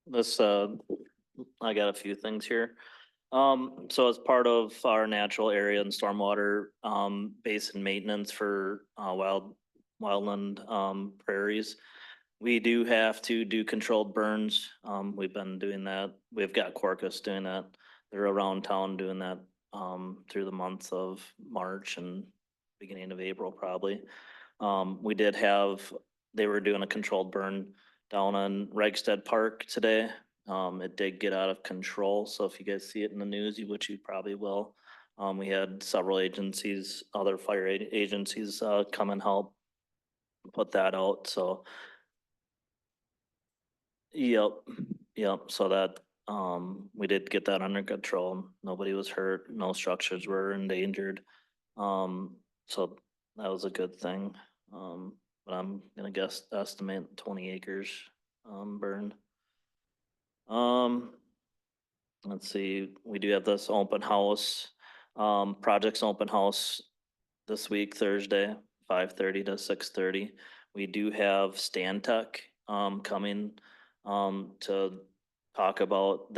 S10: This, I got a few things here. So as part of our natural area and stormwater, basin maintenance for, wildland, prairies, we do have to do controlled burns. We've been doing that. We've got Corcus doing that. They're around town doing that, through the month of March and beginning of April, probably. They were doing a controlled burn down on Regstead Park today. It did get out of control, so if you guys see it in the news, which you probably will, we had several agencies, other fire agencies, come and help put that out, so. Yep, so that, we did get that under control. Nobody was hurt, no structures were endangered. So that was a good thing. But I'm gonna estimate 20 acres, burned. Let's see, we do have this open house, projects open house this week, Thursday, 5:30 to 6:30. We do have Stantec, coming, to talk about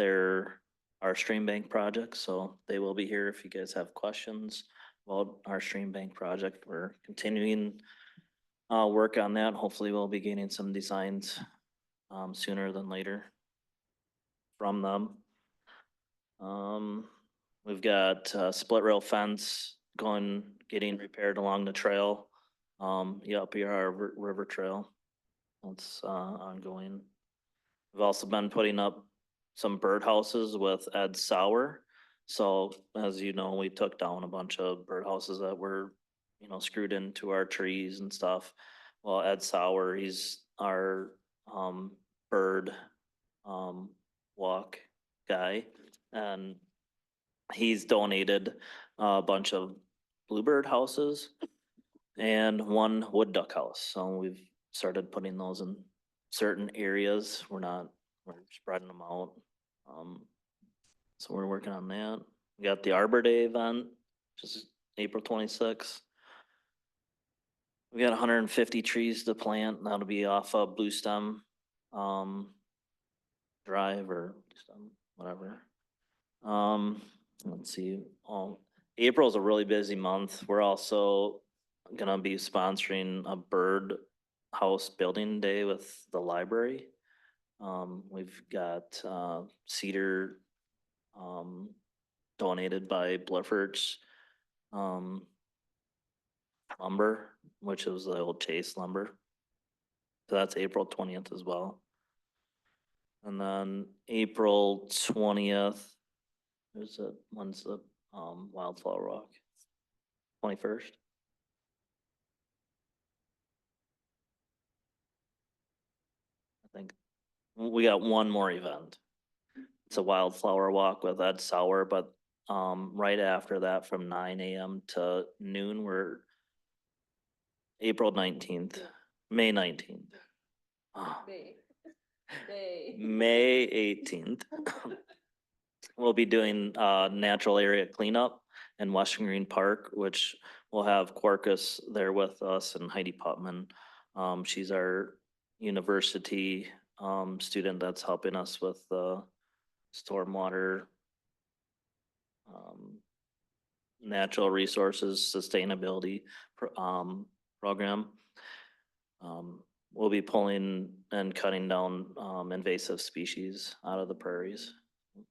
S10: our stream bank project, so they will be here if you guys have questions about our stream bank project. We're continuing work on that. Hopefully we'll be getting some designs sooner than later from them. We've got split rail fence getting repaired along the trail. Up here, our river trail. That's ongoing. We've also been putting up some birdhouses with Ed Sauer. So as you know, we took down a bunch of birdhouses that were, you know, screwed into our trees and stuff. Well, Ed Sauer, he's our bird walk guy, and he's donated a bunch of bluebird houses and one wood duck house. So we've started putting those in certain areas. We're spreading them out. So we're working on that. We got the Arbor Day event, which is April 26th. We got 150 trees to plant. That'll be off of Blue Stem Drive or Stem, whatever. Let's see. April's a really busy month. We're also gonna be sponsoring a bird house building day with the library. We've got cedar donated by Blifferts lumber, which is the old Chase lumber. So that's April 20th as well. And then April 20th, when's the Wildflower Walk? 21st? I think we got one more event. It's a Wildflower Walk with Ed Sauer, but right after that from 9 a.m. to noon, we're April 19th, May 19th. May 18th. We'll be doing natural area cleanup in Western Green Park, which will have Quarkus there with us and Heidi Putman. She's our university student that's helping us with the stormwater natural resources sustainability program. We'll be pulling and cutting down invasive species out of the prairies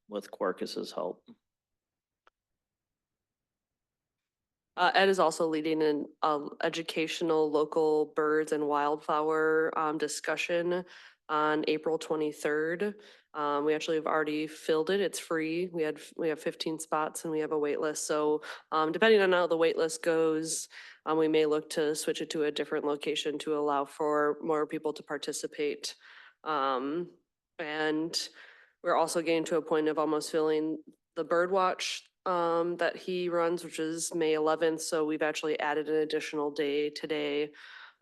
S10: with Quarkus's help.
S6: Ed is also leading an educational local birds and wildflower discussion on April 23rd. We actually have already filled it. It's free. We have 15 spots and we have a wait list. So depending on how the wait list goes, we may look to switch it to a different location to allow for more people to participate. And we're also getting to a point of almost filling the bird watch that he runs, which is May 11th. So we've actually added an additional day today.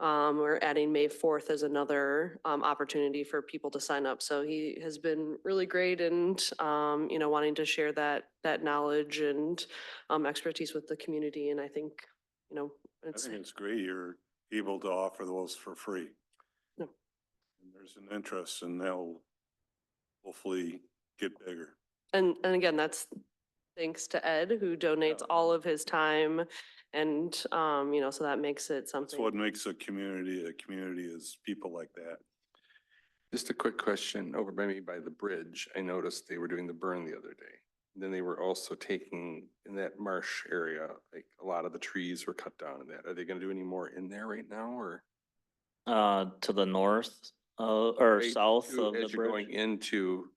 S6: We're adding May 4th as another opportunity for people to sign up. So he has been really great and, you know, wanting to share that knowledge and expertise with the community. And I think, you know,
S1: I think it's great you're able to offer those for free.
S6: Yeah.
S1: And there's an interest and they'll hopefully get bigger.
S6: And again, that's thanks to Ed, who donates all of his time. And, you know, so that makes it
S1: That's
S6: something.
S1: what makes a community is people like that.
S8: Just a quick question, over by me by the bridge, I noticed they were doing the burn the other day. Then they were also taking, in that marsh area, like a lot of the trees were cut down in that. Are they gonna do any more in there right now, or?
S10: To the north, or
S8: Right
S10: south
S8: to-
S10: of the
S8: As you're going
S10: bridge.
S8: into,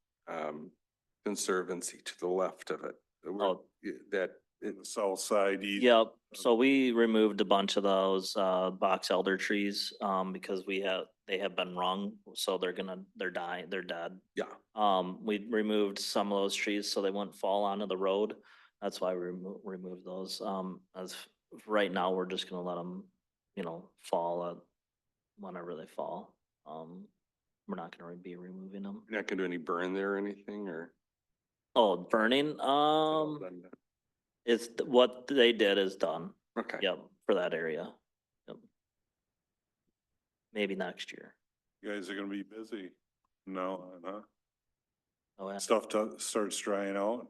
S8: Conservancy to the left of it.
S10: Oh.
S8: That,
S1: The south side, east.
S10: Yep, so we removed a bunch of those box elder trees because they have been wrong, so they're dying, they're dead.
S8: yeah,
S10: We removed some of those trees so they wouldn't fall onto the road. That's why we removed those. As right now, we're just gonna let them, you know, fall whenever they fall. We're not gonna be removing them.
S8: you're not gonna do any burn there or anything, or?
S10: Oh, burning, it's, what they did is done.
S8: Okay.
S10: Yep, for that area. Yep. Maybe next year.
S1: You guys are gonna be busy. No, huh?
S10: Oh, yeah.
S1: Stuff starts drying out.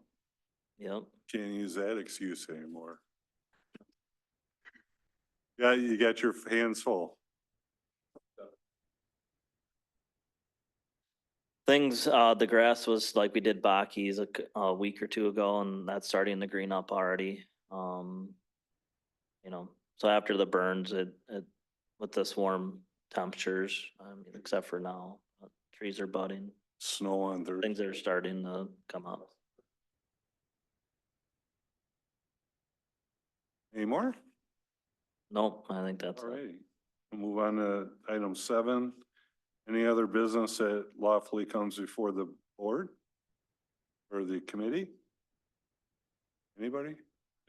S10: Yep.
S1: Can't use that excuse anymore. Yeah, you got your hands full.
S10: Things, the grass was like we did Bakke's a week or two ago and that's starting to green up already. You know, so after the burns, it with this warm temperatures, I mean, except for now, trees are budding.
S1: snow on Thursday.
S10: things are starting to come up.
S1: Any more?
S10: Nope, I think that's
S1: All
S10: it.
S1: righty. We'll move on to item 7. Any other business that lawfully comes before the board or the committee? Anybody?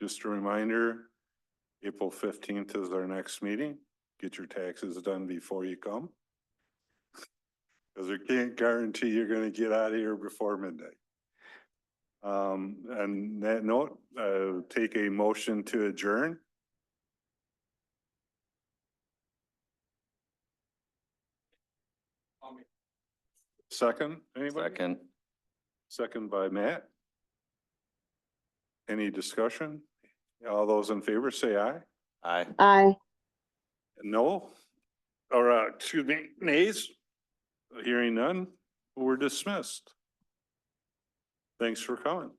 S1: Just a reminder, April 15th is our next meeting. Get your taxes done before you come. Because I can't guarantee you're gonna get out of here before midnight. And that note, take a motion to adjourn. Second, anybody?
S4: Second.
S1: Second by Matt. Any discussion? All those in favor say aye.
S4: Aye.
S5: Aye.
S1: No? Or, excuse me, nays? Hearing none, we're dismissed. Thanks for coming.